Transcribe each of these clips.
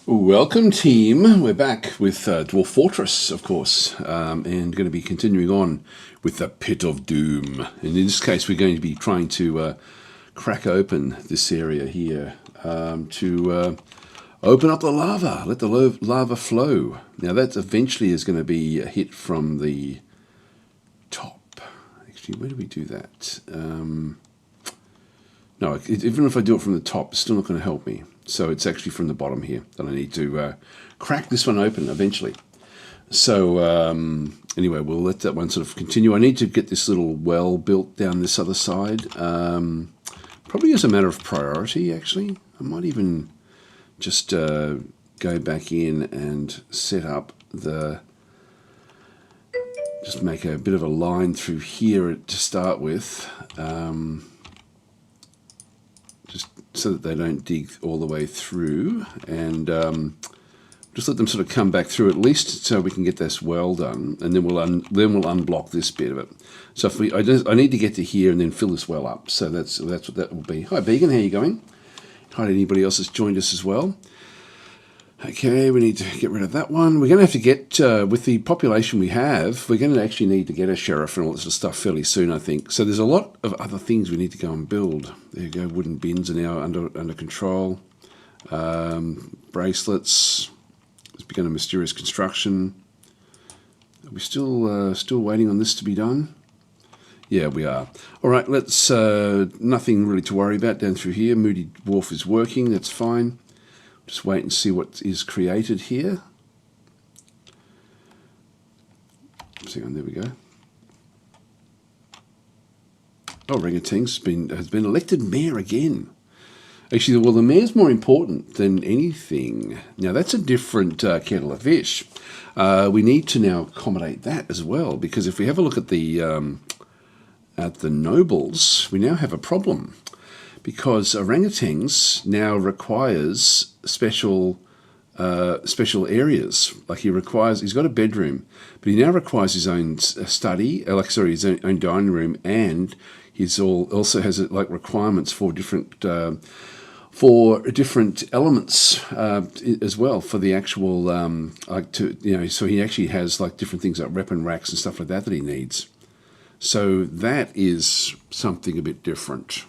Welcome, team. We're back with Dwarf Fortress, of course, and going to be continuing on with the Pit of Doom. And in this case, we're going to be trying to crack open this area here to open up the lava, let the lava flow. Now, that eventually is going to be a hit from the top. Actually, where do we do that? No, even if I do it from the top, it's still not going to help me. So it's actually from the bottom here that I need to crack this one open eventually. So anyway, we'll let that one sort of continue. I need to get this little well built down this other side. Probably as a matter of priority, actually. I might even just go back in and set up the... Just make a bit of a line through here to start with. Just so that they don't dig all the way through, and just let them sort of come back through at least, so we can get this well done, and then we'll unblock this bit of it. So if I need to get to here and then fill this well up. So that's what that will be. Hi, Began, how are you going? Hi to anybody else that's joined us as well. Okay, we need to get rid of that one. We're going to have to get, with the population we have, we're going to actually need to get a sheriff and all this sort of stuff fairly soon, I think. So there's a lot of other things we need to go and build. There you go, wooden bins are now under control. Bracelets. There's begun a mysterious construction. Are we still waiting on this to be done? Yeah, we are. All right, let's, nothing really to worry about down through here. Moody Dwarf is working, that's fine. Just wait and see what is created here. Hang on, there we go. Oh, Orangutan's has been elected mayor again. Actually, well, the mayor's more important than anything. Now, that's a different kettle of fish. We need to now accommodate that as well, because if we have a look at the nobles, we now have a problem. Because orangutans now requires special areas. Like he's got a bedroom, but he now requires his own study, his own dining room, and he's also has like requirements for different elements as well for the actual So he actually has like different things like weapon racks and stuff like that he needs. So that is something a bit different.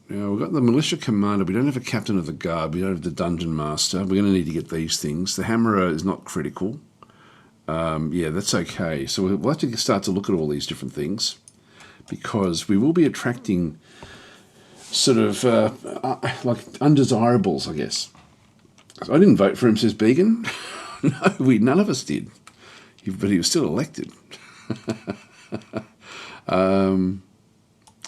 Now, we've got the militia commander. We don't have a captain of the guard. We don't have the dungeon master. We're going to need to get these things. The hammerer is not critical. Yeah, that's okay. So we'll have to start to look at all these different things, because we will be attracting sort of like undesirables, I guess. So I didn't vote for him, says Began. No, none of us did. But he was still elected.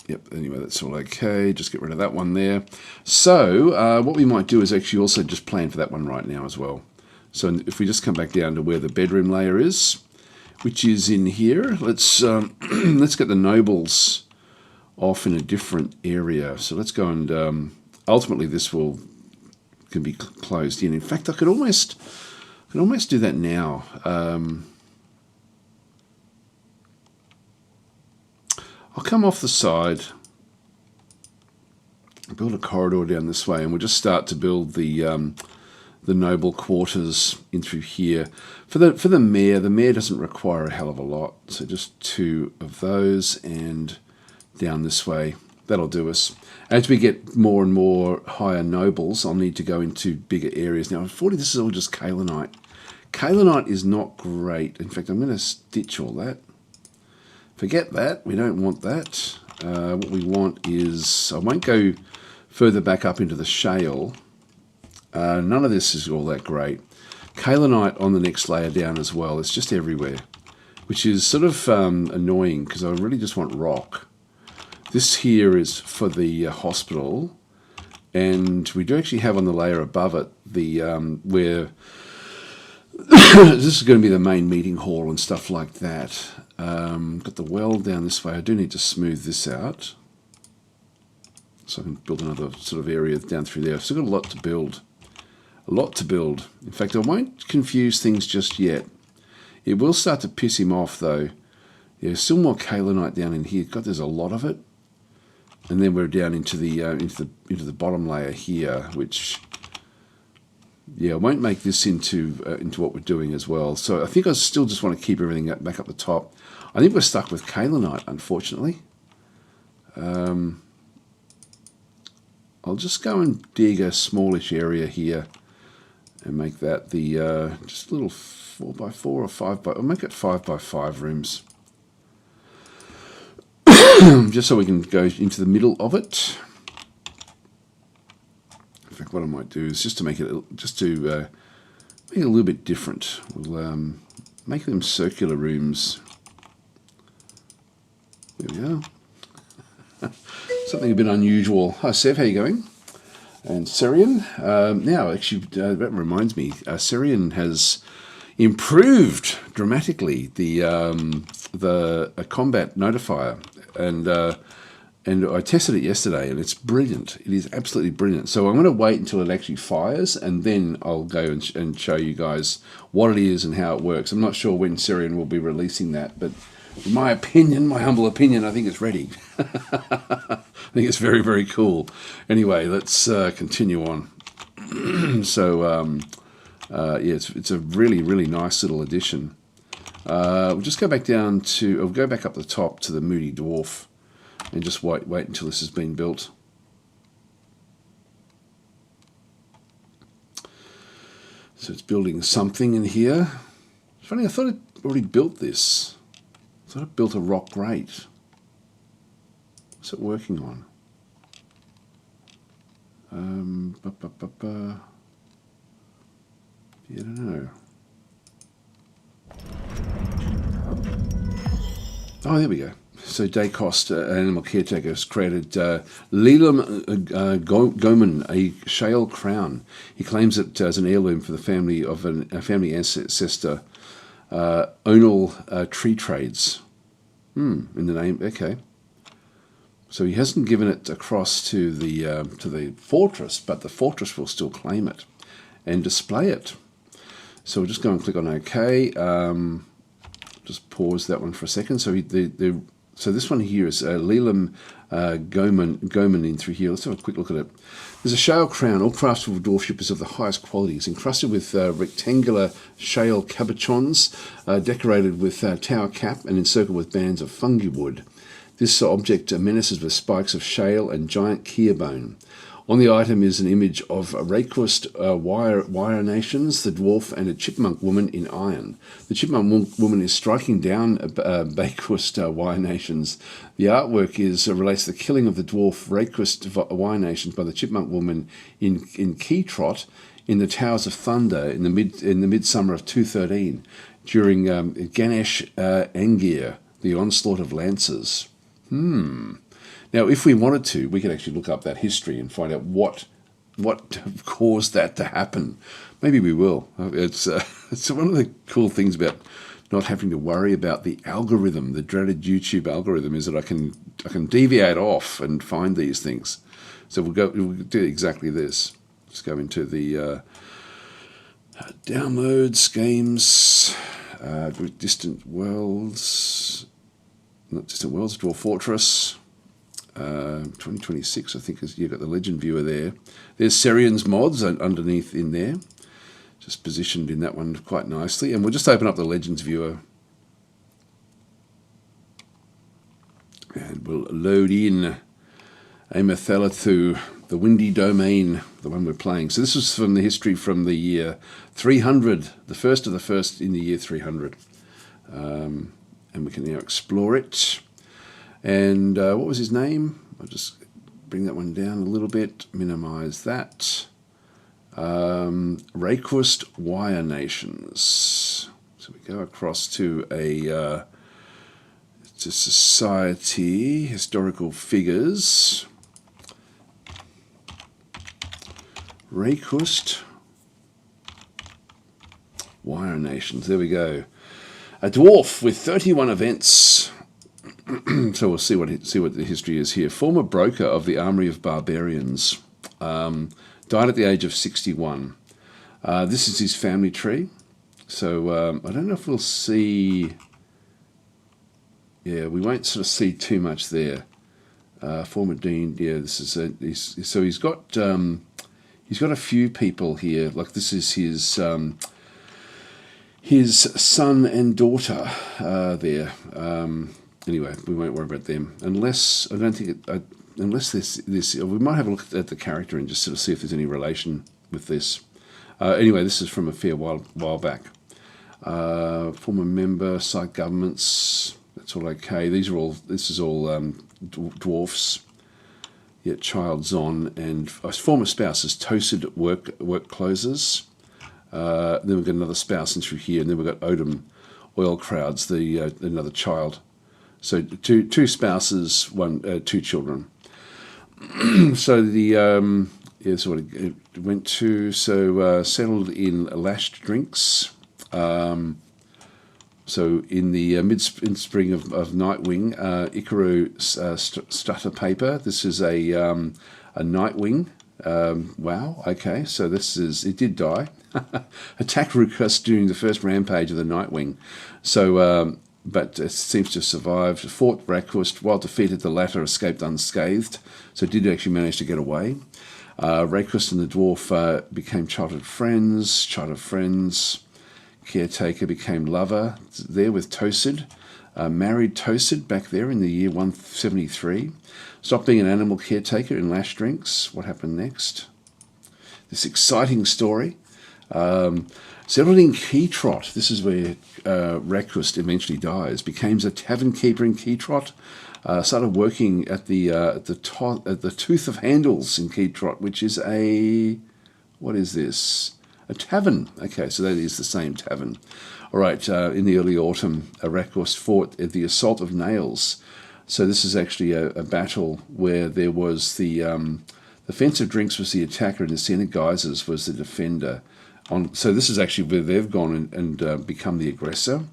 Yep, anyway, that's all okay. Just get rid of that one there. So what we might do is actually also just plan for that one right now as well. So if we just come back down to where the bedroom layer is, which is in here, let's let's get the nobles off in a different area. So let's go and ultimately this can be closed in. In fact, I could almost do that now. I'll come off the side, build a corridor down this way, and we'll just start to build the noble quarters in through here. For the mayor doesn't require a hell of a lot, so just 2 of those, and down this way. That'll do us. As we get more and more higher nobles, I'll need to go into bigger areas. Now, unfortunately, this is all just kaolinite. Kaolinite is not great. In fact, I'm going to stitch all that. Forget that, we don't want that. What we want is, I won't go further back up into the shale. None of this is all that great. Kaolinite on the next layer down as well, it's just everywhere, which is sort of annoying, because I really just want rock. This here is for the hospital, and we do actually have on the layer above it, the where this is going to be the main meeting hall and stuff like that. Got the well down this way. I do need to smooth this out, so I can build another sort of area down through there. I've still got a lot to build. A lot to build. In fact, I won't confuse things just yet. It will start to piss him off, though. There's still more kaolinite down in here. God, there's a lot of it. And then we're down into the bottom layer here, which Yeah, I won't make this into what we're doing as well. So I think I still just want to keep everything back up the top. I think we're stuck with kaolinite, unfortunately. I'll just go and dig a smallish area here and make that the just a little 4x4 or 5x. I'll make it 5x5 rooms, just so we can go into the middle of it. In fact, what I might do is just to make it make it a little bit different. We'll make them circular rooms. There we are. Something a bit unusual. Hi, Sev, how you going? And Serian. Now, actually, that reminds me, Serian has improved dramatically the combat notifier, and I tested it yesterday, and it's brilliant. It is absolutely brilliant. So I'm going to wait until it actually fires, and then I'll go and show you guys what it is and how it works. I'm not sure when Serian will be releasing that, but in my opinion, my humble opinion, I think it's ready. I think it's very, very cool. Anyway, let's continue on. So, yeah, it's a really, really nice little addition. We'll just go back down to, I'll go back up the top to the Moody Dwarf, and just wait until this has been built. So it's building something in here. It's funny, I thought it already built this. I thought it built a rock grate. What's it working on? Yeah, I don't know. Oh, there we go. So Daycost, animal caretaker, has created Leland Goman, a shale crown. He claims it as an heirloom for the family of a family ancestor, Onal Tree Trades. In the name, okay. So he hasn't given it across to the fortress, but the fortress will still claim it and display it. So we'll just go and click on OK. Just pause that one for a second. So so this one here is Leland Goman in through here. Let's have a quick look at it. There's a shale crown, all crafted with dwarfship is of the highest quality. It's encrusted with rectangular shale cabochons, decorated with tower cap and encircled with bands of fungi wood. This object menaces with spikes of shale and giant kea bone. On the item is an image of Raquist wire nations, the dwarf, and a chipmunk woman in iron. The chipmunk woman is striking down Raquist wire nations. The artwork relates to the killing of the dwarf Raquist wire nations by the chipmunk woman in Keytrot in the Towers of Thunder in the midsummer of 213 during Ganesh Angir, the onslaught of lancers. Now, if we wanted to, we could actually look up that history and find out what caused that to happen. Maybe we will. It's one of the cool things about not having to worry about the algorithm, the dreaded YouTube algorithm, is that I can deviate off and find these things. So we'll do exactly this. Let's go into the downloads, games, Distant Worlds, not Distant Worlds, Dwarf Fortress. 2026, I think, is you've got the Legend Viewer there. There's Serian's mods underneath in there, just positioned in that one quite nicely. And we'll just open up the Legends Viewer, and we'll load in Amathalathu, the Windy Domain, the one we're playing. So this was from the history from the year 300, the first of the first in the year 300. And we can now explore it. And what was his name? I'll just bring that one down a little bit, minimize that. Raquist Wire Nations. So we go across to to society, historical figures. Raquist Wire Nations, there we go. A dwarf with 31 events. So we'll see what the history is here. Former broker of the Armory of Barbarians. Died at the age of 61. This is his family tree. So I don't know if we'll see... Yeah, we won't sort of see too much there. Former dean, yeah, this is so he's got He's got a few people here. Like this is his son and daughter there. Anyway, we won't worry about them unless I don't think it, unless this. We might have a look at the character and just sort of see if there's any relation with this. Anyway, this is from a fair while back. Former member, site governments. That's all okay. This is all dwarfs. Yeah, child Zon and former spouses toasted at work closes. Then we've got another spouse in through here, and then we've got Odom oil crowds, another child. So two spouses, two children. So so what it went to. So settled in lashed drinks. So in the mid-spring of Nightwing, Ikaru Stutter Paper. This is a Nightwing. Wow, okay, so it did die. Attacked Rukus during the first rampage of the Nightwing. So, but it seems to have survived. Fought Rakus, while defeated, the latter escaped unscathed, so did actually manage to get away. Rakus and the Dwarf became childhood friends. Caretaker became lover there with Tosid. Married Tosid back there in the year 173. Stopped being an animal caretaker in Lash Drinks. What happened next? This exciting story. Settled in Keytrot. This is where Rakus eventually dies. Became a tavern keeper in Keytrot. Started working at the Tooth of Handles in Keytrot, which is what is this? A tavern. Okay, so that is the same tavern. All right, in the early autumn, Rakus fought at the Assault of Nails. So this is actually a battle where there was the Fence of Drinks was the attacker and the Sienna Geysers was the defender. So this is actually where they've gone and become the aggressor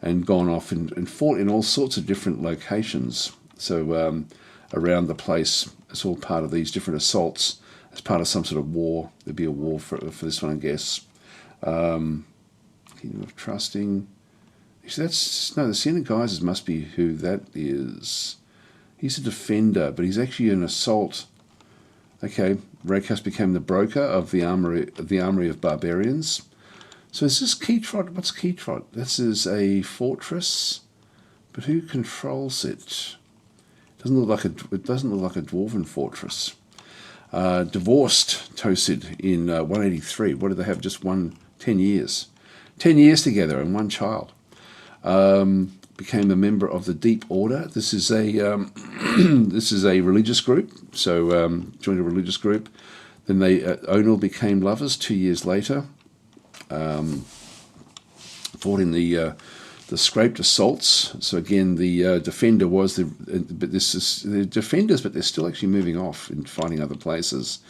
and gone off and fought in all sorts of different locations. So around the place, it's all part of these different assaults. As part of some sort of war. There'd be a war for this one, I guess. Kingdom of Trusting. The Sienna Geysers must be who that is. He's a defender, but he's actually an assault. Okay, Rakus became the broker of the armory of barbarians. So is this Keytrot? What's Keytrot? This is a fortress, but who controls it? It doesn't look like a dwarven fortress. Divorced Tosid in 183. What did they have? Just 10 years. 10 years together and one child. Became a member of the Deep Order. This is a religious group. So joined a religious group. Then Onal became lovers 2 years later. Fought in the scraped assaults. So again, the defender was the defenders, but they're still actually moving off and fighting other places.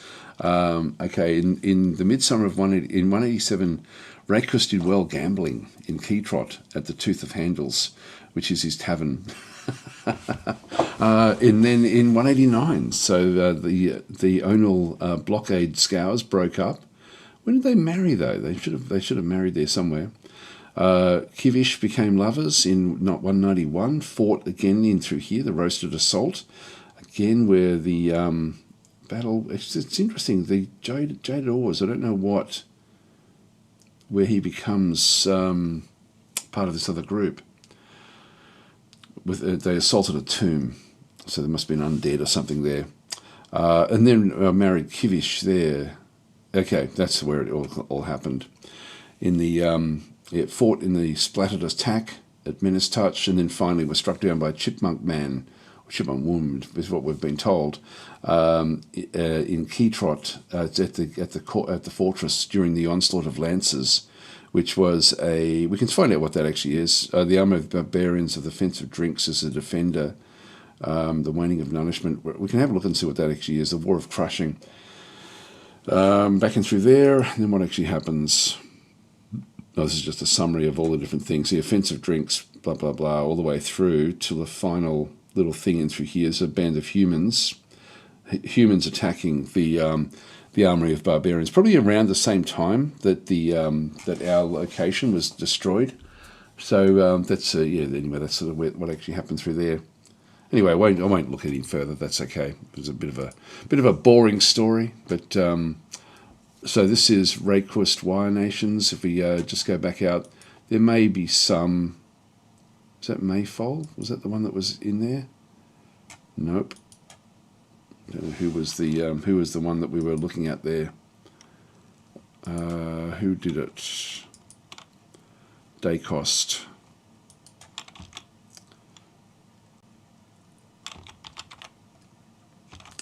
Okay, in the midsummer of 187, Rakus did well gambling in Keytrot at the Tooth of Handles, which is his tavern. And then in 189, so the Onal blockade scours broke up. When did they marry though? They should have married there somewhere. Kivish became lovers in 191, fought again in through here, the Roasted Assault, again where the battle, it's interesting, the Jaded Ores, I don't know where he becomes part of this other group. They assaulted a tomb, so there must be an undead or something there. And then married Kivish there. Okay, that's where it all happened. In the it fought in the splattered attack at Menace Touch, and then finally was struck down by a Chipmunk Man, or Chipmunk Woman, is what we've been told, in Keytrot at the fortress during the onslaught of Lancers, which was we can find out what that actually is. The army of barbarians of the Fence of Drinks is a defender. The waning of nourishment. We can have a look and see what that actually is. The War of Crushing. Back in through there, and then what actually happens? No, this is just a summary of all the different things. The offensive drinks, blah, blah, blah, all the way through to the final little thing in through here. Is a band of humans attacking the armory of barbarians, probably around the same time that that our location was destroyed. So that's anyway, that's sort of what actually happened through there. Anyway, I won't look any further. That's okay. It was a bit of a boring story, but So this is Request Wire Nations. If we just go back out, there may be some. Is that Mayfold? Was that the one that was in there? Nope. I don't know who was the one that we were looking at there. Who did it? Daycost.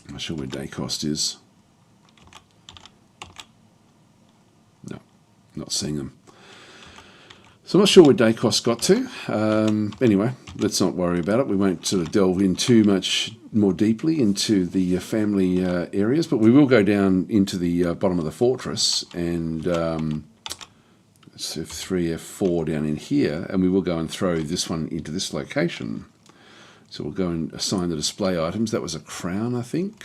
I'm not sure where Daycost is. No, not seeing them. So I'm not sure where Daycost got to. Anyway, let's not worry about it. We won't sort of delve in too much more deeply into the family areas, but we will go down into the bottom of the fortress and let's F3, F4 down in here, and we will go and throw this one into this location. So we'll go and assign the display items. That was a crown, I think.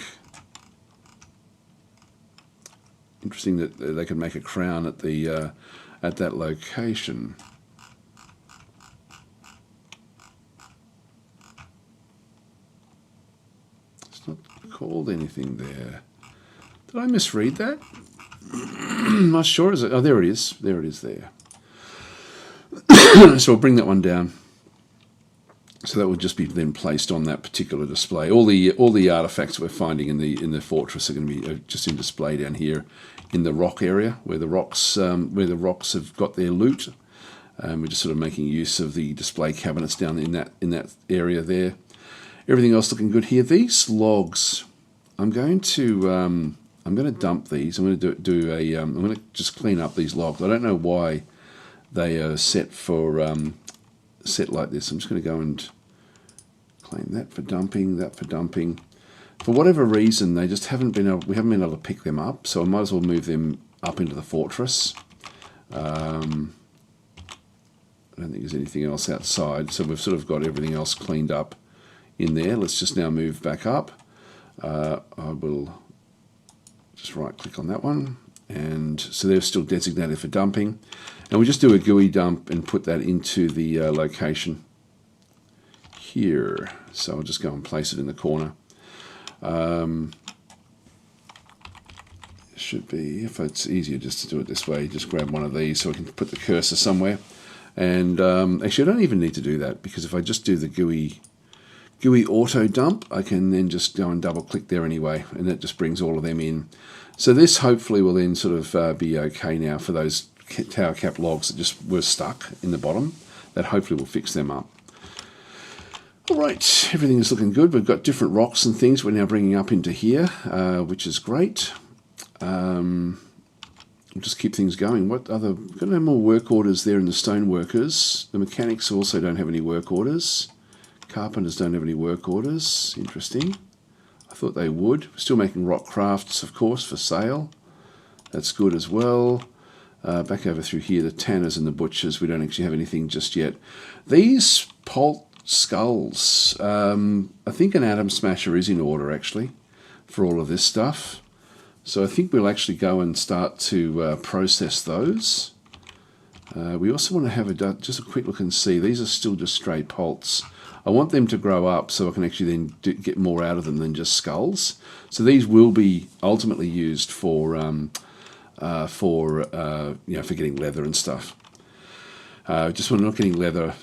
Interesting that they could make a crown at the at that location. It's not called anything there. Did I misread that? I'm not sure. Is it? Oh, there it is. There it is there. So we'll bring that one down. So that would just be then placed on that particular display. All the artifacts we're finding in the fortress are going to be just in display down here in the rock area where the rocks have got their loot. We're just sort of making use of the display cabinets down in that area there. Everything else looking good here. These logs, I'm going to dump these. I'm going to I'm going to just clean up these logs. I don't know why they are set like this. I'm just going to go and claim that for dumping, that for dumping. For whatever reason, we haven't been able to pick them up, so I might as well move them up into the fortress. I don't think there's anything else outside, so we've sort of got everything else cleaned up in there. Let's just now move back up. I will just right click on that one, and so they're still designated for dumping. And we just do a GUI dump and put that into the location here. So I'll just go and place it in the corner. Should be, if it's easier just to do it this way, just grab one of these so I can put the cursor somewhere. And actually I don't even need to do that, because if I just do the GUI auto dump, I can then just go and double click there anyway, and that just brings all of them in. So this hopefully will then sort of be okay now for those tower cap logs that just were stuck in the bottom. That hopefully will fix them up. Alright, everything is looking good. We've got different rocks and things we're now bringing up into here, which is great. We'll just keep things going. What other, got no more work orders there in the stone workers. The mechanics also don't have any work orders. Carpenters don't have any work orders. Interesting. I thought they would. We're still making rock crafts, of course, for sale. That's good as well. Back over through here, the tanners and the butchers, we don't actually have anything just yet. These pulp skulls, I think an atom smasher is in order actually for all of this stuff. So I think we'll actually go and start to process those. We also want to have just a quick look and see. These are still just stray pulps. I want them to grow up so I can actually then get more out of them than just skulls. So these will be ultimately used for getting leather and stuff. Just when I'm not getting leather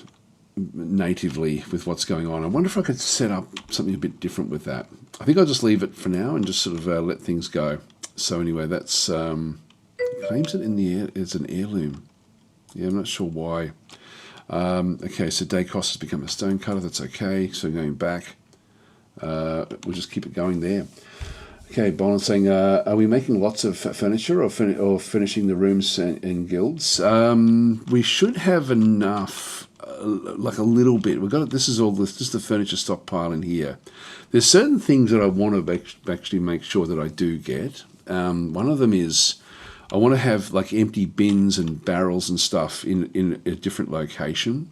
natively with what's going on. I wonder if I could set up something a bit different with that. I think I'll just leave it for now and just sort of let things go. So anyway, that's claims it in the air as an heirloom. Yeah, I'm not sure why. Okay, so Daycost has become a stone cutter. That's okay. So going back, we'll just keep it going there. Okay, Bonnet saying, are we making lots of furniture or finishing the rooms and guilds? We should have enough, like a little bit. We've got this is the furniture stockpile in here. There's certain things that I want to actually make sure that I do get. One of them is I want to have like empty bins and barrels and stuff in a different location.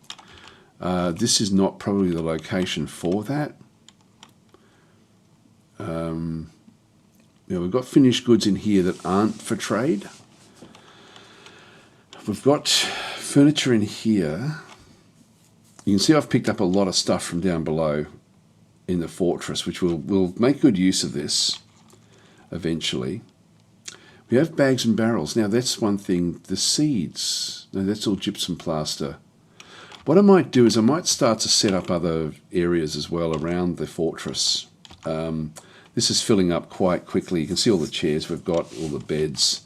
This is not probably the location for that. We've got finished goods in here that aren't for trade. We've got furniture in here. You can see I've picked up a lot of stuff from down below in the fortress, which we'll make good use of this eventually. We have bags and barrels. Now that's one thing. The seeds, no, that's all gypsum plaster. What I might do is I might start to set up other areas as well around the fortress. This is filling up quite quickly. You can see all the chairs we've got, all the beds.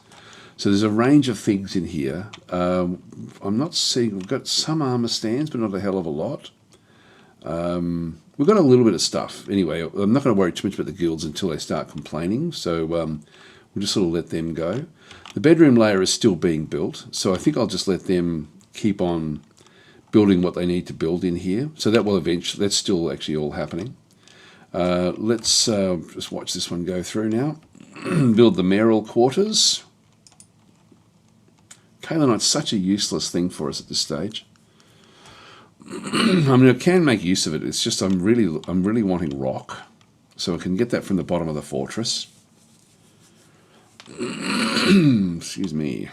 So there's a range of things in here. I'm not seeing, we've got some armor stands, but not a hell of a lot. We've got a little bit of stuff. Anyway, I'm not going to worry too much about the guilds until they start complaining. So we'll just sort of let them go. The bedroom layer is still being built. So I think I'll just let them keep on building what they need to build in here. So that will eventually, that's still actually all happening. Let's just watch this one go through now. Build the mayoral quarters. Kalenite's such a useless thing for us at this stage. I mean, I can make use of it. It's just I'm really wanting rock, so I can get that from the bottom of the fortress. Excuse me.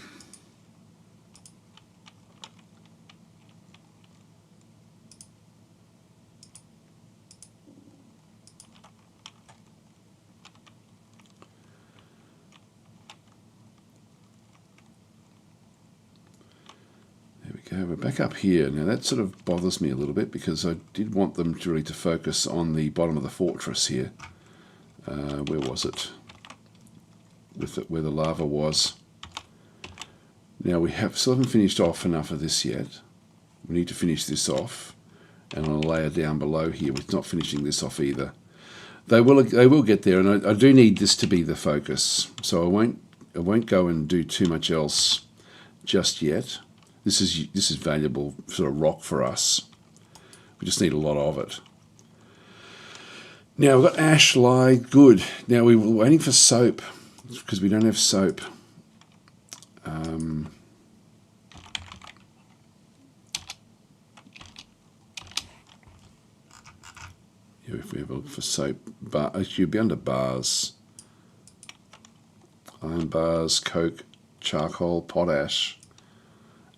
Okay, we're back up here. Now that sort of bothers me a little bit because I did want them to really to focus on the bottom of the fortress here. Where was it? Where the lava was. Now we still haven't finished off enough of this yet. We need to finish this off. And on a layer down below here, we're not finishing this off either. They will get there, and I do need this to be the focus. So I won't go and do too much else just yet. This is valuable sort of rock for us. We just need a lot of it. Now we've got ash, lye, good. Now we were waiting for soap because we don't have soap. If we have a look for soap, actually you'll be under bars. Iron bars, coke, charcoal, potash.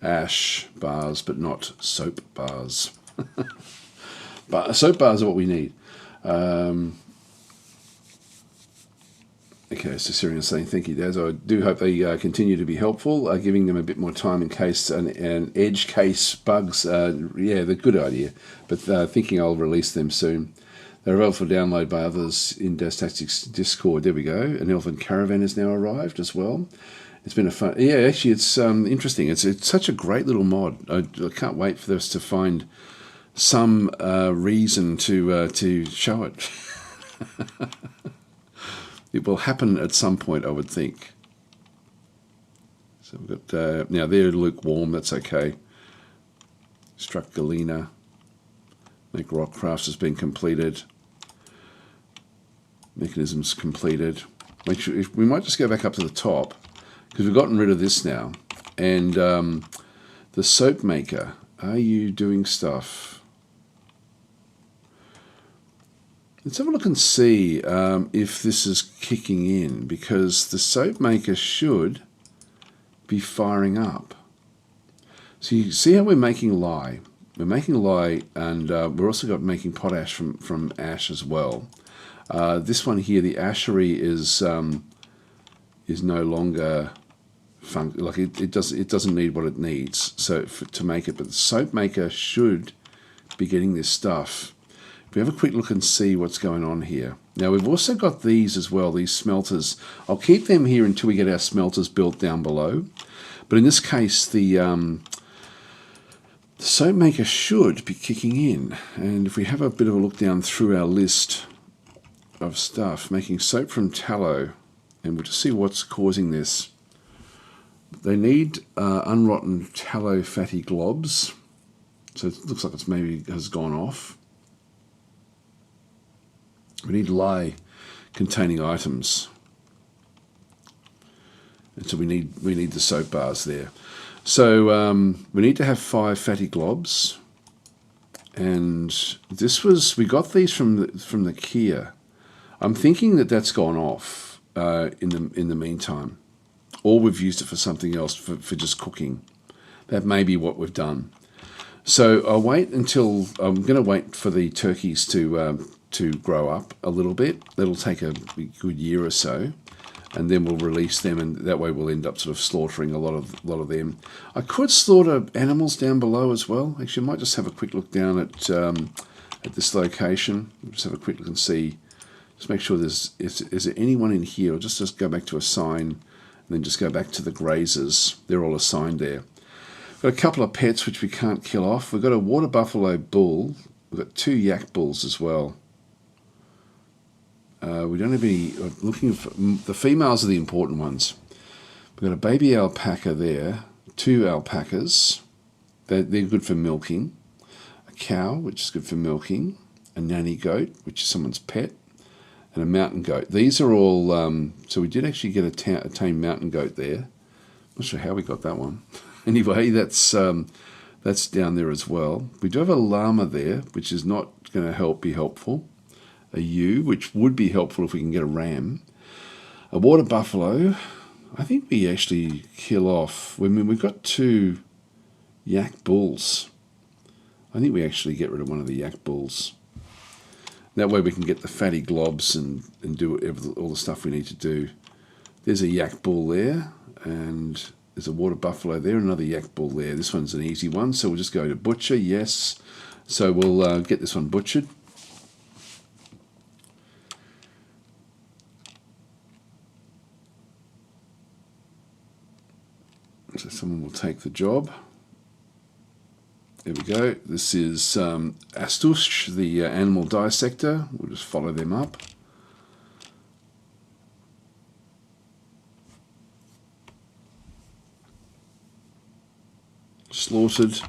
Ash bars, but not soap bars. But soap bars are what we need. Okay, so Syrian's saying, thank you, Daz. I do hope they continue to be helpful, giving them a bit more time in case an edge case bugs. Yeah, they're a good idea, but thinking I'll release them soon. They're available for download by others in Daz Tactics Discord. There we go. An Elven Caravan has now arrived as well. It's been a fun... Yeah, actually, it's interesting. It's such a great little mod. I can't wait for us to find some reason to show it. It will happen at some point, I would think. So we've got... now, they're lukewarm. That's okay. Struck Galena. Make rock crafts has been completed. Mechanisms completed. Make sure... We might just go back up to the top, because we've gotten rid of this now. And the soap maker, are you doing stuff? Let's have a look and see if this is kicking in, because the soap maker should be firing up. So you see how we're making lye. We're making lye, and we're also got making potash from ash as well. This one here, the ashery is no longer it doesn't need what it needs to make it, but the soap maker should be getting this stuff. If we have a quick look and see what's going on here. Now we've also got these as well, these smelters. I'll keep them here until we get our smelters built down below. But in this case, the soap maker should be kicking in. And if we have a bit of a look down through our list of stuff, making soap from tallow, and we'll just see what's causing this. They need unrotten tallow fatty globs. So it looks like it's maybe has gone off. We need lye containing items. And so we need the soap bars there. So we need to have 5 fatty globs. And we got these from the Kia. I'm thinking that that's gone off in the meantime. Or we've used it for something else, for just cooking. That may be what we've done. So I'm going to wait for the turkeys to grow up a little bit. That'll take a good year or so. and then we'll release them, and that way we'll end up sort of slaughtering a lot of them. I could slaughter animals down below as well. Actually, I might just have a quick look down at this location. Just have a quick look and see. Just make sure is there anyone in here? Or just go back to assign, and then just go back to the grazers. They're all assigned there. Got a couple of pets which we can't kill off. We've got a water buffalo bull. We've got 2 yak bulls as well. We don't have any. Looking for the females are the important ones. We've got a baby alpaca there. 2 alpacas. They're good for milking. A cow, which is good for milking. A nanny goat, which is someone's pet. And a mountain goat. These are all. So we did actually get a tame mountain goat there. Not sure how we got that one. Anyway, that's down there as well. We do have a llama there, which is not going to be helpful. A ewe, which would be helpful if we can get a ram. A water buffalo. I think we actually kill off. I mean, we've got 2 yak bulls. I think we actually get rid of one of the yak bulls. That way we can get the fatty globs and do all the stuff we need to do. There's a yak bull there, and there's a water buffalo there, another yak bull there. This one's an easy one, so we'll just go to butcher, yes. So we'll get this one butchered. So someone will take the job. There we go. This is Astush, the animal dissector. We'll just follow them up. Slaughtered.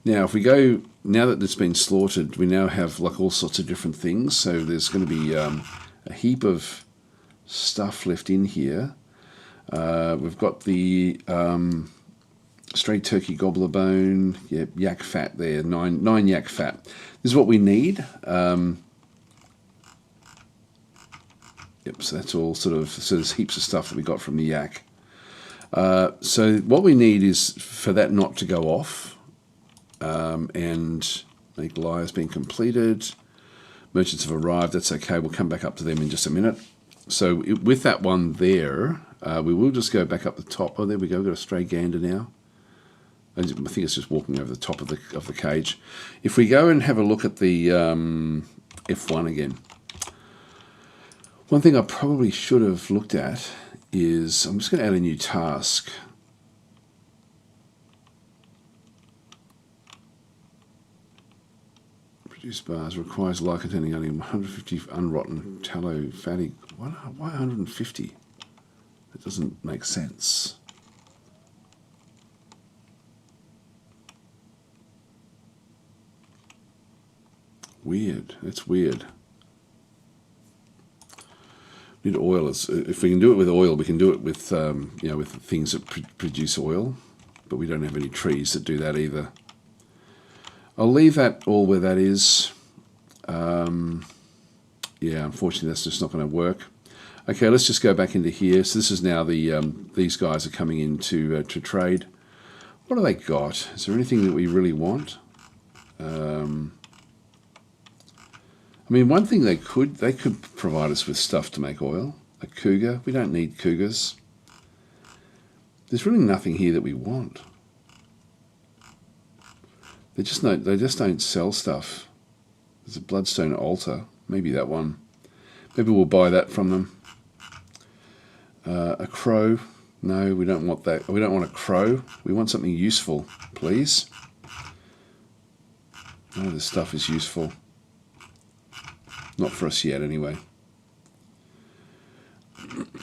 Now, if we go, now that it's been slaughtered, we now have like all sorts of different things. So there's going to be a heap of stuff left in here. We've got the straight turkey gobbler bone, yak fat there, nine yak fat. This is what we need. Yep, so that's all so there's heaps of stuff that we got from the yak. So what we need is for that knot to go off, and make liars being completed. Merchants have arrived, that's okay, we'll come back up to them in just a minute. So with that one there, we will just go back up the top. Oh, there we go. We've got a stray gander now. I think it's just walking over the top of the cage. If we go and have a look at the F1 again, one thing I probably should have looked at is, I'm just going to add a new task. Produce bars requires lye containing only 150 unrotten tallow fatty. Why 150? That doesn't make sense. Weird. That's weird. We need oil. If we can do it with oil, we can do it with with things that produce oil, but we don't have any trees that do that either. I'll leave that all where that is. Yeah, unfortunately, that's just not going to work. Okay, let's just go back into here. So this is now these guys are coming in to trade. What have they got? Is there anything that we really want? I mean, one thing they could provide us with stuff to make oil. A cougar. We don't need cougars. There's really nothing here that we want. They just don't sell stuff. There's a bloodstone altar. Maybe that one. Maybe we'll buy that from them. A crow. No, we don't want that. We don't want a crow. We want something useful, please. None of this stuff is useful. Not for us yet, anyway.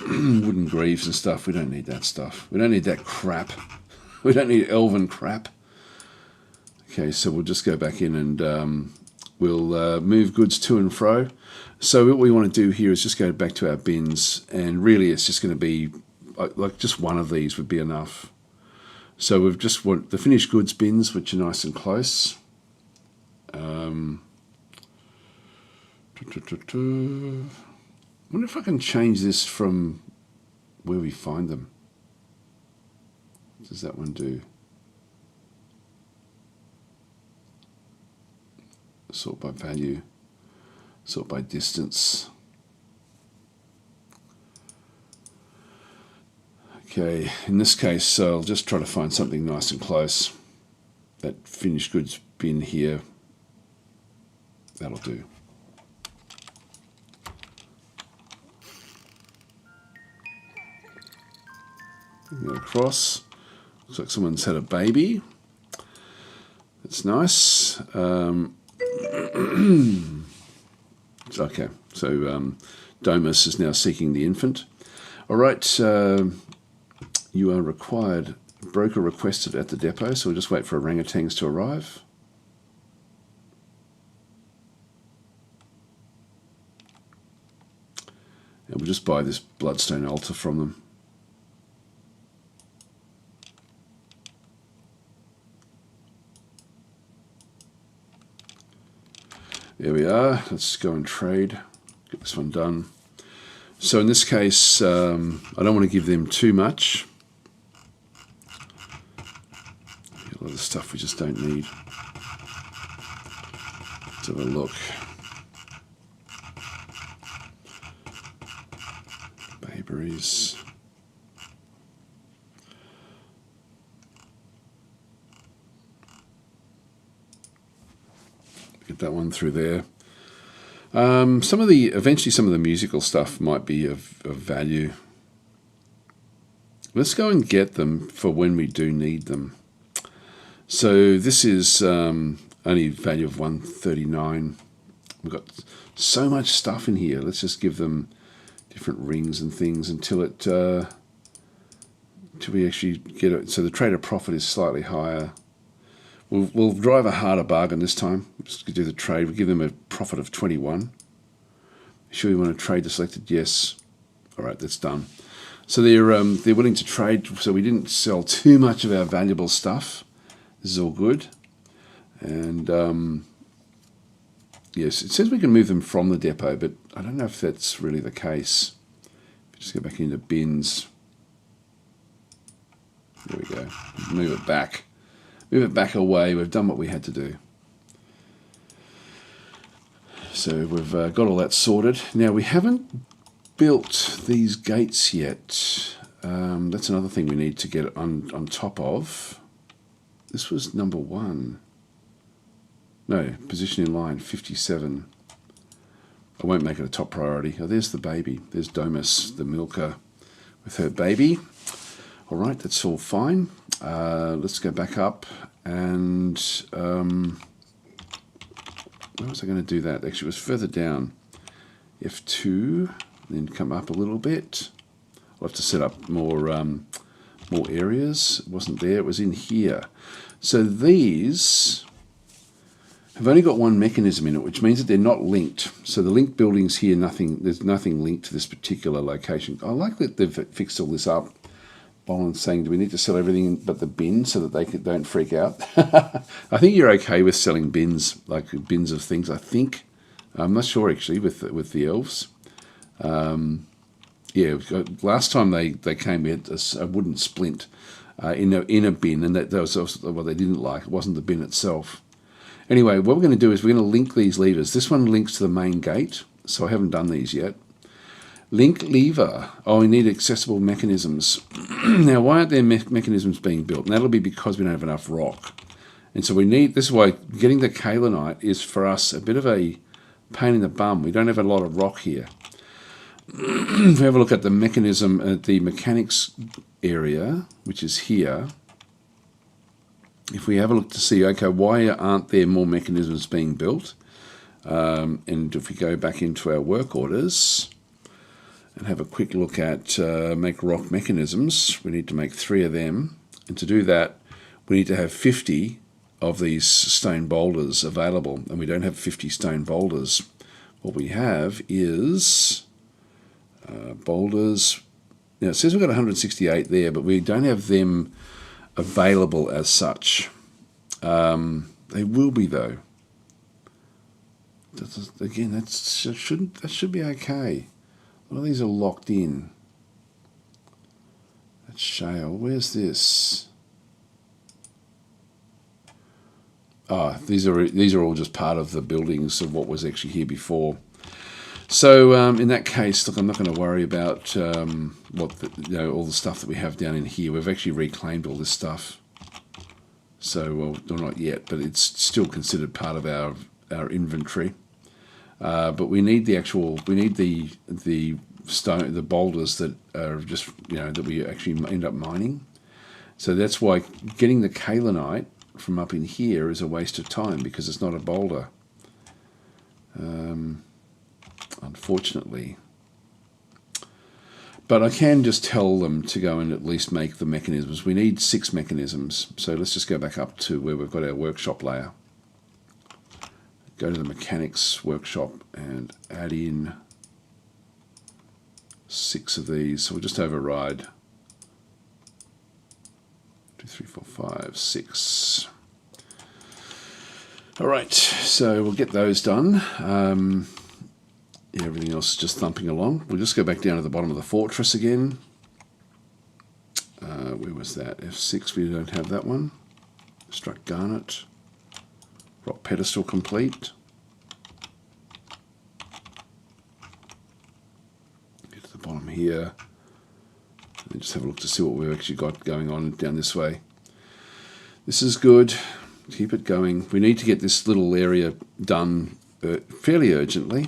Wooden greaves and stuff. We don't need that stuff. We don't need that crap. We don't need elven crap. Okay, so we'll just go back in and we'll move goods to and fro. So what we want to do here is just go back to our bins, and really it's just going to be like just one of these would be enough. So we've just want the finished goods bins, which are nice and close. I wonder if I can change this from where we find them. What does that one do? Sort by value, sort by distance. Okay, in this case, I'll just try to find something nice and close. That finished goods bin here, that'll do. Go across. Looks like someone's had a baby. That's nice. Okay, so Domus is now seeking the infant. All right, you are required. Broker requested at the depot, so we'll just wait for orangutans to arrive. And we'll just buy this bloodstone altar from them. There we are. Let's go and trade. Get this one done. So in this case, I don't want to give them too much. A lot of stuff we just don't need. Let's have a look. Bayberries. Get that one through there. Eventually some of the musical stuff might be of value. Let's go and get them for when we do need them. So this is only value of 139. We've got so much stuff in here. Let's just give them different rings and things until we actually get it. So the trader profit is slightly higher. We'll drive a harder bargain this time. Just do the trade. We'll give them a profit of 21. Sure you want to trade the selected? Yes. All right, that's done. So they're willing to trade. So we didn't sell too much of our valuable stuff. This is all good. And yes, it says we can move them from the depot, but I don't know if that's really the case. Just go back into bins. There we go. Move it back. Move it back away. We've done what we had to do. So we've got all that sorted. Now we haven't built these gates yet. That's another thing we need to get on top of. This was number 1. No, position in line, 57. I won't make it a top priority. Oh, there's the baby. There's Domus, the milker, with her baby. All right, that's all fine. Let's go back up and where was I going to do that? Actually, it was further down. F2, then come up a little bit. I'll have to set up more areas. It wasn't there. It was in here. So these have only got one mechanism in it, which means that they're not linked. So the linked buildings here, there's nothing linked to this particular location. I like that they've fixed all this up. Boland's saying, do we need to sell everything but the bin so that they don't freak out? I think you're okay with selling bins, like bins of things, I think. I'm not sure, actually, with the elves. Yeah, last time they came, we had a wooden splint in a bin, and that was also what they didn't like. It wasn't the bin itself. Anyway, what we're going to do is we're going to link these levers. This one links to the main gate, so I haven't done these yet. Link lever. Oh, we need accessible mechanisms. Now, why aren't there mechanisms being built? And that'll be because we don't have enough rock. And so we need, this is why getting the kaolinite is for us a bit of a pain in the bum. We don't have a lot of rock here. If we have a look at the mechanism, at the mechanics area, which is here, if we have a look to see, okay, why aren't there more mechanisms being built? And if we go back into our work orders and have a quick look at make rock mechanisms, we need to make 3 of them. And to do that, we need to have 50 of these stone boulders available, and we don't have 50 stone boulders. What we have is boulders. Now it says we've got 168 there, but we don't have them available as such. They will be though. Again, that should be okay. A lot of these are locked in. That's shale. Where's this? Ah, these are all just part of the buildings of what was actually here before. So in that case, look, I'm not going to worry about all the stuff that we have down in here. We've actually reclaimed all this stuff. So, well, not yet, but it's still considered part of our inventory. But we need the stone, the boulders that are just, that we actually end up mining. So that's why getting the kaolinite from up in here is a waste of time, because it's not a boulder. Unfortunately. But I can just tell them to go and at least make the mechanisms. We need 6 mechanisms. So let's just go back up to where we've got our workshop layer. Go to the mechanics workshop and add in 6 of these. So we'll just override 2, 3, 4, 5, 6. All right, so we'll get those done. Everything else is just thumping along. We'll just go back down to the bottom of the fortress again. Where was that? F6, we don't have that one. Struck garnet. Rock pedestal complete. Get to the bottom here. And just have a look to see what we've actually got going on down this way. This is good. Keep it going. We need to get this little area done fairly urgently.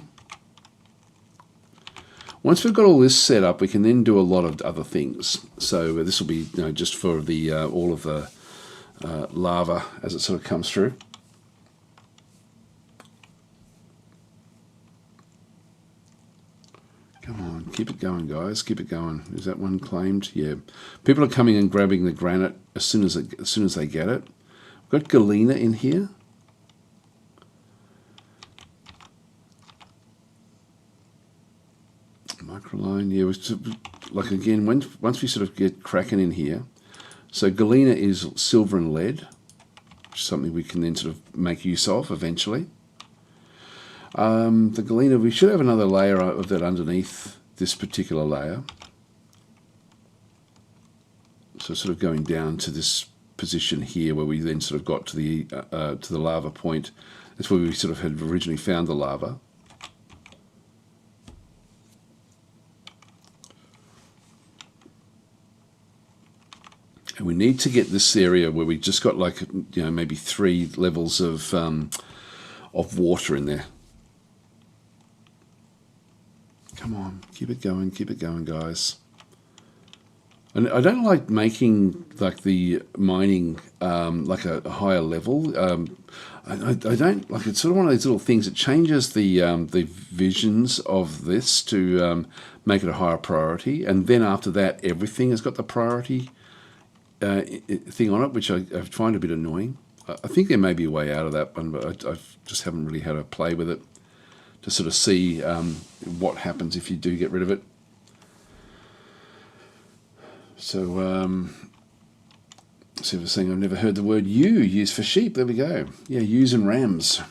Once we've got all this set up, we can then do a lot of other things. So this will be just for the all of the lava as it sort of comes through. Come on, keep it going, guys. Keep it going. Is that one claimed? Yeah. People are coming and grabbing the granite as soon as they get it. We've got galena in here. Microline, yeah. Like again, once we sort of get cracking in here, so galena is silver and lead, which is something we can then sort of make use of eventually. The galena, we should have another layer of that underneath this particular layer. So sort of going down to this position here where we then sort of got to the lava point. That's where we sort of had originally found the lava. And we need to get this area where we just got like maybe 3 levels of water in there. Come on, keep it going, guys. And I don't like making like the mining like a higher level. I don't like. It's sort of one of these little things that changes the visions of this to make it a higher priority, and then after that, everything has got the priority thing on it, which I find a bit annoying. I think there may be a way out of that one, but I just haven't really had a play with it to sort of see what happens if you do get rid of it. So, see if we're saying I've never heard the word ewe used for sheep. There we go. Yeah, ewes and rams.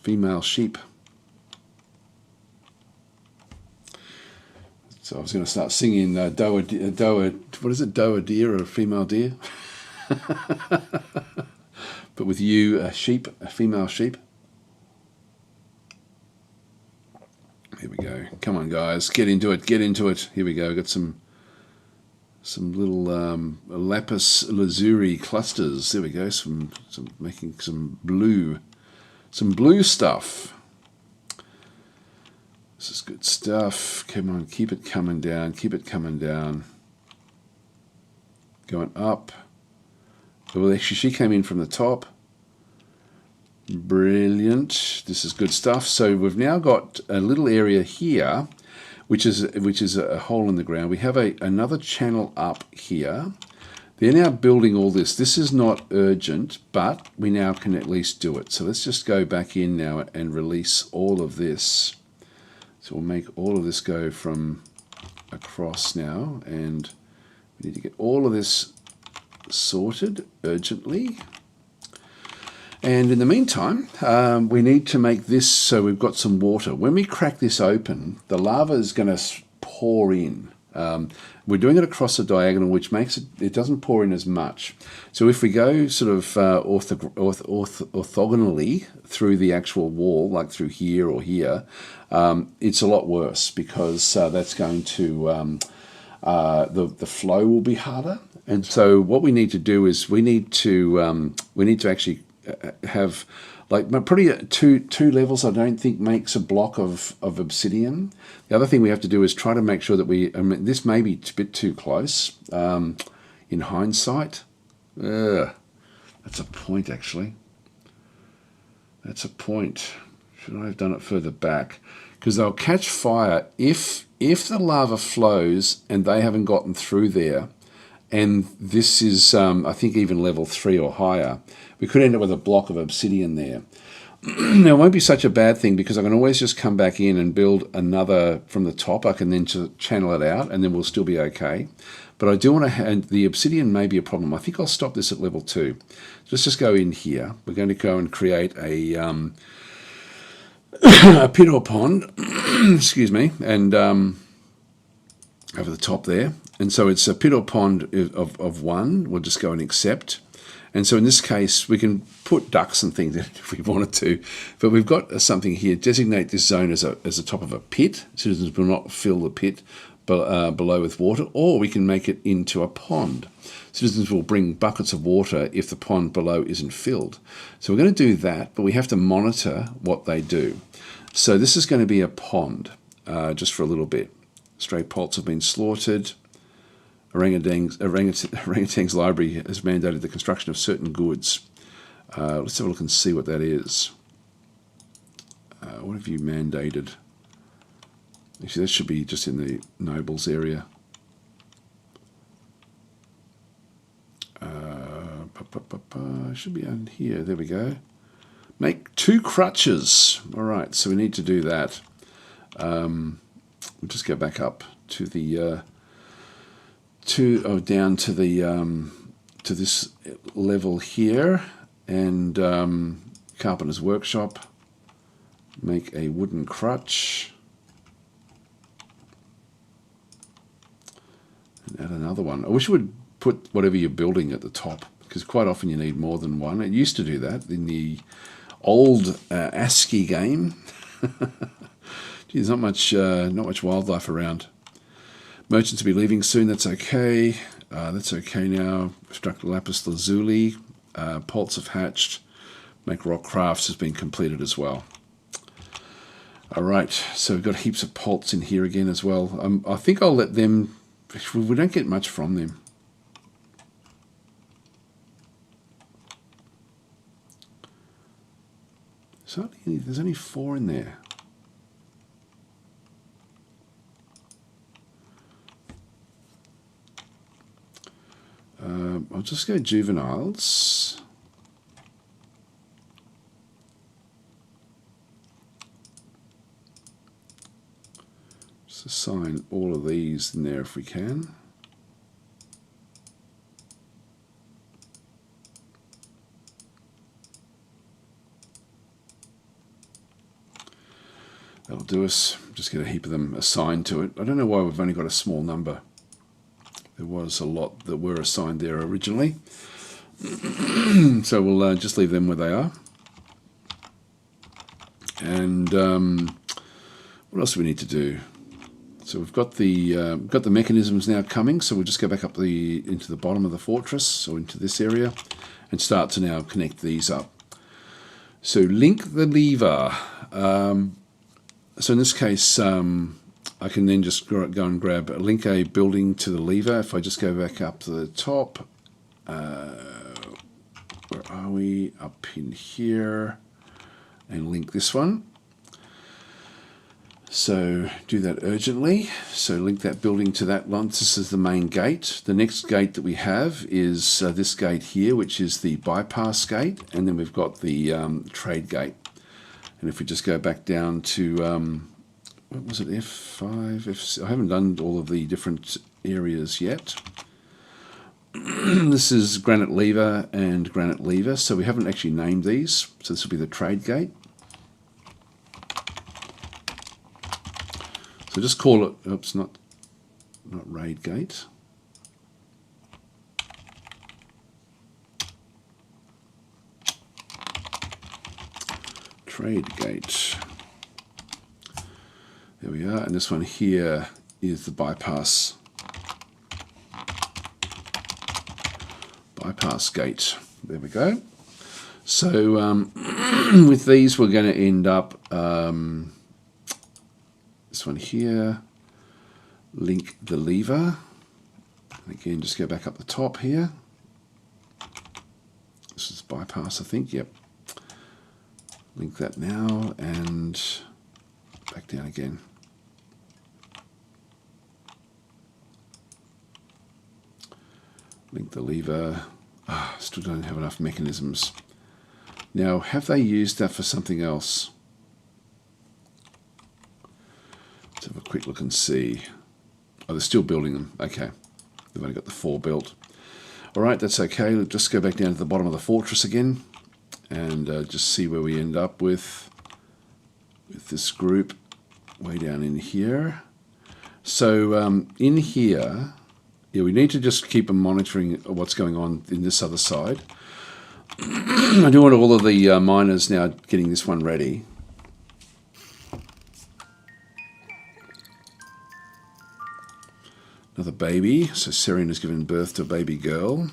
Female sheep. So I was going to start singing doe, what is it, doe a deer or a female deer? But with you, a sheep, a female sheep. Here we go. Come on, guys, get into it, get into it. Here we go. Got some little lapis lazuli clusters. There we go. Making some blue stuff. This is good stuff. Come on, keep it coming down. Keep it coming down. Going up. Well, actually, she came in from the top. Brilliant. This is good stuff. So we've now got a little area here, which is a hole in the ground. We have another channel up here. They're now building all this. This is not urgent, but we now can at least do it. So let's just go back in now and release all of this. So we'll make all of this go from across now, and we need to get all of this sorted urgently. And in the meantime, we need to make this so we've got some water. When we crack this open, the lava is going to pour in. We're doing it across a diagonal, which makes it doesn't pour in as much. So if we go sort of orthogonally through the actual wall, like through here or here, it's a lot worse because that's going to the flow will be harder. And so what we need to do is we need to actually have like pretty two levels. I don't think makes a block of obsidian. The other thing we have to do is try to make sure that this may be a bit too close in hindsight. That's a point actually. That's a point. Should I have done it further back? Because they'll catch fire if the lava flows and they haven't gotten through there. And this is, I think, even level 3 or higher. We could end up with a block of obsidian there. Now, it won't be such a bad thing because I can always just come back in and build another from the top. I can then channel it out and then we'll still be okay. But I do want to, and the obsidian may be a problem. I think I'll stop this at level 2. Let's just go in here. We're going to go and create a pit or pond, excuse me, and over the top there. And so it's a pit or pond of 1. We'll just go and accept. And so in this case, we can put ducks and things in it if we wanted to. But we've got something here. Designate this zone as the top of a pit. Citizens will not fill the pit below with water. Or we can make it into a pond. Citizens will bring buckets of water if the pond below isn't filled. So we're going to do that, but we have to monitor what they do. So this is going to be a pond, just for a little bit. Stray poults have been slaughtered. Orangutan's library has mandated the construction of certain goods. Let's have a look and see what that is. What have you mandated? Actually, that should be just in the nobles area. Should be on here. There we go. Make 2 crutches. All right, so we need to do that. We'll just go back up to the down to the to this level here, and carpenter's workshop. Make a wooden crutch and add another one. I wish we would put whatever you're building at the top, because quite often you need more than one. It used to do that in the old ASCII game. Gee, there's not much wildlife around. Merchants will be leaving soon. That's okay. That's okay now. Struck lapis lazuli. Poults have hatched. Make rock crafts has been completed as well. All right. So we've got heaps of poults in here again as well. I think I'll let them. We don't get much from them. So there's only 4 in there. I'll just go juveniles. Just assign all of these in there if we can. That'll do us. Just get a heap of them assigned to it. I don't know why we've only got a small number. There was a lot that were assigned there originally. So we'll just leave them where they are. And what else do we need to do? So we've got the mechanisms now coming. So we'll just go back up into the bottom of the fortress, or into this area, and start to now connect these up. So link the lever. So in this case, I can then just go and link a building to the lever. If I just go back up to the top, where are we? Up in here, and link this one. So do that urgently. So link that building to that one. This is the main gate. The next gate that we have is this gate here, which is the bypass gate, and then we've got the trade gate. And if we just go back down to what was it, F5? I haven't done all of the different areas yet. This is granite lever and granite lever, so we haven't actually named these. So this will be the trade gate. So just call it, oops, not not raid gate. Trade gate. There we are, and this one here is the bypass gate. There we go. So with these, we're going to end up this one here. Link the lever. And again, just go back up the top here. This is bypass, I think. Yep. Link that now and back down again. Link the lever. Still don't have enough mechanisms. Now, have they used that for something else? Let's have a quick look and see. Oh, they're still building them. Okay. They've only got the 4 built. All right, that's okay. Let's just go back down to the bottom of the fortress again and just see where we end up with this group way down in here. So in here, yeah, we need to just keep monitoring what's going on in this other side. I do want all of the miners now getting this one ready. Another baby. So Serene has given birth to a baby girl.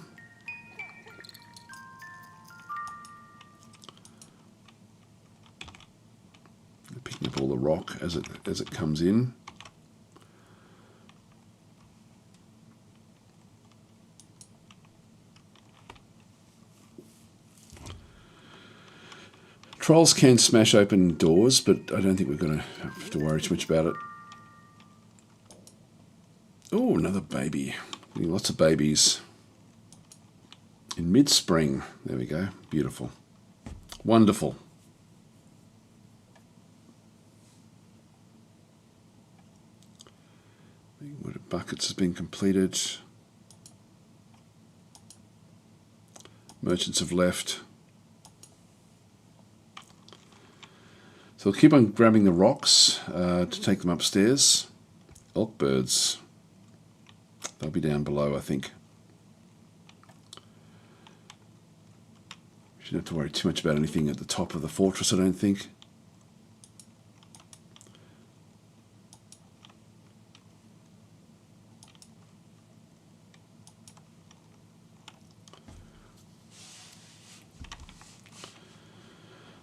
They're picking up all the rock as it comes in. Trolls can smash open doors, but I don't think we're going to have to worry too much about it. Oh, another baby. Lots of babies. In mid-spring. There we go. Beautiful. Wonderful. Wood of buckets has been completed. Merchants have left. So we'll keep on grabbing the rocks to take them upstairs. Elk birds. They'll be down below, I think. Shouldn't have to worry too much about anything at the top of the fortress, I don't think.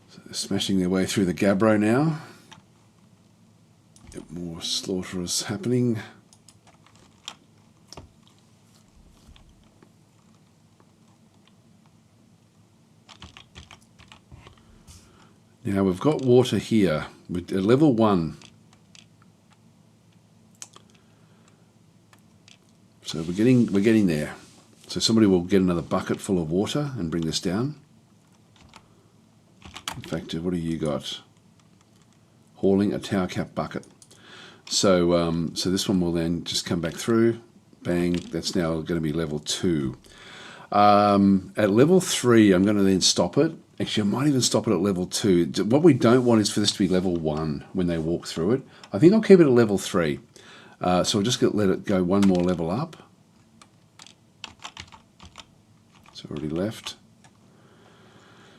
So they're smashing their way through the gabbro now. Get more slaughterers happening. Now we've got water here with level 1. So we're getting there. So somebody will get another bucket full of water and bring this down. In fact, what do you got? Hauling a tower cap bucket. So so this one will then just come back through. Bang, that's now going to be level 2. At level 3, I'm going to then stop it. Actually, I might even stop it at level 2. What we don't want is for this to be level 1 when they walk through it. I think I'll keep it at level 3. So we'll just let it go one more level up. It's already left.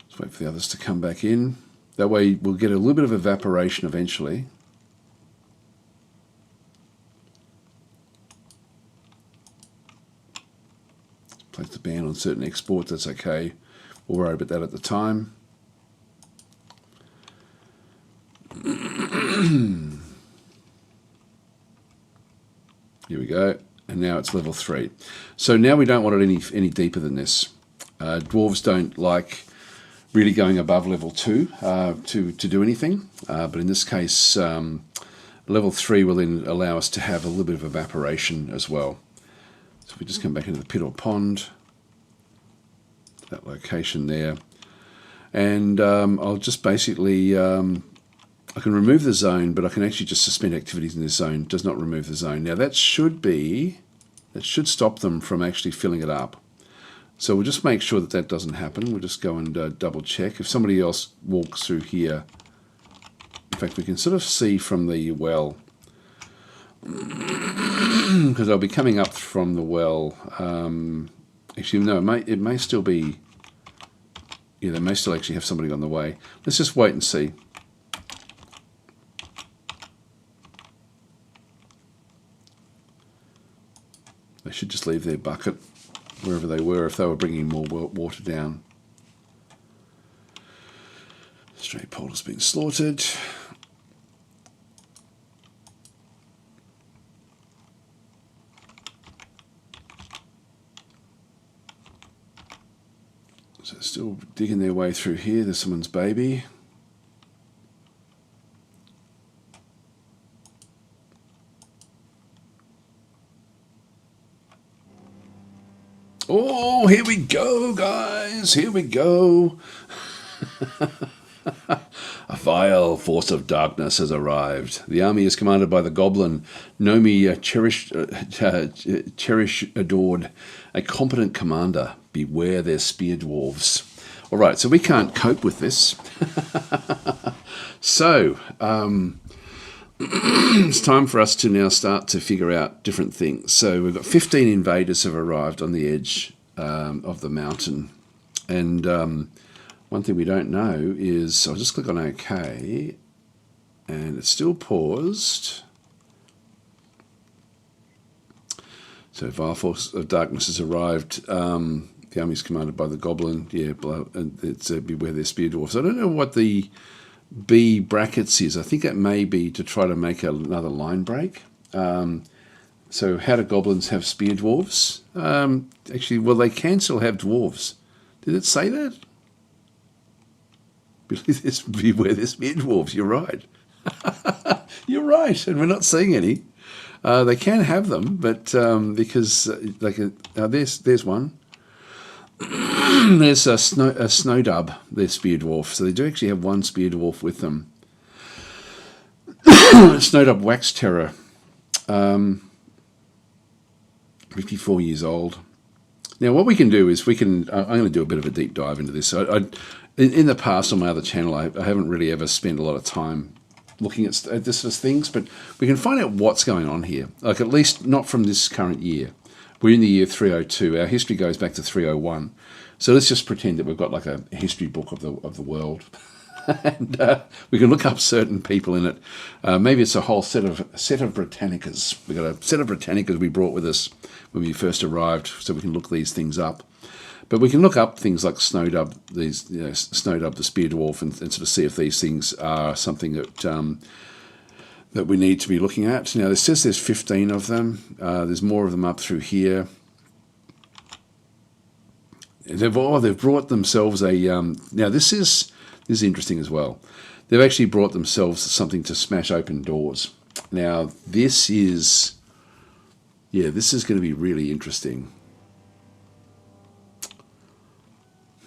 Let's wait for the others to come back in. That way we'll get a little bit of evaporation eventually. Place the ban on certain exports, that's okay. We'll worry about that at the time. Here we go. And now it's level 3. So now we don't want it any deeper than this. Dwarves don't like really going above level 2 to do anything. But in this case, level 3 will then allow us to have a little bit of evaporation as well. So if we just come back into the pit or pond, that location there, and I'll just basically I can remove the zone, but I can actually just suspend activities in this zone. It does not remove the zone. Now that should stop them from actually filling it up. So we'll just make sure that that doesn't happen. We'll just go and double check. If somebody else walks through here, in fact we can sort of see from the well because they'll be coming up from the well. Actually, no, it may still be. Yeah, they may still actually have somebody on the way. Let's just wait and see. They should just leave their bucket wherever they were if they were bringing more water down. Stray poulter's been slaughtered. So still digging their way through here. There's someone's baby. Oh, here we go, guys. Here we go. A vile force of darkness has arrived. The army is commanded by the goblin, Nomi Cherish Adored, a competent commander. Beware their spear dwarves. All right, so we can't cope with this. So, it's time for us to now start to figure out different things. So we've got 15 invaders have arrived on the edge of the mountain. And one thing we don't know is, I'll just click on OK, and it's still paused. So vile force of darkness has arrived. The army is commanded by the goblin. Yeah, and it's beware their spear dwarfs. I don't know what the B brackets is. I think that may be to try to make another line break. So how do goblins have spear dwarves? Actually, well, they can still have dwarves. Did it say that? Beware their spear dwarves. You're right. You're right, and we're not seeing any. They can have them, but because there's one. There's a snow dub, their spear dwarf. So they do actually have one spear dwarf with them. Snow dub wax terror, 54 years old. Now what we can do is I'm going to do a bit of a deep dive into this. In the past on my other channel, I haven't really ever spent a lot of time looking at this sort of things, but we can find out what's going on here. Like, at least not from this current year. We're in the year 302. Our history goes back to 301. So let's just pretend that we've got like a history book of the world, and we can look up certain people in it. Maybe it's a whole set of Britannicas. We've got a set of Britannicas we brought with us when we first arrived, so we can look these things up. But we can look up things like Snowdub, Snowdub the spear dwarf, and sort of see if these things are something that we need to be looking at. Now, it says there's 15 of them. There's more of them up through here. They've brought themselves a... now, this is interesting as well. They've actually brought themselves something to smash open doors. Now, this is going to be really interesting.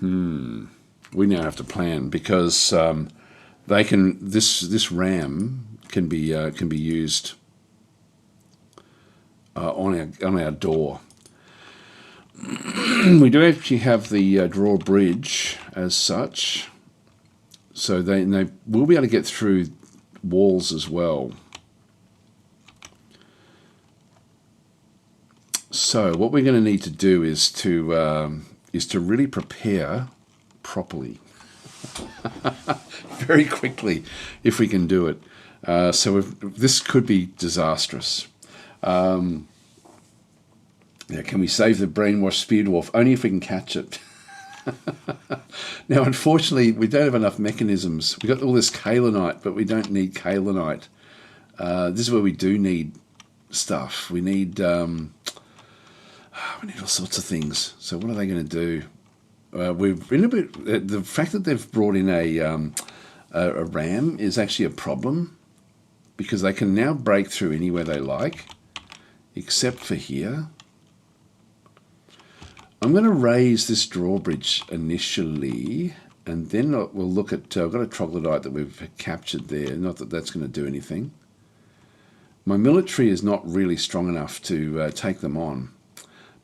We now have to plan, because they can... This ram can be used on our door. We do actually have the drawbridge as such, so they will be able to get through walls as well. So what we're going to need to do is to really prepare properly, very quickly, if we can do it. So this could be disastrous. Can we save the brainwashed spear dwarf? Only if we can catch it. Now, unfortunately, we don't have enough mechanisms. We've got all this kaolinite, but we don't need kaolinite. This is where we do need stuff. We need all sorts of things. So what are they going to do? We've been a bit... the fact that they've brought in a ram is actually a problem, because they can now break through anywhere they like, except for here. I'm going to raise this drawbridge initially, and then we'll look at... I've got a troglodyte that we've captured there. Not that that's going to do anything. My military is not really strong enough to take them on,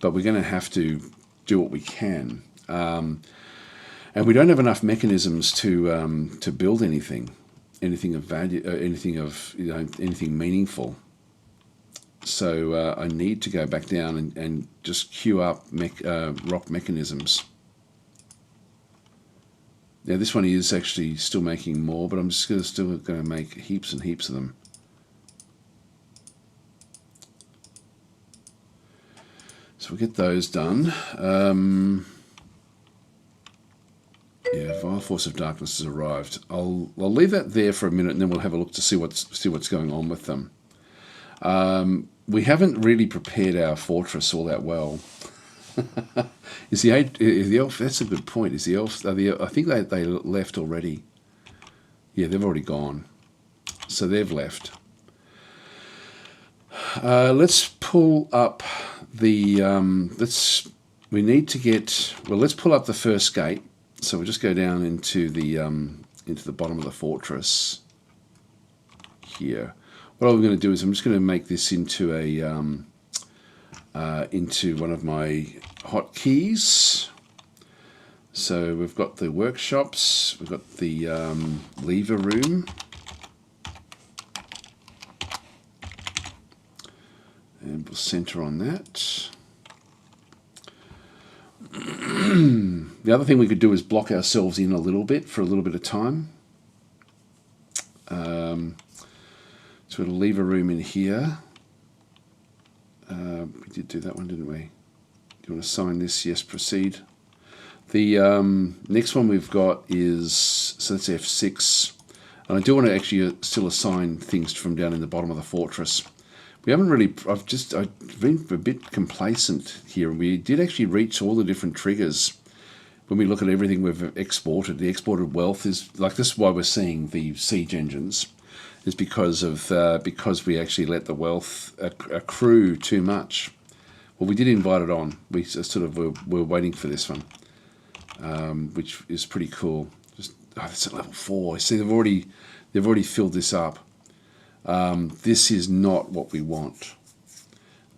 but we're going to have to do what we can. And we don't have enough mechanisms to build anything of value, anything meaningful. So I need to go back down and just queue up rock mechanisms. Now this one is actually still making more, but I'm just still going to make heaps and heaps of them. So we'll get those done. Yeah, Vile Force of Darkness has arrived. I'll leave that there for a minute, and then we'll have a look to see what's going on with them. We haven't really prepared our fortress all that well. Is the elf? That's a good point. Is the elf? I think they left already. Yeah, they've already gone. So they've left. Let's pull up the. We need to get. Well, let's pull up the first gate. So we'll just go down into the bottom of the fortress here. What I'm going to do is I'm just going to make this into into one of my hotkeys. So we've got the workshops, we've got the lever room, and we'll center on that. The other thing we could do is block ourselves in a little bit for a little bit of time. So we'll leave a room in here. We did do that one, didn't we? Do you want to sign this? Yes, proceed. The next one we've got is, so that's F6. And I do want to actually still assign things from down in the bottom of the fortress. We haven't really, I've been a bit complacent here. We did actually reach all the different triggers. When we look at everything we've exported, the exported wealth is, like, this is why we're seeing the siege engines, is because we actually let the wealth accrue too much. Well, we did invite it on. We sort of were waiting for this one, which is pretty cool. It's at level 4. See, they've already filled this up. This is not what we want.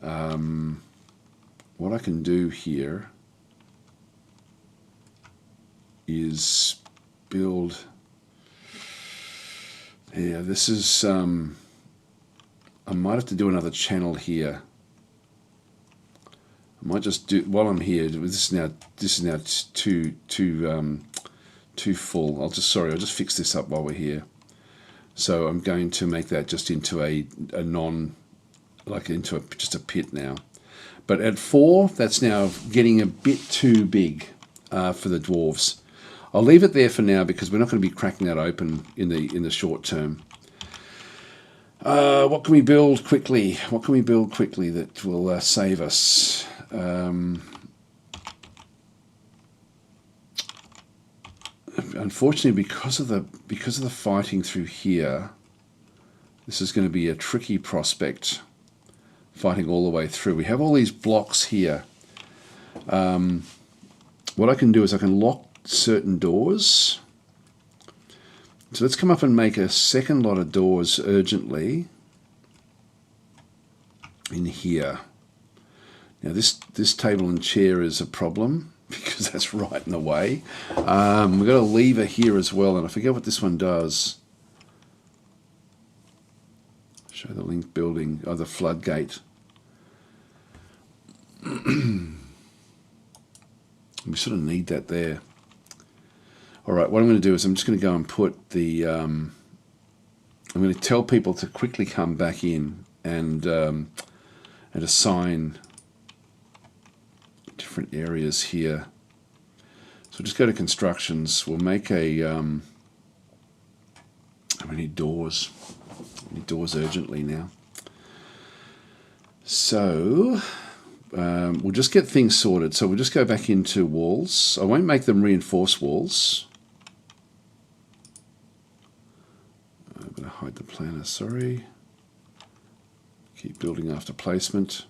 What I can do here is build. Yeah, this is. I might have to do another channel here. I might just do while I'm here. This is now too full. I'll just fix this up while we're here. So I'm going to make that just into a non, like into just a pit now. But at 4, that's now getting a bit too big for the dwarves. I'll leave it there for now because we're not going to be cracking that open in the short term. What can we build quickly? What can we build quickly that will save us? Unfortunately, because of the fighting through here, this is going to be a tricky prospect. Fighting all the way through. We have all these blocks here. What I can do is I can lock certain doors. So let's come up and make a second lot of doors urgently in here. Now this table and chair is a problem because that's right in the way. We've got a lever here as well, and I forget what this one does. Show the link building, the floodgate. We sort of need that there. All right, what I'm going to do is I'm just going to go and put the. I'm going to tell people to quickly come back in and assign different areas here. So just go to constructions. We'll make a. We need doors. We need doors urgently now. So. We'll just get things sorted. So we'll just go back into walls. I won't make them reinforced walls. I'm going to hide the planner, sorry. Keep building after placement.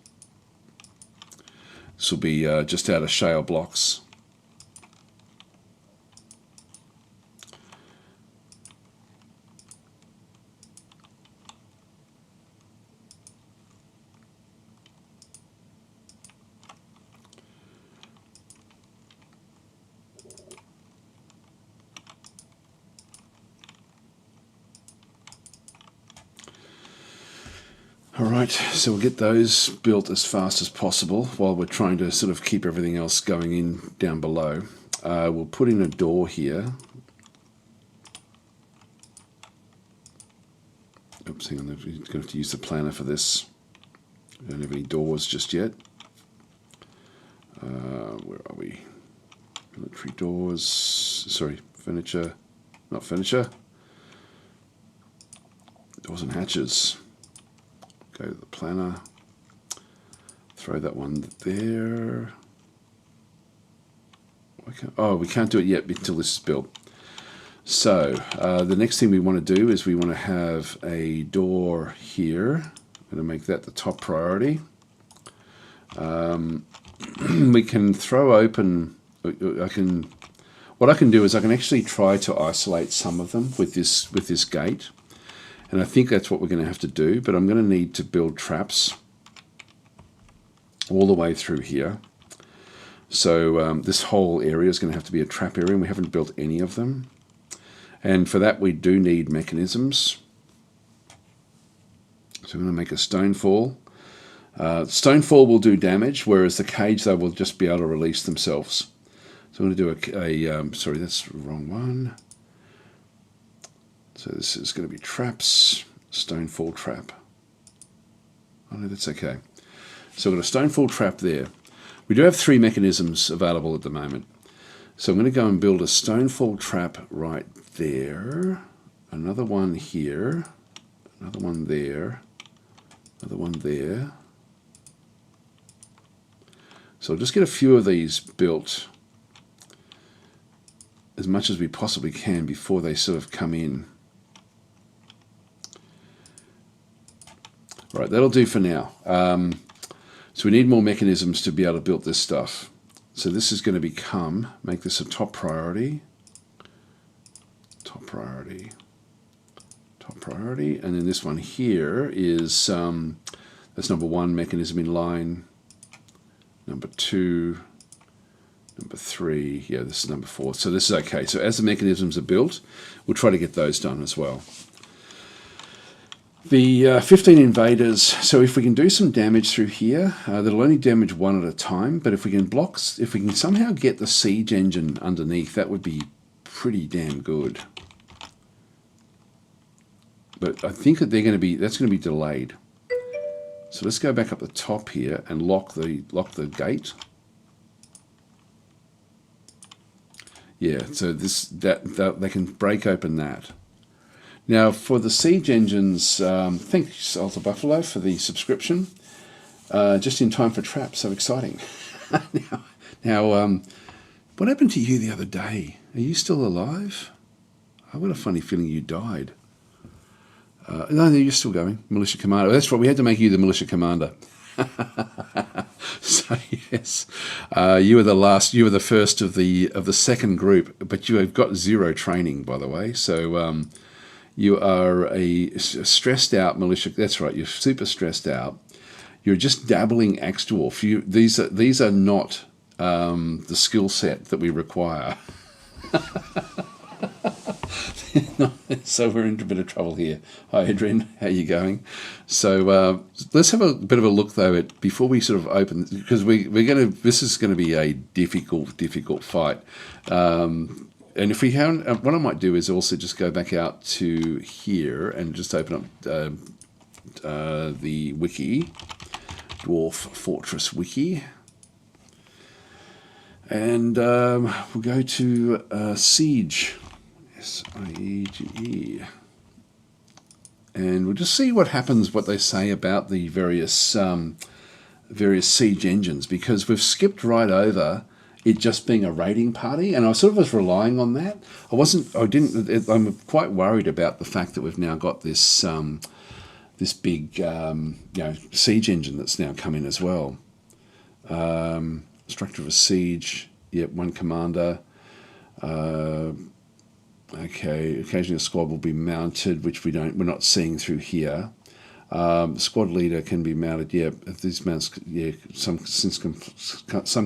This will be just out of shale blocks. All Alright, so we'll get those built as fast as possible while we're trying to sort of keep everything else going in down below. We'll put in a door here. Oops, hang on, we're going to have to use the planner for this. We don't have any doors just yet. Where are we? Military doors, sorry, furniture, not furniture. Doors and hatches. Go to the planner. Throw that one there. We can't do it yet until this is built. So the next thing we want to do is we want to have a door here. I'm going to make that the top priority. We can throw open. What I can do is I can actually try to isolate some of them with this gate, and I think that's what we're going to have to do. But I'm going to need to build traps all the way through here. So this whole area is going to have to be a trap area, and we haven't built any of them. And for that, we do need mechanisms. So I'm going to make a stonefall. Stonefall will do damage, whereas the cage, they will just be able to release themselves. So I'm going to do sorry, that's the wrong one. So this is going to be traps, stonefall trap. Oh no, that's okay. So we've got a stonefall trap there. We do have 3 mechanisms available at the moment. So I'm going to go and build a stonefall trap right there, another one here, another one there, another one there. So I'll just get a few of these built as much as we possibly can before they sort of come in. Right, that'll do for now. So we need more mechanisms to be able to build this stuff. So this is going to make this a top priority, top priority, top priority, and then this one here is, that's number 1 mechanism in line, number 2, number 3, yeah, this is number 4. So this is okay. So as the mechanisms are built, we'll try to get those done as well. The 15 invaders, so if we can do some damage through here, that'll only damage 1 at a time, but if we can somehow get the siege engine underneath, that would be pretty damn good. But I think that that's going to be delayed. So let's go back up the top here and lock the gate. Yeah, so that they can break open that. Now, for the siege engines, thanks, Alta Buffalo, for the subscription. Just in time for traps, so exciting. Now, what happened to you the other day? Are you still alive? I've got a funny feeling you died. No, you're still going. Militia Commander. That's right, we had to make you the Militia Commander. So, yes, you were the first of the second group, but you have got 0 training, by the way, so... you are a stressed out militia. That's right. You're super stressed out. You're just dabbling axe dwarf. These are not the skill set that we require. So we're in a bit of trouble here. Hi, Adrian. How you going? So let's have a bit of a look though before we sort of open, because this is going to be a difficult fight. And if we haven't, what I might do is also just go back out to here and just open up the wiki, Dwarf Fortress wiki. And we'll go to Siege, S-I-E-G-E. And we'll just see what happens, what they say about the various siege engines, because we've skipped right over it just being a raiding party, and I sort of was relying on that. I'm quite worried about the fact that we've now got this this big siege engine that's now come in as well. Structure of a siege, yep, 1 commander. Okay, occasionally a squad will be mounted, which we're not seeing through here. Squad leader can be mounted. Yeah, these mounts. Yeah, some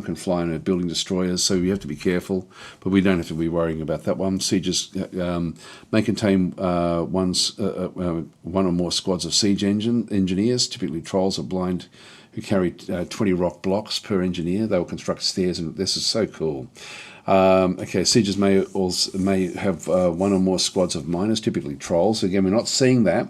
can fly in building destroyers, so we have to be careful. But we don't have to be worrying about that one. Sieges may contain one or more squads of siege engineers, typically trolls or blind, who carry 20 rock blocks per engineer. They will construct stairs, and this is so cool. Okay, sieges may have one or more squads of miners, typically trolls. Again, we're not seeing that,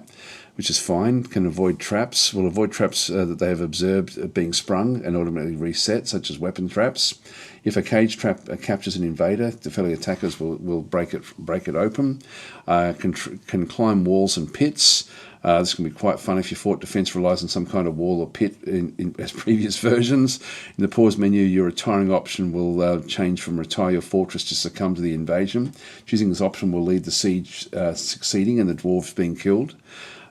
which is fine. Can avoid traps. Will avoid traps that they have observed being sprung and automatically reset, such as weapon traps. If a cage trap captures an invader, the fellow attackers will break it open. Can climb walls and pits. This can be quite fun if your fort defense relies on some kind of wall or pit as previous versions. In the pause menu, your retiring option will change from retire your fortress to succumb to the invasion. Choosing this option will lead the siege succeeding and the dwarves being killed.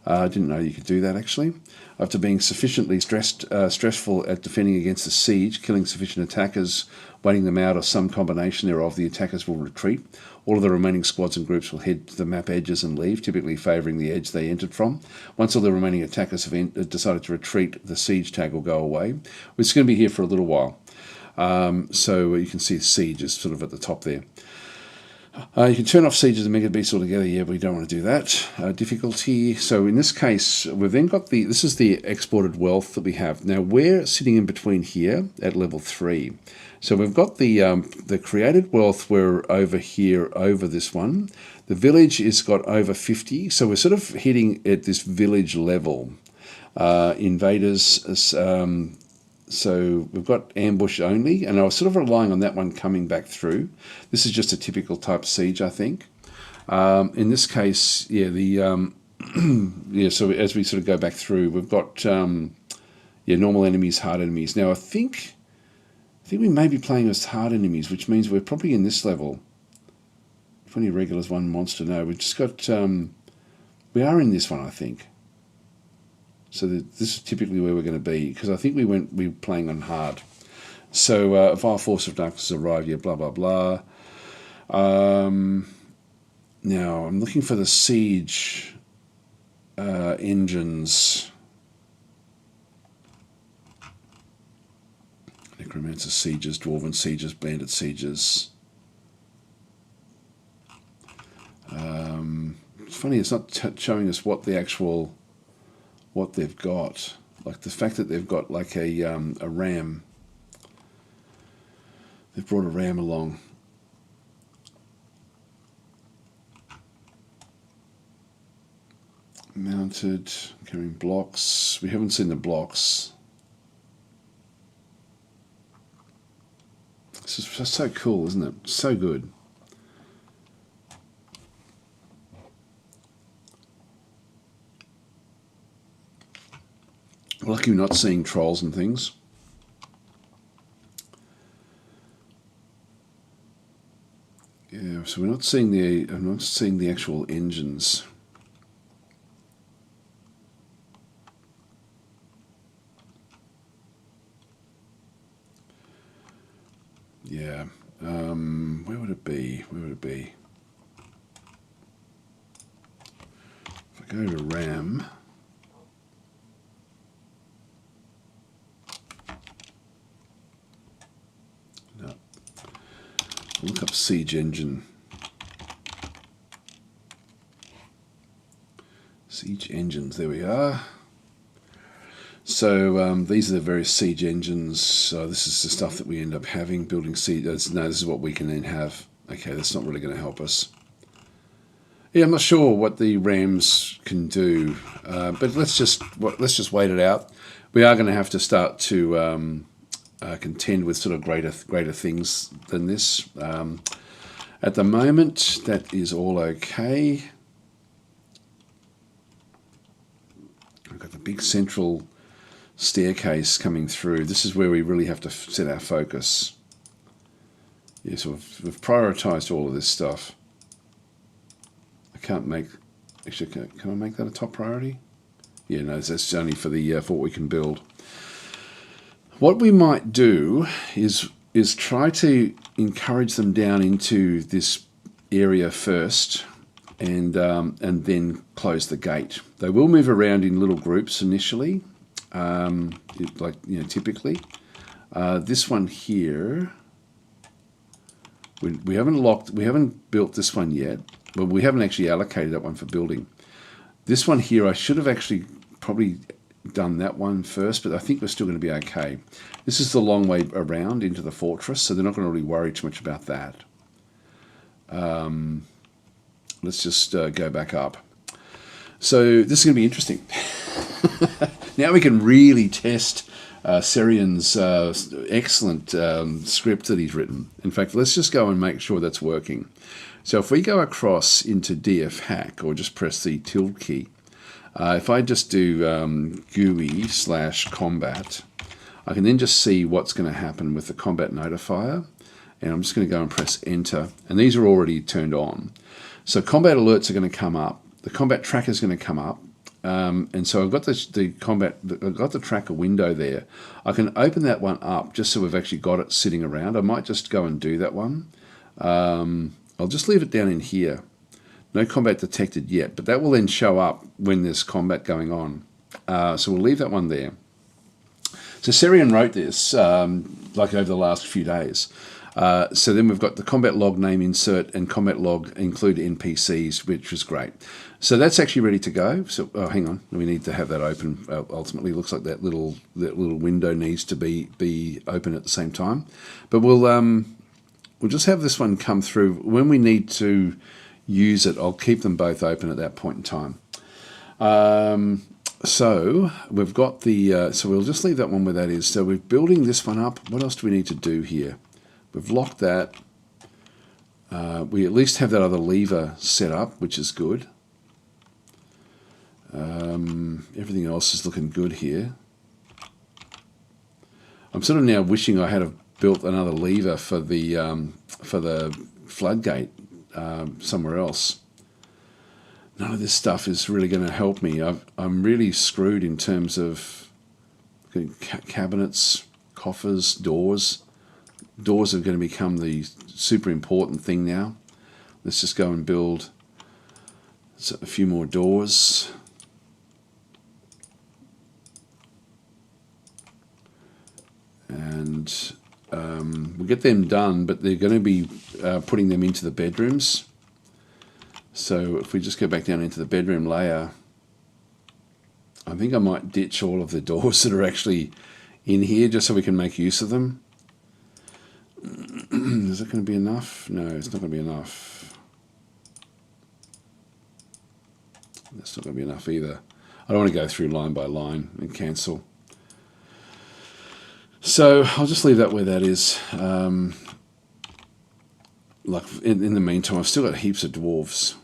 I didn't know you could do that, actually. After being sufficiently stressful at defending against the siege, killing sufficient attackers, waiting them out, or some combination thereof, the attackers will retreat. All of the remaining squads and groups will head to the map edges and leave, typically favouring the edge they entered from. Once all the remaining attackers have decided to retreat, the siege tag will go away. It's going to be here for a little while. So you can see siege is sort of at the top there. You can turn off sieges and mega beasts altogether. Yeah, but we don't want to do that. Difficulty. So in this case, we've then got this is the exported wealth that we have. Now we're sitting in between here at level 3. So we've got the created wealth. We're over here over this one. The village is got over 50. So we're sort of hitting at this village level. Invaders. So we've got ambush only, and I was sort of relying on that one coming back through. This is just a typical type siege, I think. In this case, yeah, yeah. So as we sort of go back through, we've got normal enemies, hard enemies. Now I think we may be playing as hard enemies, which means we're probably in this level. 20 regulars, 1 monster. No, we've just got. We are in this one, I think. So this is typically where we're going to be, because I think we were playing on hard. So Vile Force of Darkness arrived, yeah, blah, blah, blah. Now, I'm looking for the siege engines. Necromancer sieges, Dwarven sieges, Bandit sieges. It's funny, it's not showing us what they've got, like the fact that they've got like a ram. They've brought a ram along. Mounted, carrying blocks. We haven't seen the blocks. This is just so cool, isn't it? So good. Lucky we're not seeing trolls and things. Yeah, so I'm not seeing the actual engines. Yeah. Where would it be? Where would it be? If I go to RAM. Look up siege engine. Siege engines, there we are. So these are the various siege engines. So this is the stuff that we end up having, building siege. No, this is what we can then have. Okay, that's not really going to help us. Yeah, I'm not sure what the rams can do, but let's just wait it out. We are going to have to start to contend with sort of greater things than this. At the moment, that is all okay. We've got the big central staircase coming through. This is where we really have to set our focus. Yeah, so we've prioritised all of this stuff. I can't make... Actually, can I make that a top priority? Yeah, no, that's only for what we can build. What we might do is try to encourage them down into this area first, and then close the gate. They will move around in little groups initially, like typically. This one here, we haven't built this one yet. Well, we haven't actually allocated that one for building. This one here, I should have actually probably done that one first, but I think we're still going to be okay. This is the long way around into the fortress, so they're not going to really worry too much about that. Let's just go back up. So this is going to be interesting. Now we can really test Serian's excellent script that he's written. In fact, let's just go and make sure that's working. So if we go across into DF hack, or just press the tilde key, if I just do GUI/combat, I can then just see what's going to happen with the combat notifier. And I'm just going to go and press enter. And these are already turned on. So combat alerts are going to come up. The combat tracker is going to come up. And so I've got I've got the tracker window there. I can open that one up just so we've actually got it sitting around. I might just go and do that one. I'll just leave it down in here. No combat detected yet, but that will then show up when there's combat going on. So we'll leave that one there. So Serian wrote this like over the last few days. So then we've got the combat log name insert and combat log include NPCs, which was great. So that's actually ready to go. So hang on, we need to have that open. Ultimately, looks like that little window needs to be open at the same time. But we'll just have this one come through when we need to use it. I'll keep them both open at that point in time. So we've got the. So we'll just leave that one where that is. So we're building this one up. What else do we need to do here? We've locked that. We at least have that other lever set up, which is good. Everything else is looking good here. I'm sort of now wishing I had have built another lever for the floodgate somewhere else. None of this stuff is really going to help me. I'm really screwed in terms of cabinets, coffers, doors. Doors are going to become the super important thing now. Let's just go and build a few more doors. And we'll get them done, but they're going to be putting them into the bedrooms. So if we just go back down into the bedroom layer, I think I might ditch all of the doors that are actually in here just so we can make use of them. Is it going to be enough? No, it's not going to be enough. That's not going to be enough either. I don't want to go through line by line and cancel. So I'll just leave that where that is. Like in the meantime, I've still got heaps of dwarves.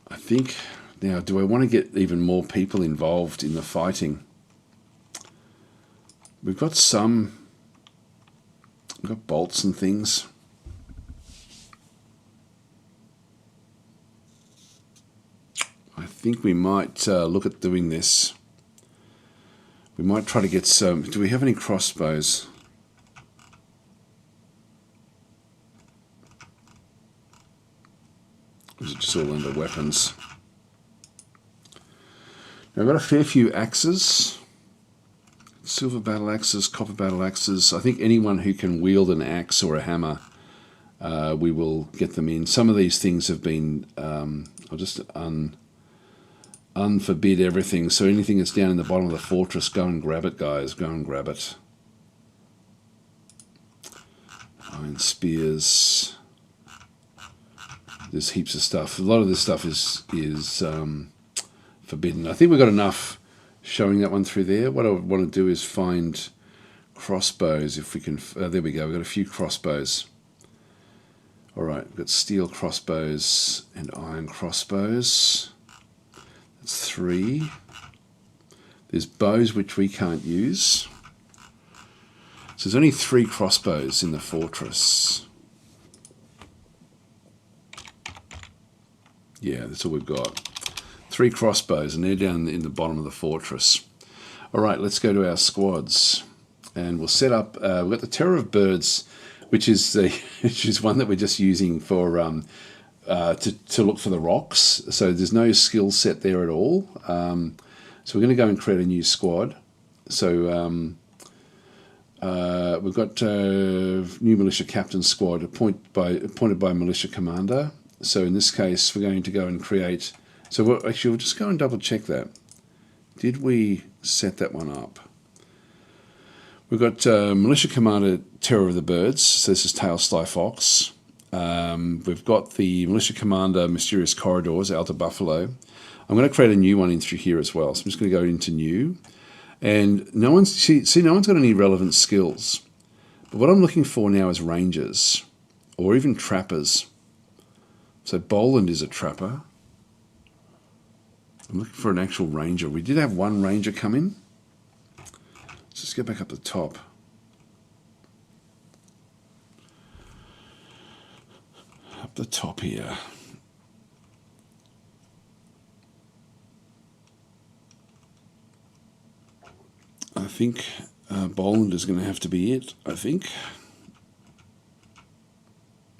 I think now, do I want to get even more people involved in the fighting? We've got bolts and things. I think we might look at doing this. We might try to get some. Do we have any crossbows? Or is it just all under weapons? Now, I've got a fair few axes. Silver battle axes, copper battle axes. I think anyone who can wield an axe or a hammer, we will get them in. Some of these things have been, I'll just unforbid everything. So anything that's down in the bottom of the fortress, go and grab it, guys. Go and grab it. Iron spears. There's heaps of stuff. A lot of this stuff is forbidden. I think we've got enough showing that one through there. What I want to do is find crossbows if we can. There we go. We've got a few crossbows. All right, we've got steel crossbows and iron crossbows. That's 3. There's bows which we can't use. So there's only 3 crossbows in the fortress. Yeah, that's all we've got. 3 crossbows, and they're down in the bottom of the fortress. All right, let's go to our squads, and we'll set up. We've got the Terror of Birds. which is which is one that we're just using for to look for the rocks. So there's no skill set there at all. So we're going to go and create a new squad. So we've got new militia captain squad appointed by militia commander. So in this case, we're going to go and create. So actually, we'll just go and double check that. Did we set that one up? We've got militia commander Terror of the Birds. So this is Tail Sly Fox. We've got the militia commander Mysterious Corridors, Alta Buffalo. I'm going to create a new one in through here as well. So I'm just going to go into new. And no one's got any relevant skills. But what I'm looking for now is rangers or even trappers. So Boland is a trapper. I'm looking for an actual ranger. We did have one ranger come in. Let's just get back up the top. Up the top here. I think Boland is going to have to be it, I think.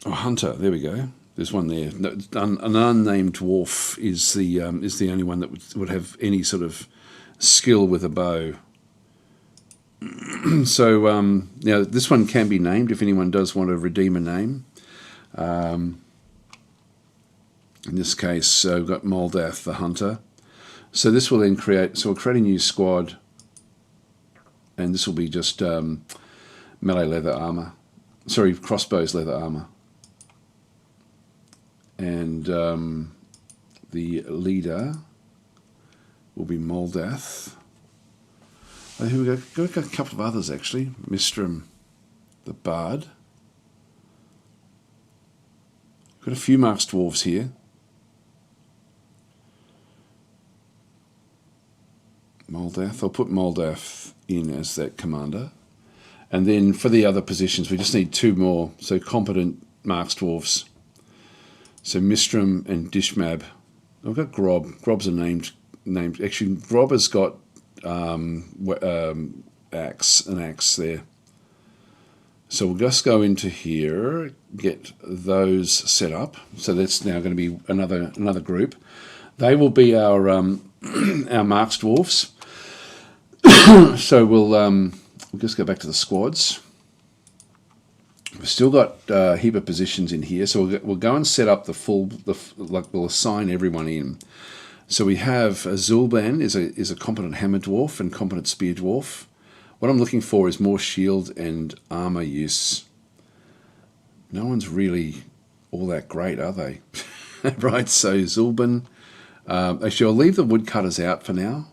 Oh, Hunter, there we go. There's one there. An unnamed dwarf is the only one that would have any sort of skill with a bow. So now this one can be named if anyone does want to redeem a name. In this case, we've got Moldath the Hunter. So this will then create. So we'll create a new squad, and this will be just melee leather armor. Sorry, crossbows leather armor. And the leader will be Moldath. Oh, here we go. Got a couple of others actually. Mistram, the Bard. Got a few Marks Dwarves here. Moldath. I'll put Moldath in as that commander. And then for the other positions, we just need two more. So competent Marks Dwarves. So Mistram and Dishmab. I've got Grob. Grob's a named. Actually, Grob has got an axe there. So we'll just go into here, get those set up. So that's now going to be another group. They will be our Marks Dwarfs. So we'll just go back to the squads. We've still got a heap of positions in here, so we'll go and set up we'll assign everyone in. So we have Zulban is a competent hammer dwarf and competent spear dwarf. What I'm looking for is more shield and armor use. No one's really all that great, are they? Right, so Zulban. Actually, I'll leave the woodcutters out for now,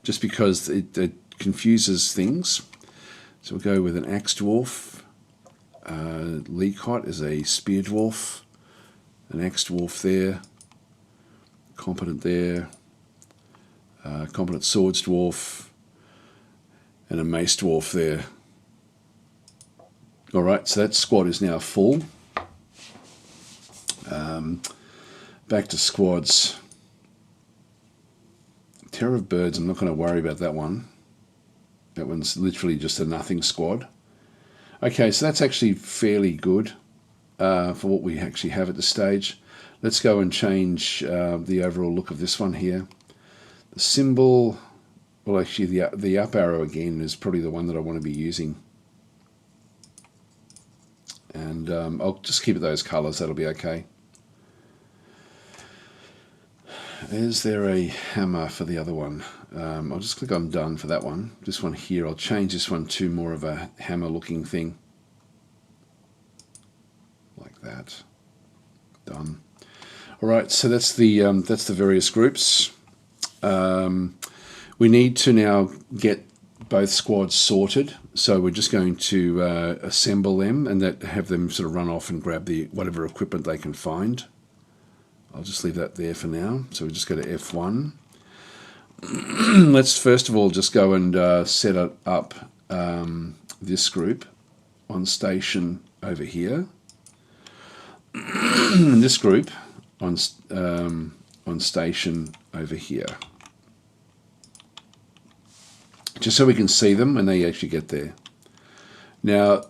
just because it confuses things. So we'll go with an axe dwarf. Leacott is a spear dwarf, an axe dwarf there, competent there, competent swords dwarf, and a mace dwarf there. Alright, so that squad is now full. Back to squads. Terror of Birds, I'm not going to worry about that one. That one's literally just a nothing squad. Okay, so that's actually fairly good for what we actually have at this stage. Let's go and change the overall look of this one here. The symbol, well actually the up arrow again is probably the one that I want to be using. And I'll just keep it those colours, that'll be okay. Is there a hammer for the other one? I'll just click on done for that one. This one here, I'll change this one to more of a hammer looking thing. Like that. Done. Alright, so that's the various groups. We need to now get both squads sorted, so we're just going to assemble them and have them sort of run off and grab whatever equipment they can find. I'll just leave that there for now. So we just go to F1. Let's first of all just go and set up this group on station over here. And this group on station over here. Just so we can see them when they actually get there. Now,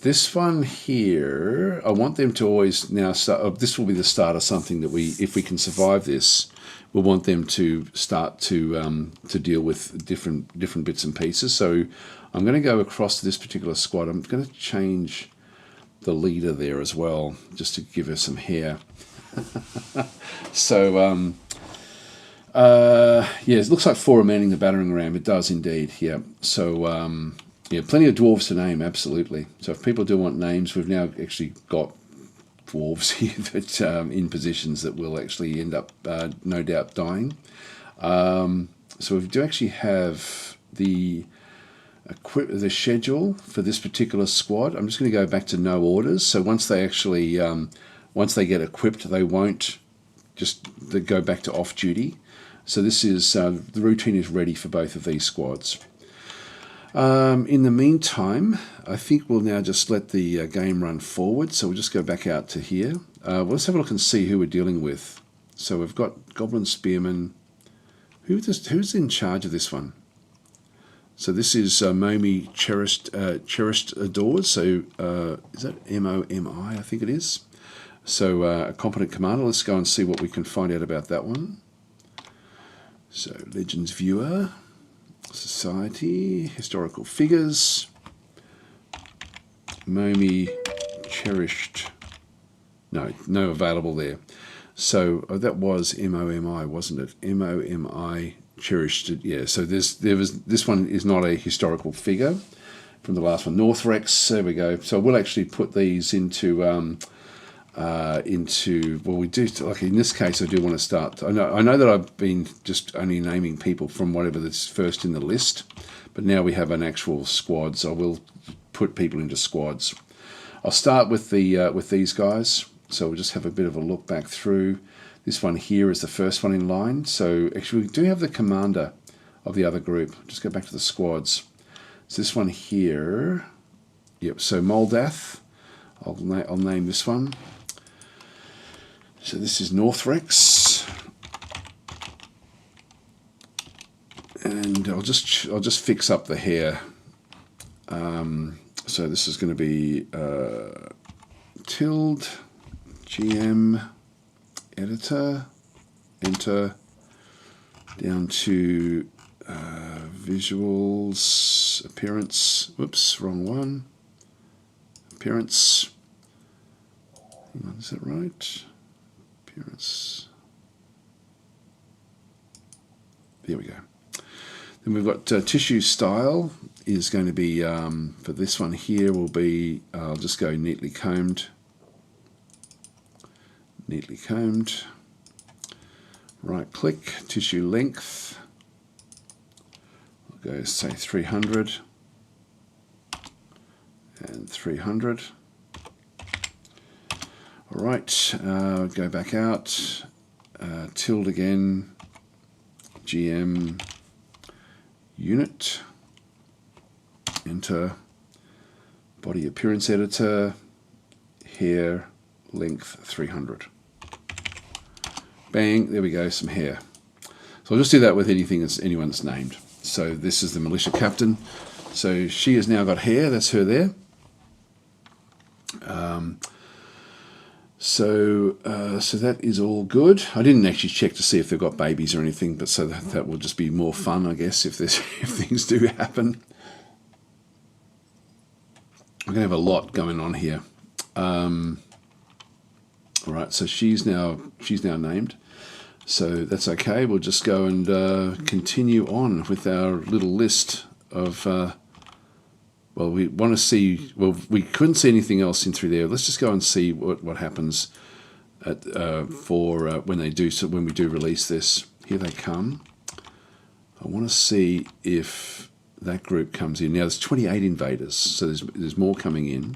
this one here, I want them to always now start. This will be the start of something that if we can survive this, we'll want them to start to deal with different bits and pieces. So I'm going to go across to this particular squad. I'm going to change the leader there as well, just to give her some hair. So yeah, it looks like 4 are manning the battering ram. It does indeed. Yeah. So yeah, plenty of dwarves to name. Absolutely. So if people do want names, we've now actually got dwarves here that in positions that will actually end up no doubt dying. So we do actually have the schedule for this particular squad. I'm just going to go back to no orders. So once they actually once they get equipped, they won't they go back to off duty. So this is the routine is ready for both of these squads. In the meantime, I think we'll now just let the game run forward. So we'll just go back out to here. Let's have a look and see who we're dealing with. So we've got Goblin Spearman. Who's in charge of this one? So this is Momi Cherished Adores. So is that M-O-M-I? I think it is. So a competent commander. Let's go and see what we can find out about that one. So Legends Viewer. Society, historical figures, Momi Cherished, no available there. So that was M-O-M-I, wasn't it? M-O-M-I Cherished, yeah. So this one is not a historical figure from the last one. Northrex, there we go. So we'll actually put these into well, we do, like in this case I do want to start. I know that I've been just only naming people from whatever that's first in the list, but now we have an actual squad, so I will put people into squads. I'll start with these guys. So we'll just have a bit of a look back through. This one here is the first one in line. So actually we do have the commander of the other group. Just go back to the squads. So this one here, yep, so Moldath, I'll name this one. So this is Northrex, and I'll just fix up the hair. So this is going to be tilde GM editor, enter, down to visuals, appearance. Whoops, wrong one. Appearance. Hang on, is that right? Appearance. There we go. Then we've got tissue style is going to be, for this one here will be, I'll just go neatly combed. Neatly combed. Right click, tissue length. I'll go say 300 and 300. All right, go back out, tilde again, GM unit, enter, body appearance editor, hair, length 300. Bang, there we go, some hair. So I'll just do that with anything that's anyone's named. So this is the militia captain. So she has now got hair, that's her there. So that is all good. I didn't actually check to see if they've got babies or anything, but so that will just be more fun, I guess, if things do happen. We're going to have a lot going on here. All right, so she's now named. So that's okay. We'll just go and continue on with our little list of... well, we want to see... Well, we couldn't see anything else in through there. Let's just go and see what happens when they do. So when we do release this, here they come. I want to see if that group comes in. Now there's 28 invaders, so there's more coming in.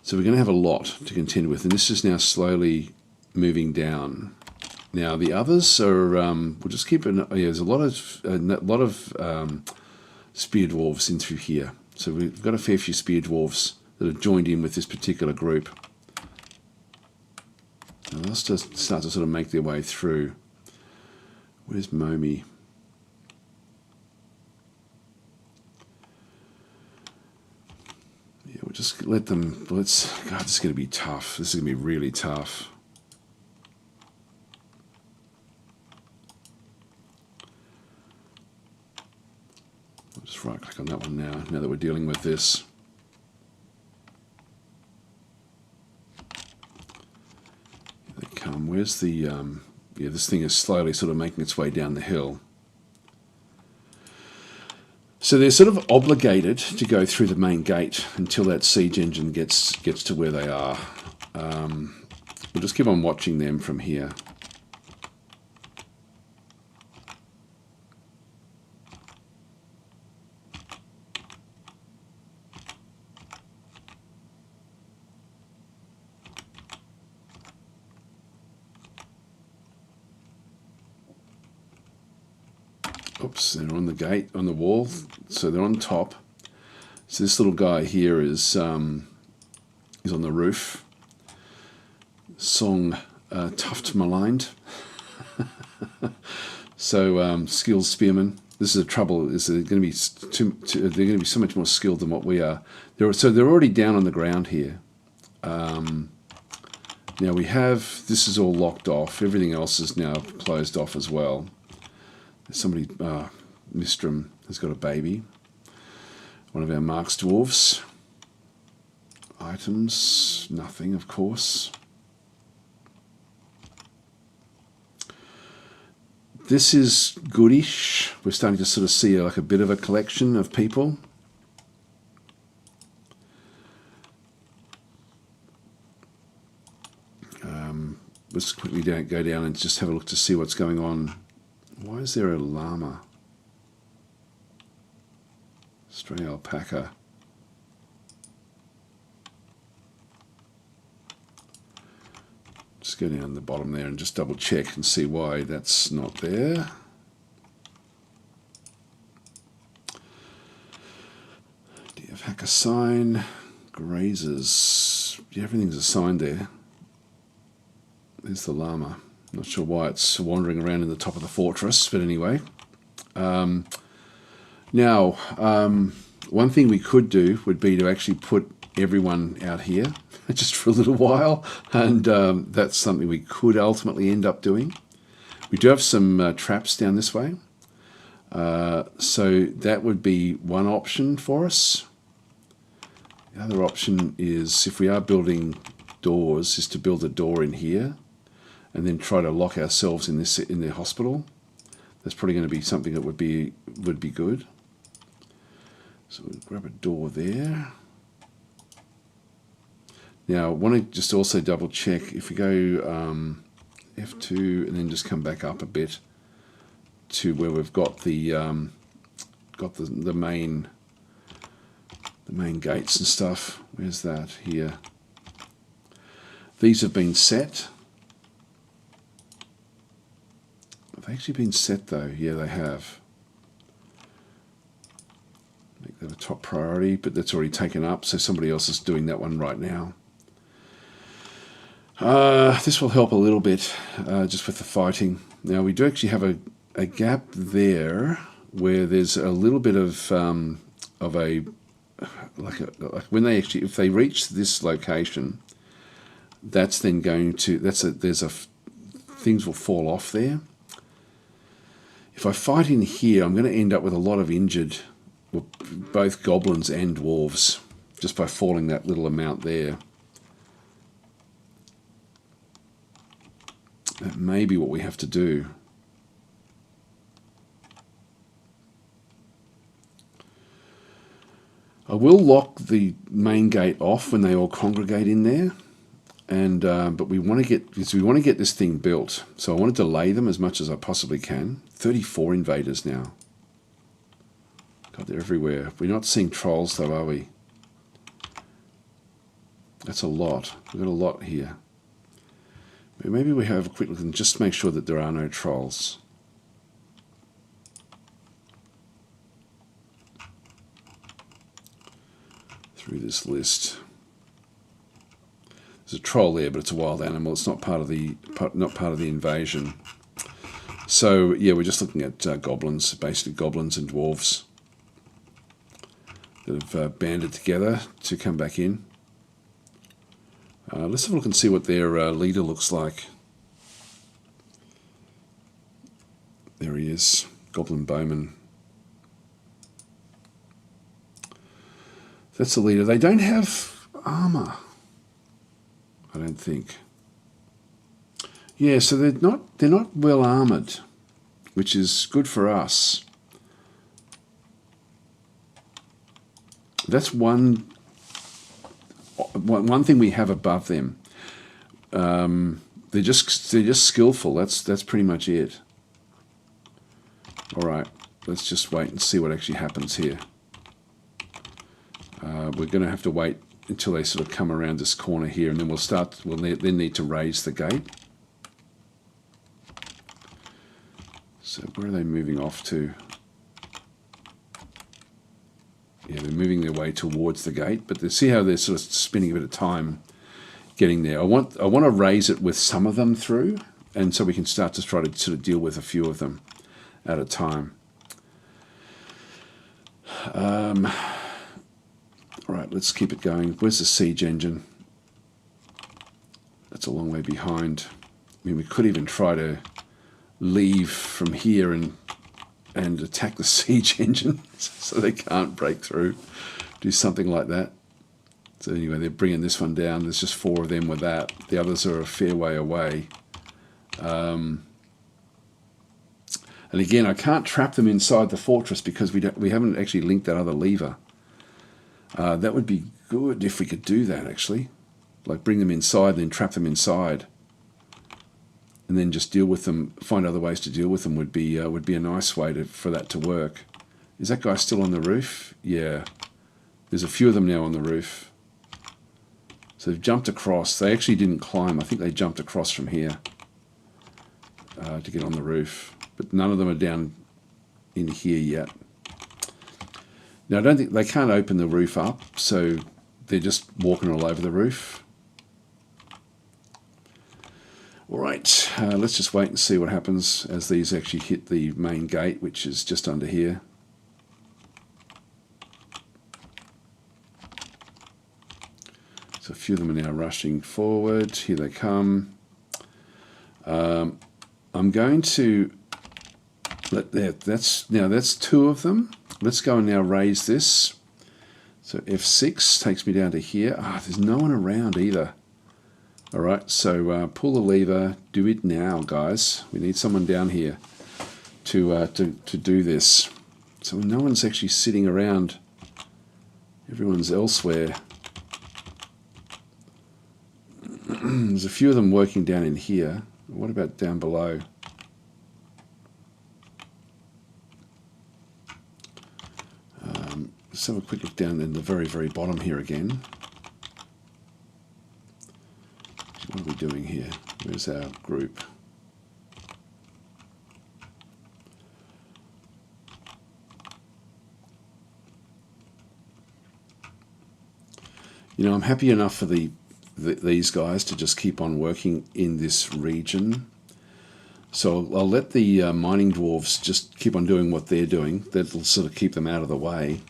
So we're going to have a lot to contend with, and this is now slowly moving down. Now the others are. We'll just keep an. Yeah, there's a lot of spear dwarves in through here. So we've got a fair few spear dwarves that have joined in with this particular group. And they'll just start to sort of make their way through. Where's Momi? Yeah, We'll just let them, God, this is going to be tough. This is going to be really tough. I'll just right click on that one now that we're dealing with this. Here they come. Where's the, yeah, this thing is slowly sort of making its way down the hill. So they're sort of obligated to go through the main gate until that siege engine gets to where they are. We'll just keep on watching them from here. Oops, they're on the gate, on the wall, so they're on top. So this little guy here is on the roof. Song Tuft Maligned. So skilled spearmen. This is the trouble. Is they're going to be they're going to be so much more skilled than what we are. So they're already down on the ground here. Now we have, this is all locked off. Everything else is now closed off as well. Somebody, Mistram has got a baby. One of our Mark's Dwarves. Items, nothing, of course. This is goodish. We're starting to sort of see like a bit of a collection of people. Let's quickly go down and just have a look to see what's going on. Why is there a llama? Stray alpaca. Just go down the bottom there and just double check and see why that's not there. DF sign, grazers. Yeah, everything's assigned there. There's the llama. Not sure why it's wandering around in the top of the fortress, but anyway. Now, one thing we could do would be to actually put everyone out here just for a little while, and that's something we could ultimately end up doing. We do have some traps down this way, so that would be one option for us. The other option is, if we are building doors, is to build a door in here and then try to lock ourselves in the hospital. That's probably going to be something that would be good. So we'll grab a door there. Now I want to just also double check if we go F2 and then just come back up a bit to where we've got the main gates and stuff. Where's that? Here. These have been set. Have they actually been set though? Yeah, they have. Make that a top priority, but that's already taken up, so somebody else is doing that one right now. This will help a little bit just with the fighting. Now we do actually have a gap there where there's a little bit of a like when they actually, if they reach this location, that's then going to, things will fall off there. If I fight in here, I'm going to end up with a lot of injured, both goblins and dwarves, just by falling that little amount there. That may be what we have to do. I will lock the main gate off when they all congregate in there, and but we want to get this thing built. So I want to delay them as much as I possibly can. 34 invaders now. God, they're everywhere. We're not seeing trolls though, are we? That's a lot. We've got a lot here. Maybe we have a quick look and just make sure that there are no trolls. Through this list. There's a troll there, but it's a wild animal. It's not part of the invasion. So yeah, we're just looking at goblins, basically goblins and dwarves. that have banded together to come back in. Let's have a look and see what their leader looks like. There he is, Goblin Bowman. That's the leader. They don't have armor, I don't think. Yeah, so they're not well armored, which is good for us. That's one thing we have above them. They're just skillful. That's pretty much it. All right, let's just wait and see what actually happens here. We're going to have to wait until they sort of come around this corner here, and then we'll then need to raise the gate. So where are they moving off to? Yeah, they're moving their way towards the gate, but see how they're sort of spending a bit of time getting there. I want to raise it with some of them through, and so we can start to try to sort of deal with a few of them at a time. All right, let's keep it going. Where's the siege engine? That's a long way behind. I mean, we could even try to leave from here and attack the siege engine so they can't break through. Do something like that. So anyway, they're bringing this one down. There's just 4 of them with that. The others are a fair way away. And again, I can't trap them inside the fortress because we haven't actually linked that other lever. That would be good if we could do that, actually. Like bring them inside and then trap them inside. And then just deal with them, find other ways to deal with them would be a nice way for that to work. Is that guy still on the roof? Yeah. There's a few of them now on the roof. So they've jumped across. They actually didn't climb. I think they jumped across from here to get on the roof. But none of them are down in here yet. Now, I don't think they can't open the roof up, so they're just walking all over the roof. All right, let's just wait and see what happens as these actually hit the main gate, which is just under here. So a few of them are now rushing forward. Here they come. I'm going to let that's 2 of them. Let's go and now raise this. So F6 takes me down to here. There's no one around either. All right, so pull the lever. Do it now, guys. We need someone down here to do this. So no one's actually sitting around. Everyone's elsewhere. There's a few of them working down in here. What about down below? Let's have a quick look down in the very, very bottom here again. What are we doing here? Where's our group? You know, I'm happy enough for these guys to just keep on working in this region. So I'll let the mining dwarves just keep on doing what they're doing. That'll sort of keep them out of the way.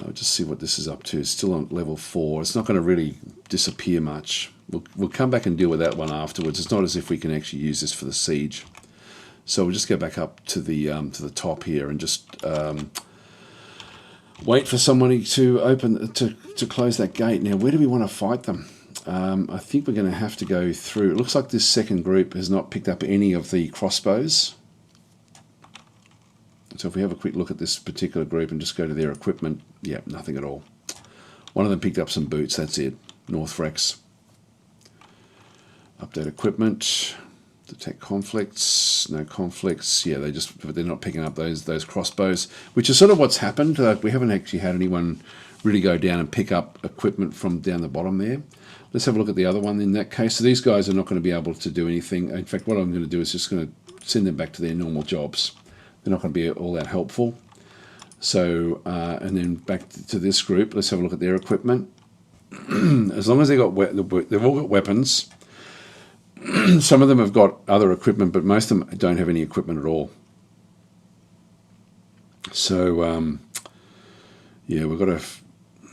I'll just see what this is up to. It's still on level 4. It's not going to really disappear much. We'll come back and deal with that one afterwards. It's not as if we can actually use this for the siege. So we'll just go back up to the top here and just wait for somebody to open to close that gate. Now, where do we want to fight them? I think we're going to have to go through. It looks like this second group has not picked up any of the crossbows. So if we have a quick look at this particular group and just go to their equipment, yeah, nothing at all. One of them picked up some boots, that's it. Northrex. Update equipment. Detect conflicts. No conflicts. Yeah, they're not picking up those crossbows, which is sort of what's happened. We haven't actually had anyone really go down and pick up equipment from down the bottom there. Let's have a look at the other one in that case. So these guys are not going to be able to do anything. In fact, what I'm going to do is just going to send them back to their normal jobs. They're not going to be all that helpful. So, and then back to this group. Let's have a look at their equipment. As long as they've all got weapons. Some of them have got other equipment, but most of them don't have any equipment at all. So, Yeah, we've got a...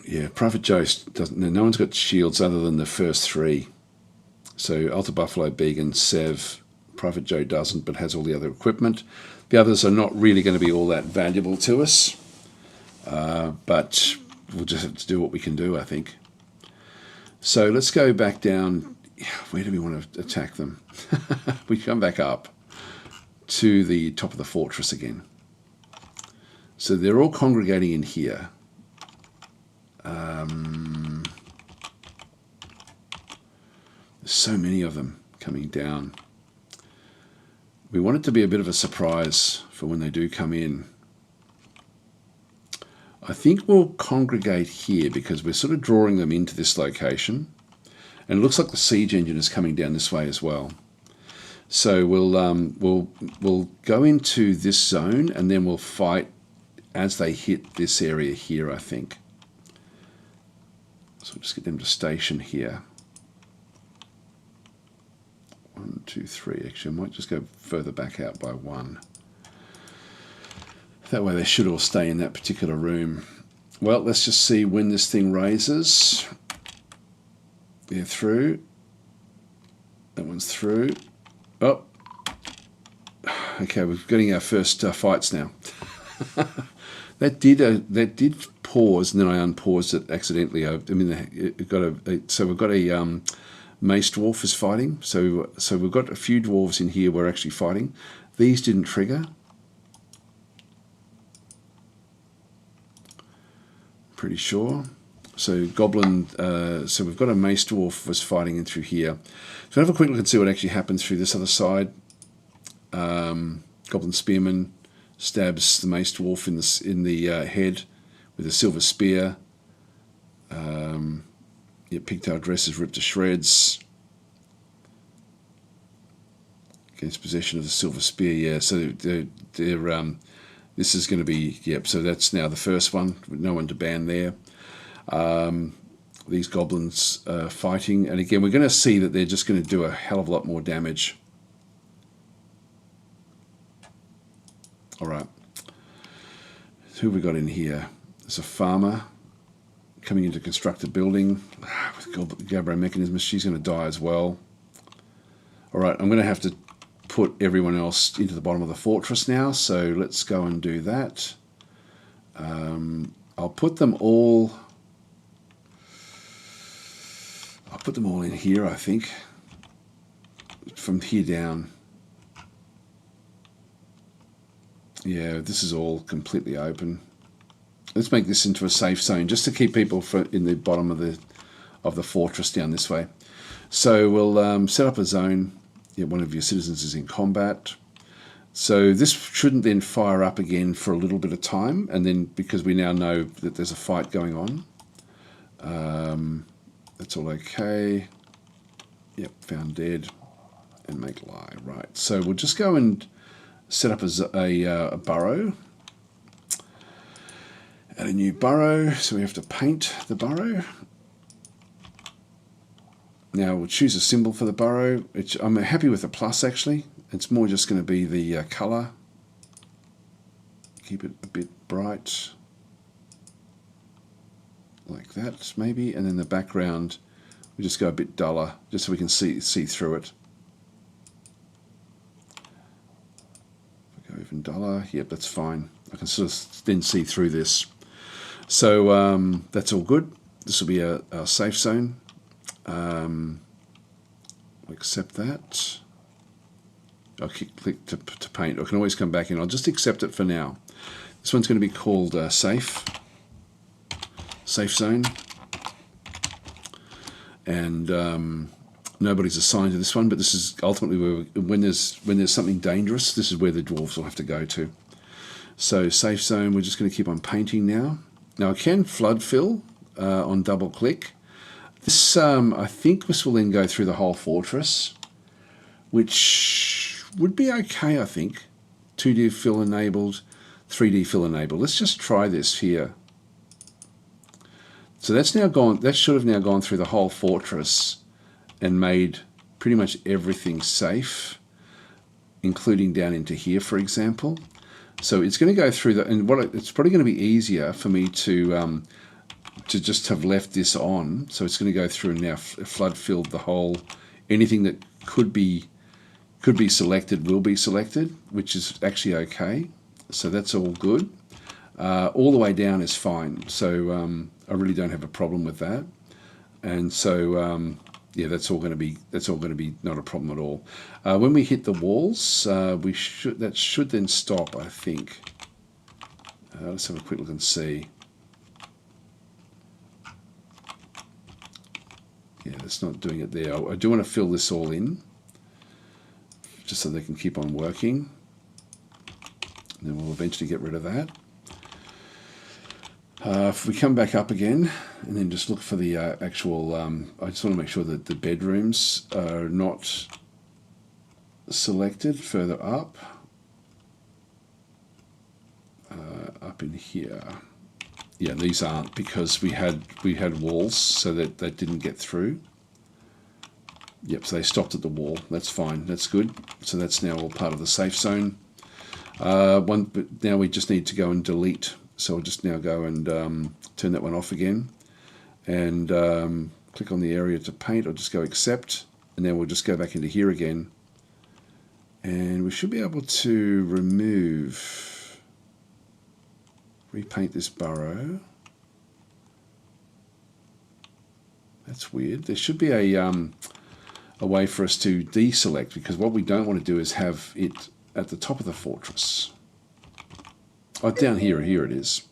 Yeah, Private Joe doesn't... No one's got shields other than the first three. So Alta Buffalo, Began, Sev, Private Joe doesn't, but has all the other equipment. The others are not really going to be all that valuable to us. But we'll just have to do what we can do, I think. So let's go back down. Where do we want to attack them? We come back up to the top of the fortress again. So they're all congregating in here. There's so many of them coming down. We want it to be a bit of a surprise for when they do come in. I think we'll congregate here because we're sort of drawing them into this location. And it looks like the siege engine is coming down this way as well. So we'll go into this zone and then we'll fight as they hit this area here, I think. So we'll just get them to station here. 1, 2, 3. Actually, I might just go further back out by 1. That way they should all stay in that particular room. Well, let's just see when this thing raises. They're through. That one's through. Oh. Okay, we're getting our first fights now. That did pause, and then I unpaused it accidentally. So we've got a Mace Dwarf is fighting. So we've got a few dwarves in here we're actually fighting. These didn't trigger. Pretty sure. So Goblin, so we've got a Mace Dwarf was fighting in through here. So have a quick look and see what actually happens through this other side. Goblin Spearman stabs the Mace Dwarf in the head with a silver spear. Pigtail dress is ripped to shreds. Gains possession of the silver spear. Yeah, so this is going to be, yep, so that's now the first one, with no one to ban there. These goblins fighting, and again, we're going to see that they're just going to do a hell of a lot more damage. All right. So who have we got in here? There's a farmer coming in to construct a building with Gabbro mechanisms. She's going to die as well. All right, I'm going to have to put everyone else into the bottom of the fortress now, so let's go and do that. I'll put them all in here, I think, from here down. Yeah, this is all completely open. Let's make this into a safe zone just to keep people in the bottom of the fortress down this way. So we'll set up a zone. Yeah, one of your citizens is in combat. So this shouldn't then fire up again for a little bit of time, and then because we now know that there's a fight going on, that's all okay. Yep, found dead, and make lie. Right, so we'll just go and set up a burrow. Add a new burrow, so we have to paint the burrow. Now we'll choose a symbol for the burrow. I'm happy with the plus actually. It's more just going to be the colour. Keep it a bit bright. Like that maybe. And then the background, we just go a bit duller just so we can see through it. If I go even duller, yep, that's fine. I can sort of then see through this. So that's all good. This will be our safe zone. We'll accept that. I'll click to paint. I can always come back in. I'll just accept it for now. This one's going to be called safe zone, and nobody's assigned to this one. But this is ultimately when there's something dangerous. This is where the dwarves will have to go to. So safe zone. We're just going to keep on painting now. Now I can flood fill on double click. This, I think this will then go through the whole fortress, which would be okay, I think. 2D fill enabled, 3D fill enabled. Let's just try this here. So that's now gone, that should have now gone through the whole fortress and made pretty much everything safe, including down into here, for example. So it's going to go through that, and it's probably going to be easier for me to just have left this on. So it's going to go through and now flood filled the whole. Anything that could be selected will be selected, which is actually okay. So that's all good. All the way down is fine. So I really don't have a problem with that. And so yeah, that's all going to be not a problem at all. When we hit the walls, that should then stop, I think. Let's have a quick look and see. Yeah, that's not doing it there. I do want to fill this all in, just so they can keep on working. And then we'll eventually get rid of that. If we come back up again and then just look for the actual, I just want to make sure that the bedrooms are not selected further up. Up in here. Yeah, these aren't, because we had walls, so that didn't get through. Yep, so they stopped at the wall. That's fine. That's good. So that's now all part of the safe zone. But now we just need to go and delete. So I'll just now go and turn that one off again, and click on the area to paint. I'll just go accept, and then we'll just go back into here again, and we should be able to repaint this burrow. That's weird. There should be a way for us to deselect, because what we don't want to do is have it at the top of the fortress. Oh, down here it is.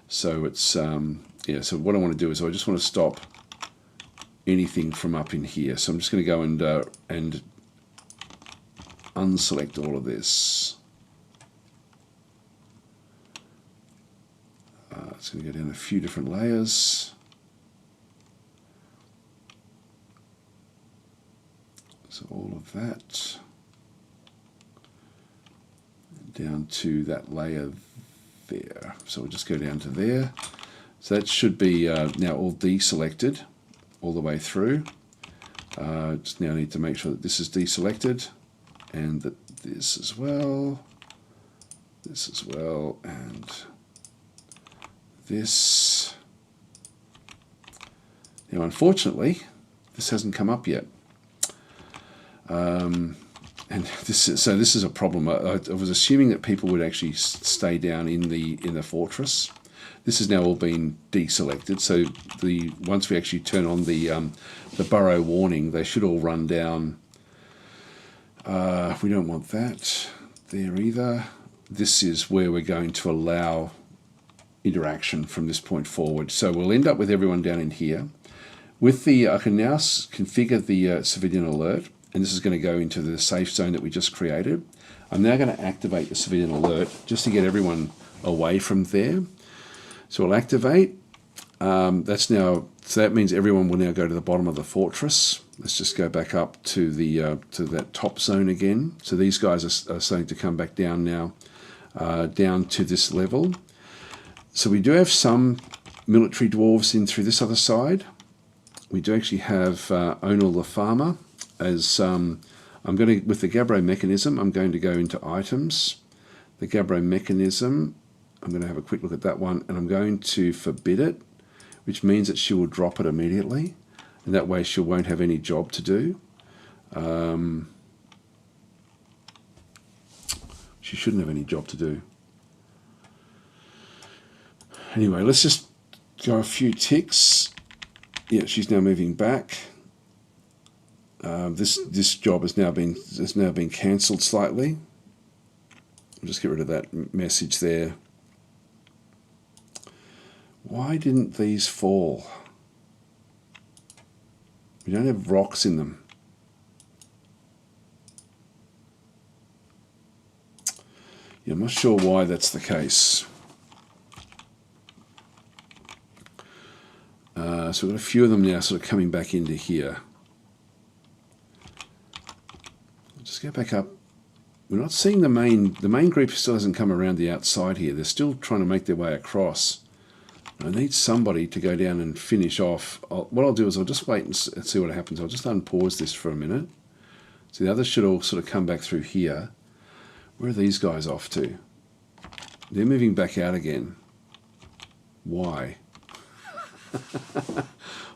So it's, yeah, so what I want to do is I just want to stop anything from up in here. So I'm just going to go and unselect all of this. It's going to go down a few different layers. So all of that. Down to that layer there. So we'll just go down to there. So that should be now all deselected all the way through. Just now need to make sure that this is deselected, and that this as well, and this. Now unfortunately this hasn't come up yet. And this is a problem. I was assuming that people would actually stay down in the fortress. This has now all been deselected. So once we actually turn on the burrow warning, they should all run down. We don't want that there either. This is where we're going to allow interaction from this point forward. So we'll end up with everyone down in here. With I can now configure the civilian alert. And this is going to go into the safe zone that we just created. I'm now going to activate the civilian alert just to get everyone away from there. So we'll activate. So that means everyone will now go to the bottom of the fortress. Let's just go back up to that top zone again. So these guys are starting to come back down now, down to this level. So we do have some military dwarves in through this other side. We do actually have Onal the farmer. As I'm going to, with the Gabbro mechanism, I'm going to go into items. The Gabbro mechanism, I'm going to have a quick look at that one, and I'm going to forbid it, which means that she will drop it immediately, and that way she won't have any job to do. She shouldn't have any job to do. Anyway, let's just go a few ticks. Yeah, she's now moving back. This job has now been cancelled slightly. I'll just get rid of that message there. Why didn't these fall? We don't have rocks in them. Yeah, I'm not sure why that's the case. So we've got a few of them now sort of coming back into here. Just go back up. We're not seeing the main group still hasn't come around the outside here. They're still trying to make their way across. I need somebody to go down and finish off. What I'll do is I'll just wait and see what happens. I'll just unpause this for a minute. So the others should all sort of come back through here. Where are these guys off to? They're moving back out again. Why?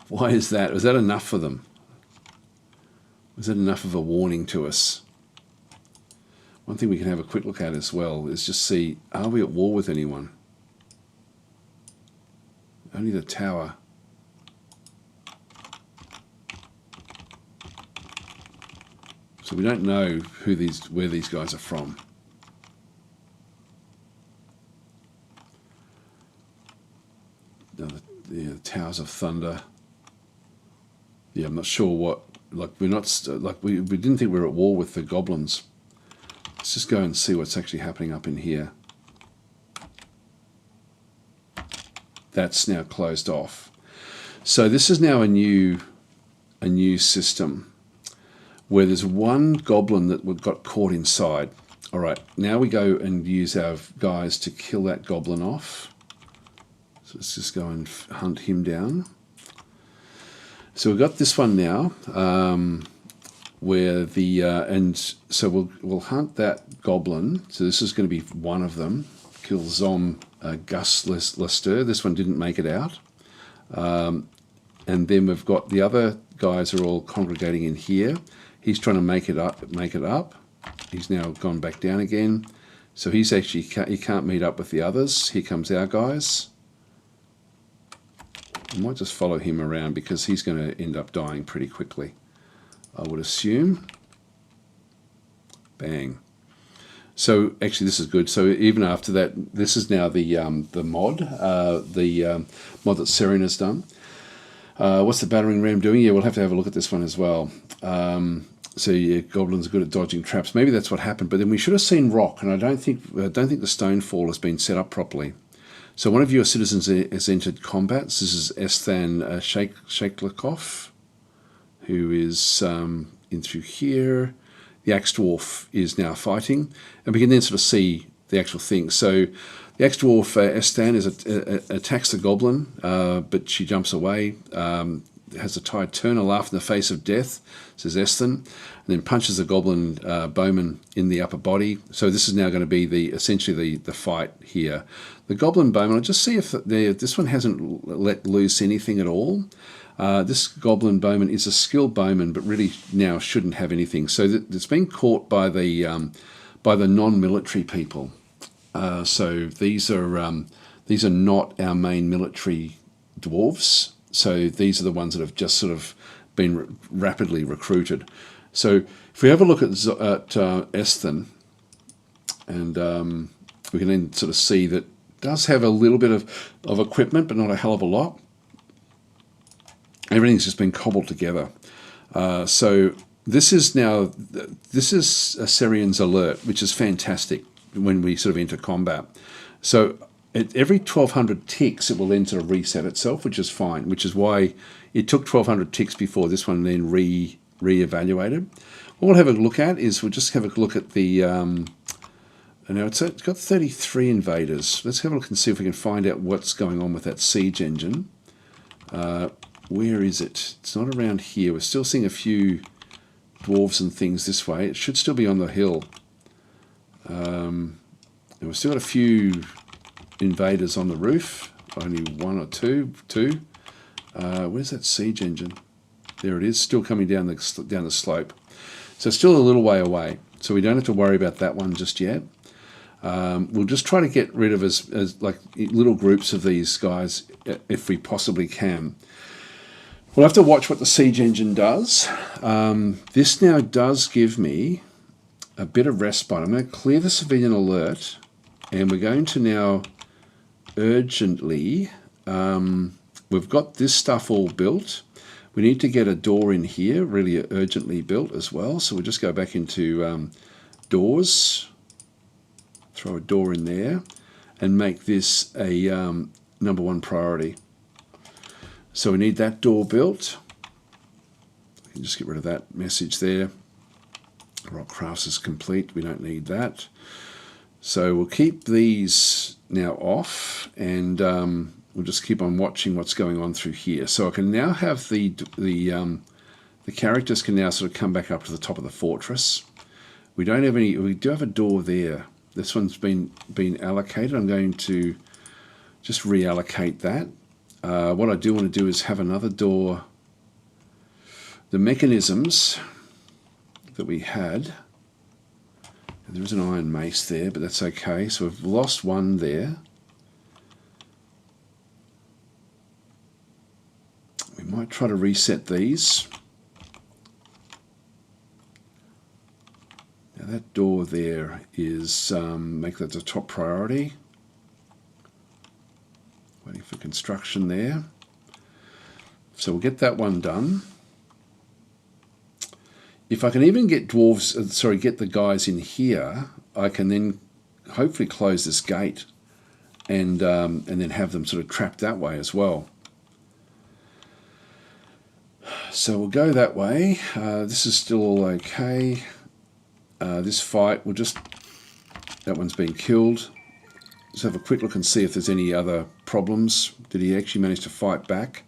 Why is that? Was that enough for them? Was that enough of a warning to us? One thing we can have a quick look at as well is just see, are we at war with anyone? Only the tower. So we don't know where these guys are from. Now the Towers of Thunder. Yeah, I'm not sure what. Like we're not like we didn't think we were at war with the goblins. Let's just go and see what's actually happening up in here. That's now closed off. So this is now a new system where there's one goblin that got caught inside. All right, now we go and use our guys to kill that goblin off. So let's just go and hunt him down. So we've got this one now, where the and so we'll hunt that goblin. So this is going to be one of them. Kill Zom Gus Lester. This one didn't make it out. And then we've got the other guys are all congregating in here. He's trying to make it up. He's now gone back down again. So he's actually he can't meet up with the others. Here comes our guys. I might just follow him around because he's going to end up dying pretty quickly, I would assume. Bang. So actually this is good. So even after that, this is now the mod that Serena's done. What's the battering ram doing? Yeah, we'll have to have a look at this one as well. So yeah, goblins are good at dodging traps. Maybe that's what happened. But then we should have seen rock, and I don't think the stonefall has been set up properly. So one of your citizens has entered combat. This is Esthan Shaklikov, who is in through here. The Axe Dwarf is now fighting, and we can then sort of see the actual thing. So the Axe Dwarf Esthan attacks the goblin, but she jumps away. Has a tired turn, a laugh in the face of death, says Esthan, and then punches the goblin bowman in the upper body. So this is now going to be essentially the fight here. The goblin bowman, I'll just see if this one hasn't let loose anything at all. This goblin bowman is a skilled bowman, but really now shouldn't have anything. So it's been caught by the non-military people. So these are not our main military dwarves. So these are the ones that have just sort of been rapidly recruited. So if we have a look at Esthan, and we can then sort of see that it does have a little bit of equipment, but not a hell of a lot. Everything's just been cobbled together. So this is a Serian's alert, which is fantastic when we sort of enter combat. So at every 1200 ticks, it will then sort of reset itself, which is fine, which is why it took 1200 ticks before this one then re-evaluated. What we'll have a look at is we'll just have a look at the... now it's got 33 invaders. Let's have a look and see if we can find out what's going on with that siege engine. Where is it? It's not around here. We're still seeing a few dwarves and things this way. It should still be on the hill. And we've still got a few invaders on the roof. Only one or two. Where's that siege engine? There it is, still coming down the slope. So still a little way away. So we don't have to worry about that one just yet. We'll just try to get rid of as like little groups of these guys if we possibly can. We'll have to watch what the siege engine does. This now does give me a bit of respite. I'm going to clear the civilian alert, and we're going to now urgently... we've got this stuff all built. We need to get a door in here, really urgently built as well. So we'll just go back into doors, throw a door in there, and make this a number one priority. So we need that door built. We can just get rid of that message there. Rock crafts is complete. We don't need that. So we'll keep these now off, and we'll just keep on watching what's going on through here. So I can now have the characters can now sort of come back up to the top of the fortress. We don't have any. We do have a door there. this one's been allocated. I'm going to just reallocate that. What I do want to do is have another door. The mechanisms that we had, there is an iron mace there, but that's okay. So we've lost one there. We might try to reset these. Now that door there is, make that the top priority. Waiting for construction there. So we'll get that one done. If I can even get dwarves, get the guys in here, I can then hopefully close this gate and then have them sort of trapped that way as well. So we'll go that way. This is still all okay. This fight, that one's been killed. Let's have a quick look and see if there's any other problems. Did he actually manage to fight back?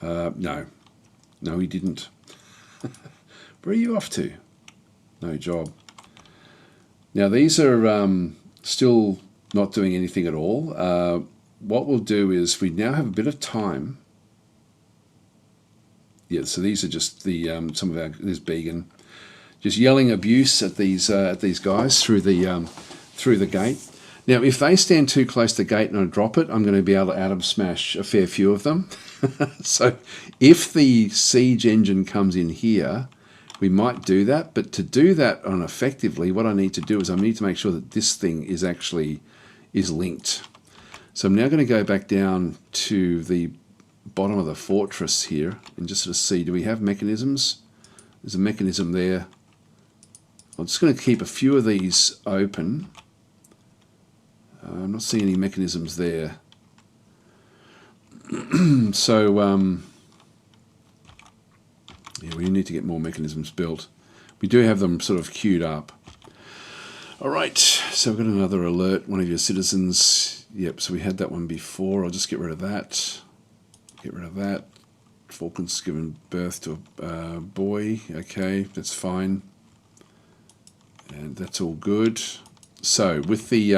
No, he didn't. Where are you off to? No job. Now these are still not doing anything at all. What we'll do is we now have a bit of time. Yeah, so these are just the some of our, there's Began, just yelling abuse at these guys through the gate. Now, if they stand too close to the gate and I drop it, I'm going to be able to atom smash a fair few of them. So if the siege engine comes in here, we might do that. But to do that effectively, what I need to do is I need to make sure that this thing is actually linked. So I'm now going to go back down to the bottom of the fortress here and just sort of see, do we have mechanisms? There's a mechanism there. I'm just going to keep a few of these open. I'm not seeing any mechanisms there. So, yeah, we need to get more mechanisms built. We do have them sort of queued up. All right, so we've got another alert. One of your citizens. Yep, so we had that one before. I'll just get rid of that. Get rid of that. Falcon's given birth to a boy. Okay, that's fine. And that's all good. So with the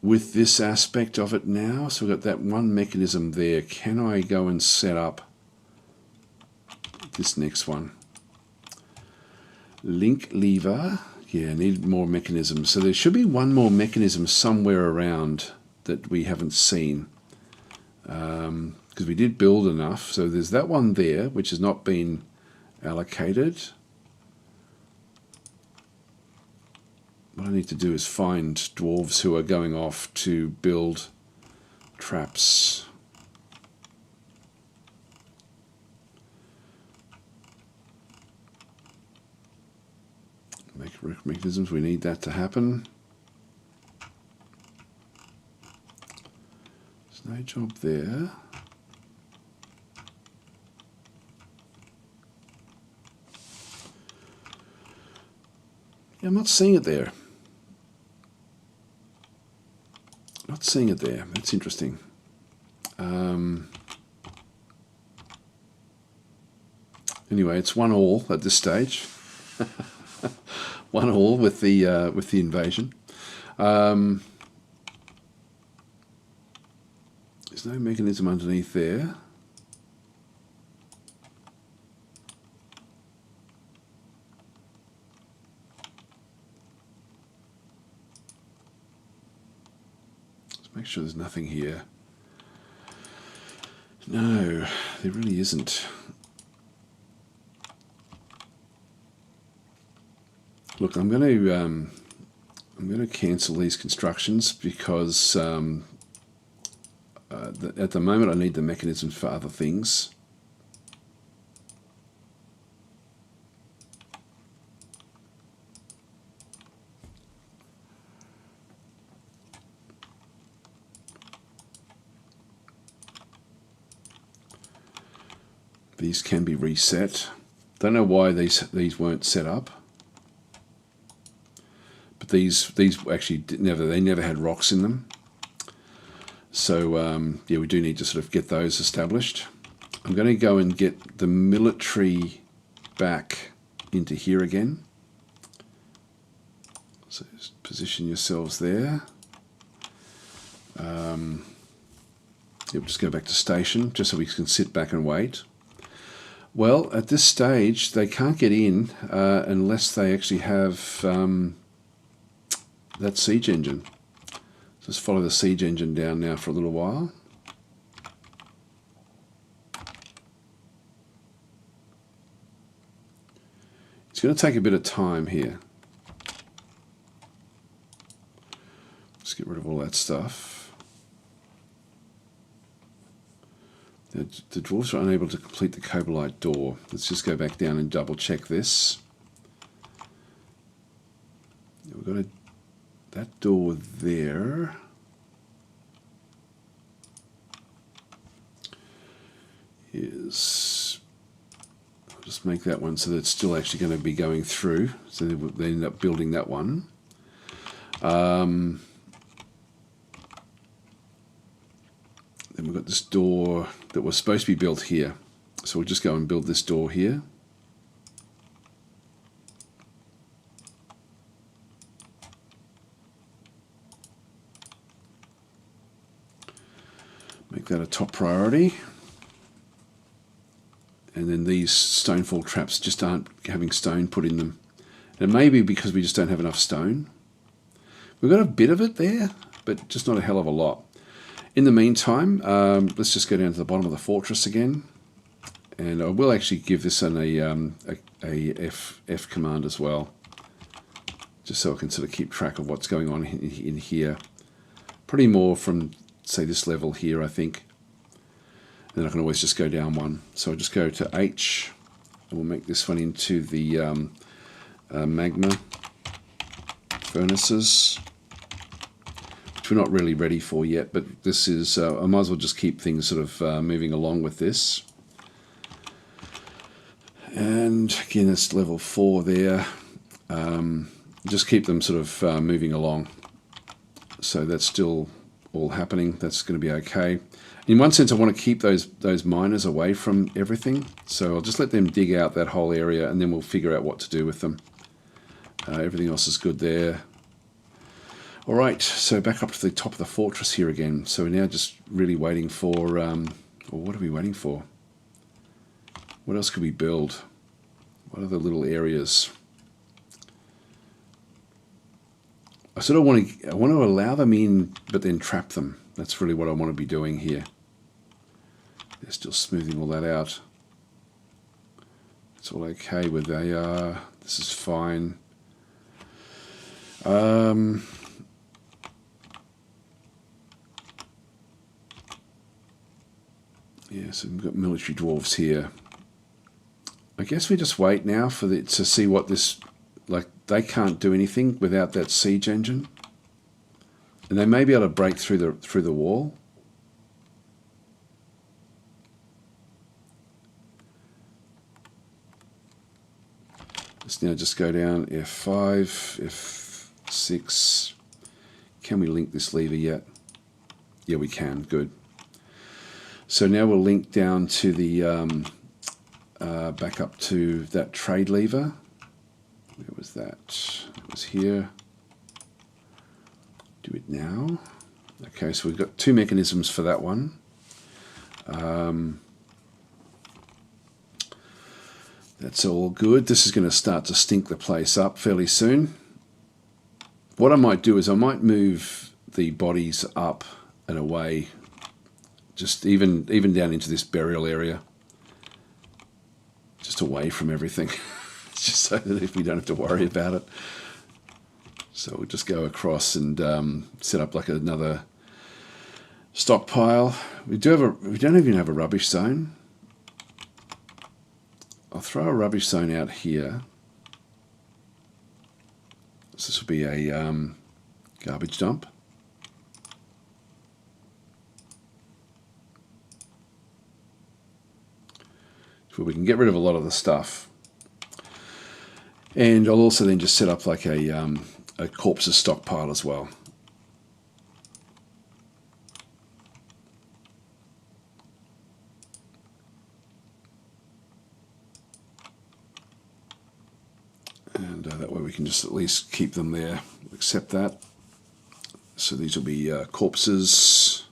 with this aspect of it now, so we've got that one mechanism there. Can I go and set up this next one? Link lever. Yeah, I need more mechanisms. So there should be one more mechanism somewhere around that we haven't seen. Because we did build enough. So there's that one there, which has not been allocated. What I need to do is find dwarves who are going off to build traps. Make mechanisms, we need that to happen. There's no job there. Yeah, I'm not seeing it there. Not seeing it there. That's interesting. Anyway, it's 1-1 at this stage. 1-1 with the invasion. There's no mechanism underneath there. Make sure there's nothing here. No, there really isn't. Look, I'm going to cancel these constructions because at the moment I need the mechanisms for other things. These can be reset. Don't know why these weren't set up, but these actually never had rocks in them. So yeah, we do need to sort of get those established. I'm going to go and get the military back into here again. So position yourselves there. We'll just go back to station just so we can sit back and wait. Well, at this stage, they can't get in unless they actually have that siege engine. Just follow the siege engine down now for a little while. It's going to take a bit of time here. Let's get rid of all that stuff. The dwarves are unable to complete the cobalite door. Let's just go back down and double check this. We've got that door there. I'll just make that one so that it's still actually going to be going through. So they end up building that one. Then we've got this door that was supposed to be built here. So we'll just go and build this door here. Make that a top priority. And then these stonefall traps just aren't having stone put in them. And it may be because we just don't have enough stone. We've got a bit of it there, but just not a hell of a lot. In the meantime, let's just go down to the bottom of the fortress again. And I will actually give this an F command as well, just so I can sort of keep track of what's going on in here. Probably more from, say, this level here, I think. And then I can always just go down one. So I'll just go to H, and we'll make this one into the magma furnaces, which we're not really ready for yet, but this is, I might as well just keep things sort of moving along with this. And again, it's level 4 there. Just keep them sort of moving along. So that's still all happening. That's going to be okay. In one sense, I want to keep those miners away from everything. So I'll just let them dig out that whole area, and then we'll figure out what to do with them. Everything else is good there. All right, so back up to the top of the fortress here again. So we're now just really waiting for, well, what are we waiting for? What else could we build? What are the little areas? I sort of want to allow them in, but then trap them. That's really what I want to be doing here. They're still smoothing all that out. It's all okay where they are. This is fine. Yeah, so we've got military dwarves here. I guess we just wait now for to see what this, like, they can't do anything without that siege engine, and they may be able to break through the wall. Let's now just go down F5, F6. Can we link this lever yet? Yeah, we can. Good. So now we'll link down to the back up to that trade lever. Where was that? It was here. Do it now. Okay, so we've got 2 mechanisms for that one. That's all good. This is going to start to stink the place up fairly soon. What I might do is I might move the bodies up and away, just even down into this burial area, just away from everything, just so that if we don't have to worry about it. So we'll just go across and set up like another stockpile. We don't even have a rubbish zone. I'll throw a rubbish zone out here. So this will be a garbage dump. Where we can get rid of a lot of the stuff. And I'll also then just set up like a corpses stockpile as well. And that way we can just at least keep them there. accept that. So these will be corpses.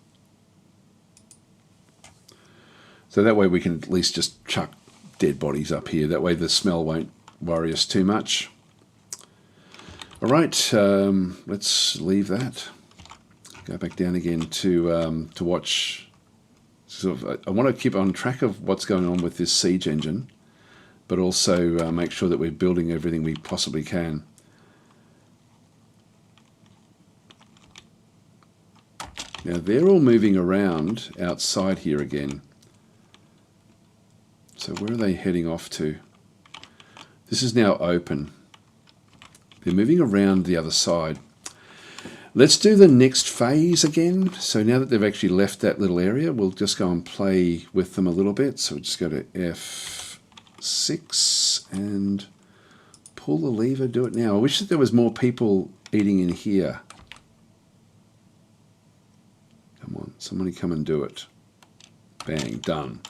So that way we can at least just chuck dead bodies up here. That way the smell won't worry us too much. All right, let's leave that. Go back down again to watch. Sort of, I want to keep on track of what's going on with this siege engine, but also make sure that we're building everything we possibly can. Now they're all moving around outside here again. So where are they heading off to? This is now open. They're moving around the other side. Let's do the next phase again. So now that they've actually left that little area, we'll just go and play with them a little bit. So we'll just go to F6 and pull the lever, do it now. I wish that there was more people eating in here. Come on, somebody come and do it. Bang, done.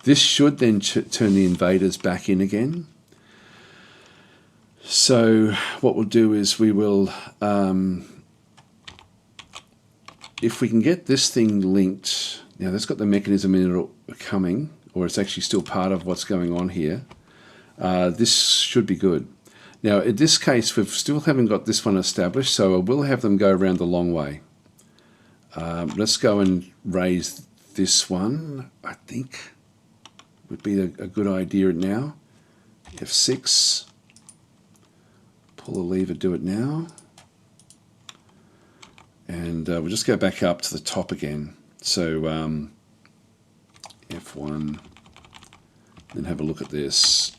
This should then turn the invaders back in again. So what we'll do is we will, if we can get this thing linked, now that's got the mechanism in it coming, or it's actually still part of what's going on here. This should be good. Now in this case, we still haven't got this one established, so I will have them go around the long way. Let's go and raise this one, I think would be a good idea now. F6, pull the lever, do it now. And we'll just go back up to the top again. So F1, then have a look at this.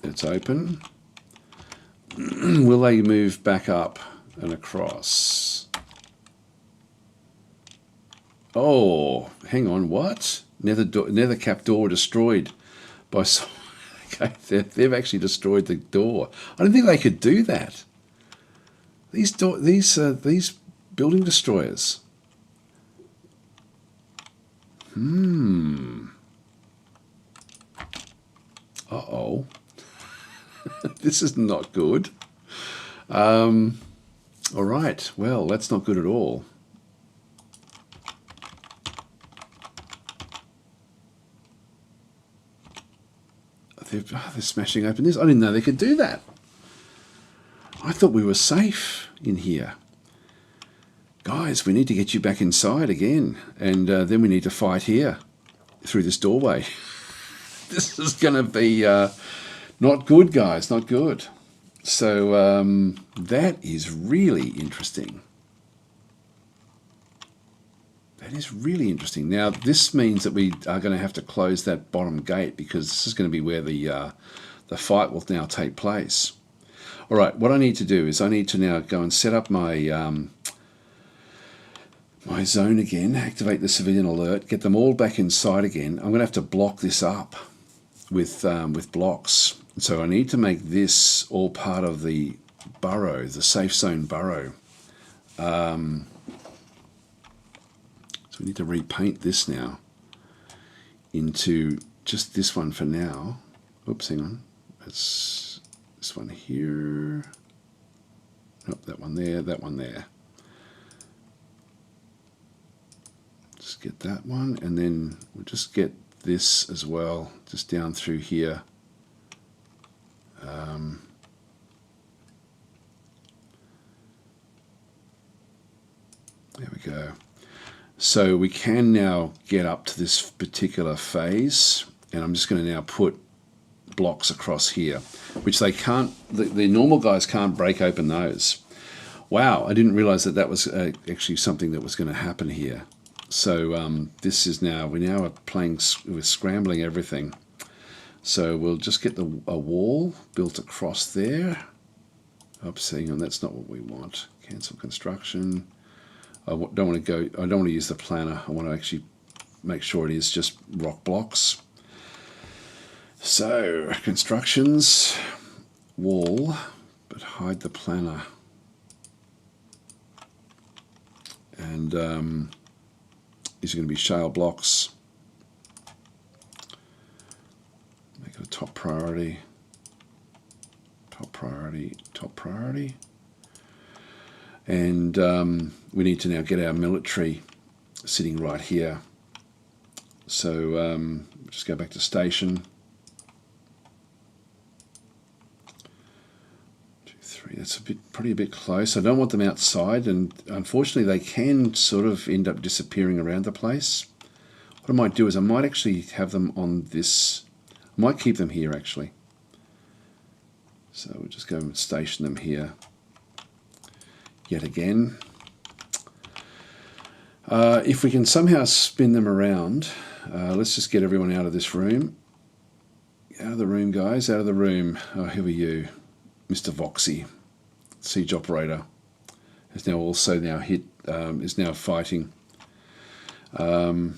It's open. Will they move back up and across? Oh, hang on, what? Nether cap door destroyed by some. Okay, they've actually destroyed the door. I don't think they could do that. These building destroyers. Uh-oh. This is not good. All right. Well, that's not good at all. They're smashing open this. I didn't know they could do that. I thought we were safe in here. Guys, we need to get you back inside again. And then we need to fight here through this doorway. This is going to be not good, guys. Not good. So that is really interesting. That is really interesting. Now, this means that we are going to have to close that bottom gate because this is going to be where the fight will now take place. All right, what I need to do is I need to now go and set up my my zone again, activate the civilian alert, get them all back inside again. I'm going to have to block this up with blocks. So I need to make this all part of the burrow, the safe zone burrow. So we need to repaint this now into just this one for now. Oops, hang on. That's this one here. Nope, that one there, that one there. Just get that one, and then we'll just get this as well, just down through here. There we go. So we can now get up to this particular phase, and I'm just going to now put blocks across here, which they can't, the normal guys can't break open those. Wow, I didn't realize that that was actually something that was going to happen here. So this is now, we now are playing, we're scrambling everything. So we'll just get a wall built across there. Oops, hang on, that's not what we want. Cancel construction. I don't want to use the planner. I want to actually make sure it is just rock blocks. So constructions, wall, but hide the planner. And these are going to be shale blocks. Make it a top priority. Top priority, top priority. And we need to now get our military sitting right here. So just go back to station. 2, 3. That's probably a bit close. I don't want them outside, and unfortunately they can sort of end up disappearing around the place. What I might do is I might actually have them on this. I might keep them here actually. So we'll just go and station them here yet again. If we can somehow spin them around, let's just get everyone out of this room. Out of the room, guys, out of the room. Oh, who are you? Mr. Voxy, siege operator, has now also now hit, is now fighting. All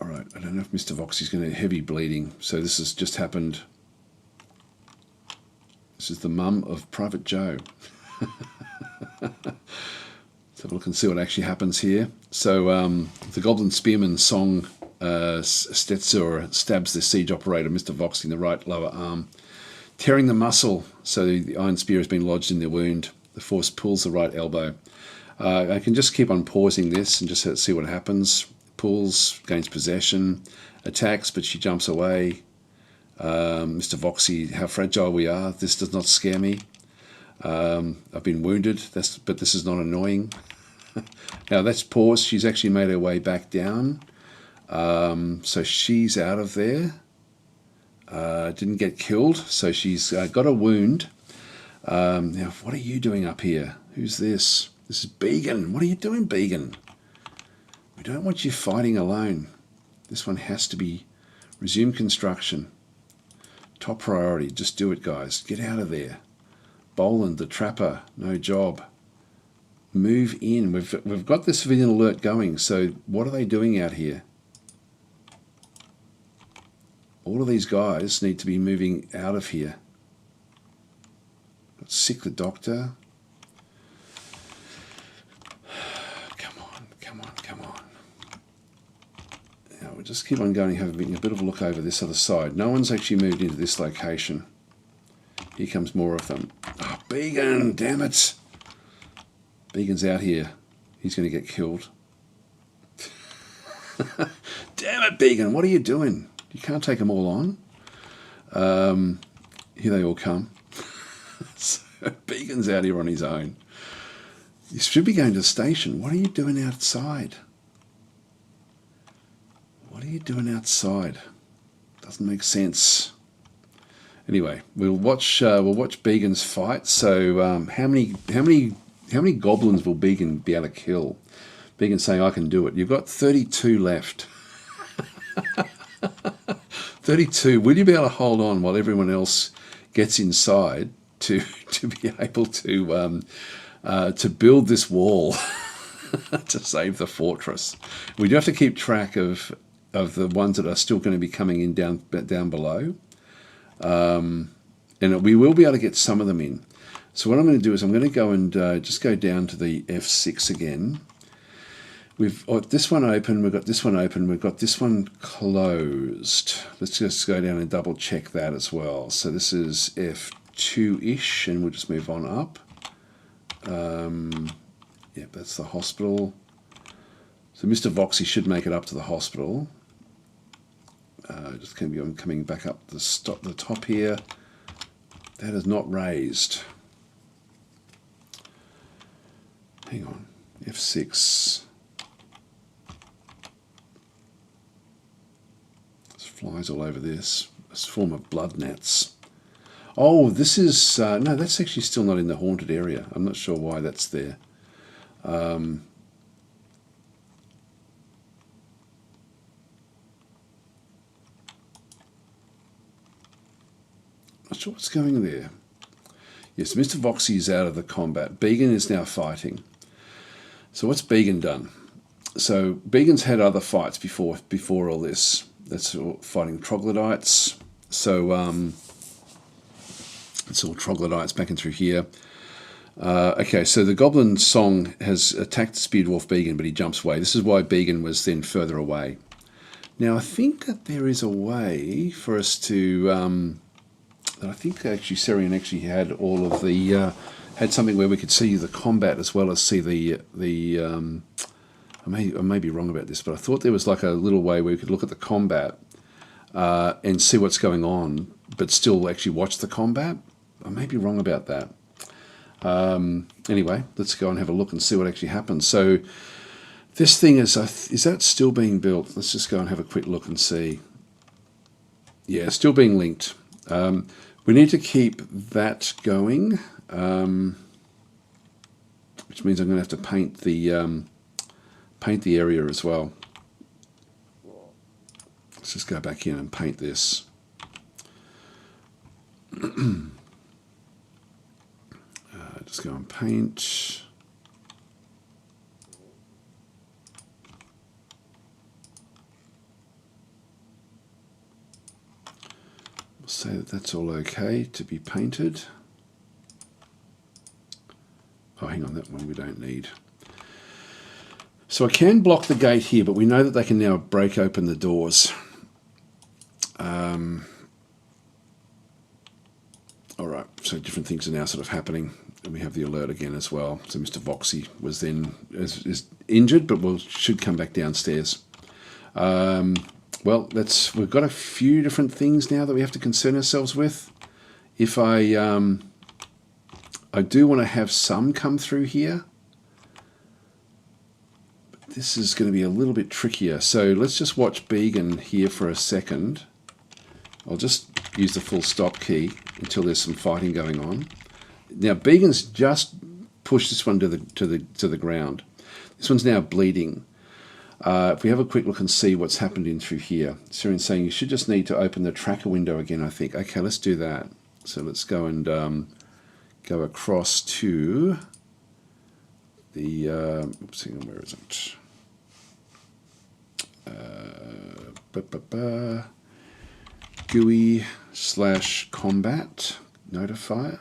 right, I don't know if Mr. Voxy's going to heavy bleeding. So this has just happened. This is the mum of Private Joe. Let's have a look and see what actually happens here. So the Goblin Spearman Song Stetzer stabs the siege operator, Mr. Voxy, in the right lower arm, tearing the muscle. So the iron spear has been lodged in the wound. The force pulls the right elbow. I can just keep on pausing this and just see what happens. Pulls, gains possession, attacks, but she jumps away. Mr. Voxy, how fragile we are. This does not scare me. I've been wounded, but this is not annoying. Now that's paused. She's actually made her way back down. So she's out of there. Didn't get killed, so she's got a wound. Now, what are you doing up here? Who's this? This is Began. What are you doing, Began? We don't want you fighting alone. This one has to be resume construction. Top priority. Just do it, guys. Get out of there. Boland, the trapper, no job. Move in. We've got the civilian alert going. So what are they doing out here? All of these guys need to be moving out of here. Got sick the doctor. Come on. Now we'll just keep on going, having a bit of a look over this other side. No one's actually moved into this location. Here comes more of them. Oh, Began, damn it. Began's out here. He's going to get killed. Damn it, Began, what are you doing? You can't take them all on. Here they all come. So Began's out here on his own. You should be going to the station. What are you doing outside? What are you doing outside? Doesn't make sense. Anyway, we'll watch Began's fight. So how many goblins will Began be able to kill? Began's saying, I can do it. You've got 32 left. 32. Will you be able to hold on while everyone else gets inside to be able to build this wall to save the fortress? We do have to keep track of the ones that are still going to be coming in down below, and we will be able to get some of them in. So what I'm going to do is I'm going to go and just go down to the F6 again. We've got this one open, we've got this one open, we've got this one closed. Let's just go down and double check that as well. So this is F2-ish, and we'll just move on up. Yep, that's the hospital. So Mr. Voxy should make it up to the hospital. Just going to be coming back up the top here. That is not raised. Hang on, F6. There's flies all over this. It's a form of blood gnats. Oh, this is, no, that's actually still not in the haunted area. I'm not sure why that's there. Not sure what's going there. Yes, Mr. Voxy is out of the combat. Began is now fighting. So what's Began done? So Began's had other fights before all this. That's fighting troglodytes. So it's all troglodytes back in through here. Okay, so the Goblin Song has attacked the Spear Dwarf Began, but he jumps away. This is why Began was then further away. Now I think that there is a way for us to that I think actually Serian actually had all of the had something where we could see the combat as well as see the I may be wrong about this, but I thought there was like a little way where we could look at the combat and see what's going on, but still actually watch the combat. I may be wrong about that. Anyway, let's go and have a look and see what actually happens. So this thing is that still being built? Let's just go and have a quick look and see. Yeah, still being linked. We need to keep that going, which means I'm going to have to paint the area as well. Let's just go back in and paint this. Just go and paint. We'll say that that's all okay to be painted. Oh, hang on, that one we don't need. So I can block the gate here, but we know that they can now break open the doors. All right, so different things are now sort of happening. And we have the alert again as well. So Mr. Voxy was then is injured, but should come back downstairs. Well, we've got a few different things now that we have to concern ourselves with. If I do want to have some come through here, but this is going to be a little bit trickier. So let's just watch Began here for a second. I'll just use the full stop key until there's some fighting going on. Now Began's just pushed this one to the ground. This one's now bleeding. If we have a quick look and see what's happened in through here, Syrian's saying you should just need to open the tracker window again, I think. Okay, let's do that. So let's go and go across to the oops, hang on, where is it? GUI/combat notifier.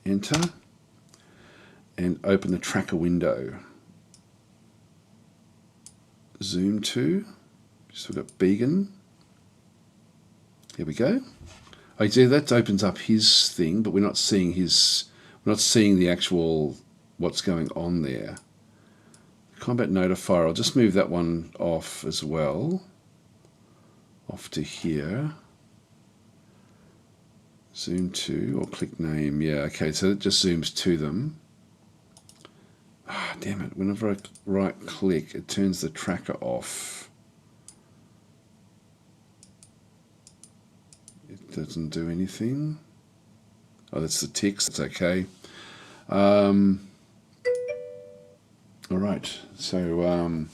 Enter and open the tracker window. Zoom to. So we've got Began. Here we go. I see that opens up his thing, but we're not seeing the actual what's going on there. Combat notifier. I'll just move that one off as well. Off to here. Zoom to or click name. Yeah, okay, so it just zooms to them. Ah, damn it. Whenever I right click, it turns the tracker off. It doesn't do anything. Oh, that's the ticks. That's okay. All right, so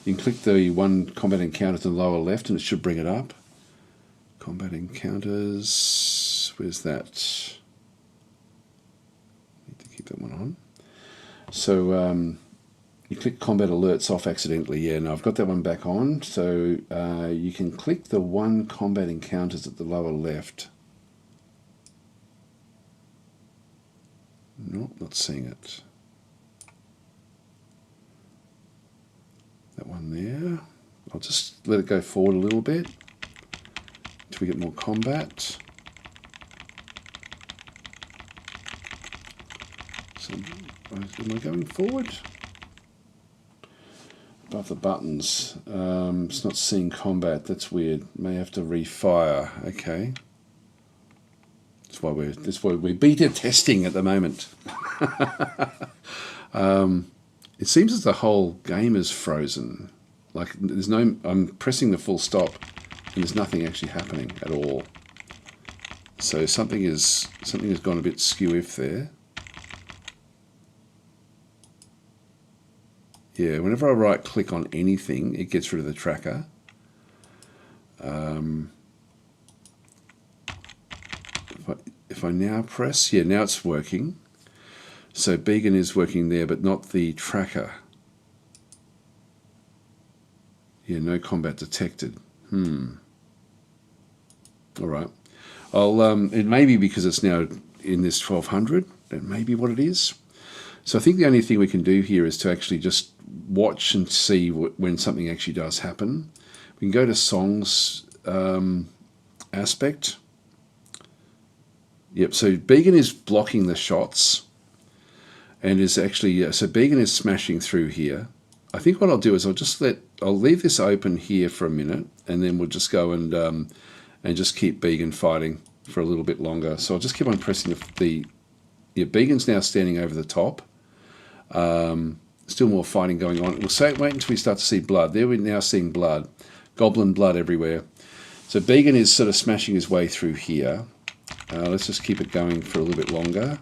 you can click the one combat encounter to the lower left and it should bring it up. Combat encounters, where's that? Need to keep that one on. So you click combat alerts off accidentally. Yeah, no, I've got that one back on. So you can click the one combat encounters at the lower left. Nope, not seeing it. That one there. I'll just let it go forward a little bit until we get more combat. So, am I going forward? Above the buttons. It's not seeing combat. That's weird. May have to refire. Okay. That's why we're beta testing at the moment. It seems as the whole game is frozen. Like there's no. I'm pressing the full stop, and there's nothing actually happening at all. So something has gone a bit skew-if there. Yeah, whenever I right-click on anything, it gets rid of the tracker. If I now press, yeah, now it's working. So Began is working there, but not the tracker. Yeah, no combat detected. All right. It may be because it's now in this 1200. That may be what it is. So I think the only thing we can do here is to actually just watch and see when something actually does happen. We can go to songs aspect. Yep, so Began is blocking the shots and is actually, so Began is smashing through here. I think what I'll do is I'll leave this open here for a minute, and then we'll just go and just keep Began fighting for a little bit longer. So I'll just keep on pressing yeah, Began's now standing over the top. Still more fighting going on. We'll wait until we start to see blood. There we're now seeing blood. Goblin blood everywhere. So Began is sort of smashing his way through here. Let's just keep it going for a little bit longer.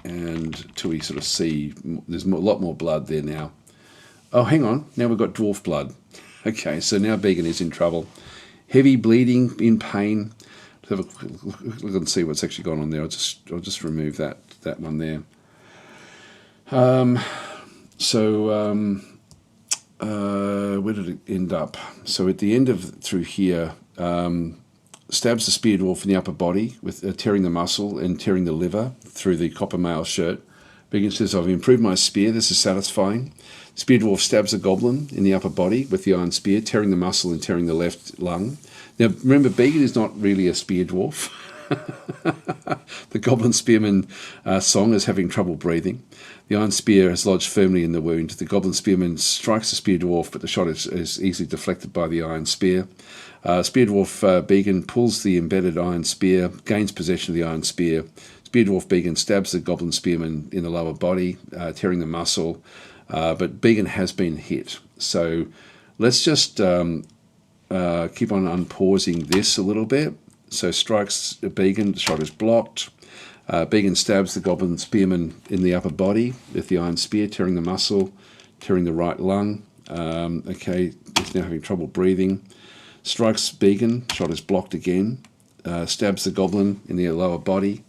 And till we sort of see, there's a lot more blood there now. Oh, hang on. Now we've got dwarf blood. Okay, so now Began is in trouble. Heavy bleeding, in pain. Let's have a quick look and see what's actually gone on there. I'll just remove that one there. Where did it end up? So at the end of through here, stabs the spear dwarf in the upper body with tearing the muscle and tearing the liver through the copper mail shirt. Began says, "I've improved my spear. This is satisfying." Spear dwarf stabs the goblin in the upper body with the iron spear, tearing the muscle and tearing the left lung. Now remember, Began is not really a spear dwarf. The goblin spearman song is having trouble breathing. The iron spear has lodged firmly in the wound. The goblin spearman strikes the spear dwarf, but the shot is easily deflected by the iron spear. Spear dwarf Began pulls the embedded iron spear, gains possession of the iron spear. Spear dwarf Began stabs the goblin spearman in the lower body, tearing the muscle, but Began has been hit. So let's just keep on unpausing this a little bit. So strikes Began, the shot is blocked. Began stabs the goblin spearman in the upper body with the iron spear, tearing the muscle, tearing the right lung. Okay, he's now having trouble breathing. Strikes Began, shot is blocked again. Stabs the goblin in the lower body,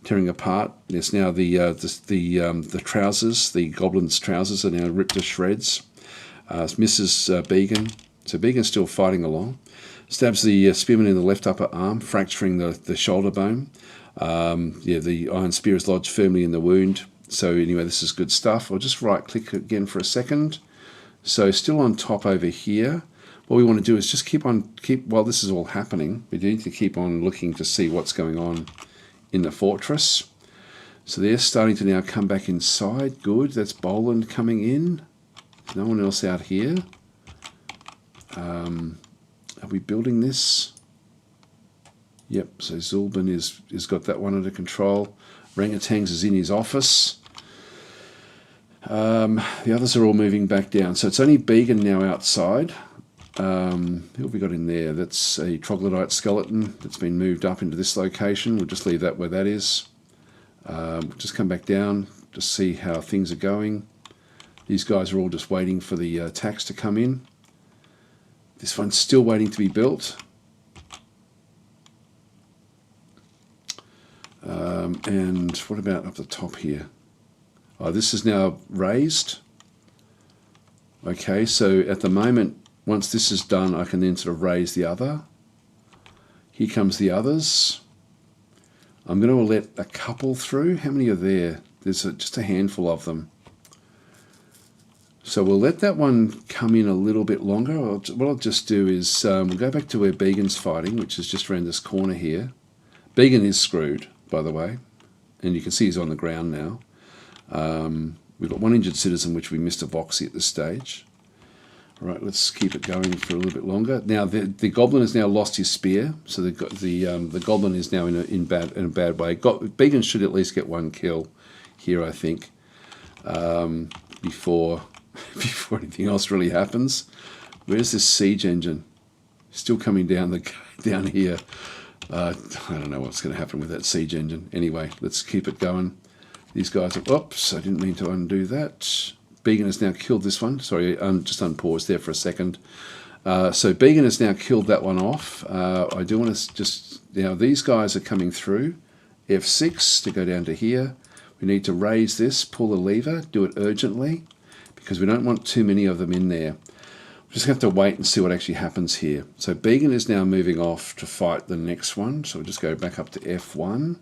tearing apart. There's now the trousers, the goblin's trousers are now ripped to shreds. Misses Began, so Began's still fighting along. Stabs the spearman in the left upper arm, fracturing the shoulder bone. The iron spear is lodged firmly in the wound. So anyway, this is good stuff. I'll just right click again for a second. So still on top over here. What we want to do is just keep while this is all happening, we need to keep on looking to see what's going on in the fortress. So they're starting to now come back inside. Good, that's Boland coming in. There's no one else out here. Are we building this? Yep, so Zulban is got that one under control. Rangatangs is in his office. The others are all moving back down. So it's only Began now outside. Who have we got in there? That's a troglodyte skeleton that's been moved up into this location. We'll just leave that where that is. Just come back down to see how things are going. These guys are all just waiting for the attacks to come in. This one's still waiting to be built. And what about up the top here? Oh, this is now raised. Okay, so at the moment, once this is done, I can then sort of raise the other. Here comes the others. I'm going to let a couple through. How many are there? There's just a handful of them. So we'll let that one come in a little bit longer. What I'll just do is we'll go back to where Began's fighting, which is just around this corner here. Began is screwed, by the way, and you can see he's on the ground now. We've got one injured citizen, which we missed a voxy at this stage. All right, let's keep it going for a little bit longer. Now the goblin has now lost his spear, so the goblin is now in a bad way. Began should at least get one kill here, I think, before anything else really happens. Where's this siege engine? Still coming down here. I don't know what's going to happen with that siege engine. Anyway, let's keep it going. These guys are... Oops, I didn't mean to undo that. Began has now killed this one. Sorry, just unpaused there for a second. So Began has now killed that one off. I do want to just... Now, these guys are coming through. F6 to go down to here. We need to raise this, pull the lever, do it urgently, because we don't want too many of them in there. We just have to wait and see what actually happens here. So Began is now moving off to fight the next one. So we'll just go back up to F1.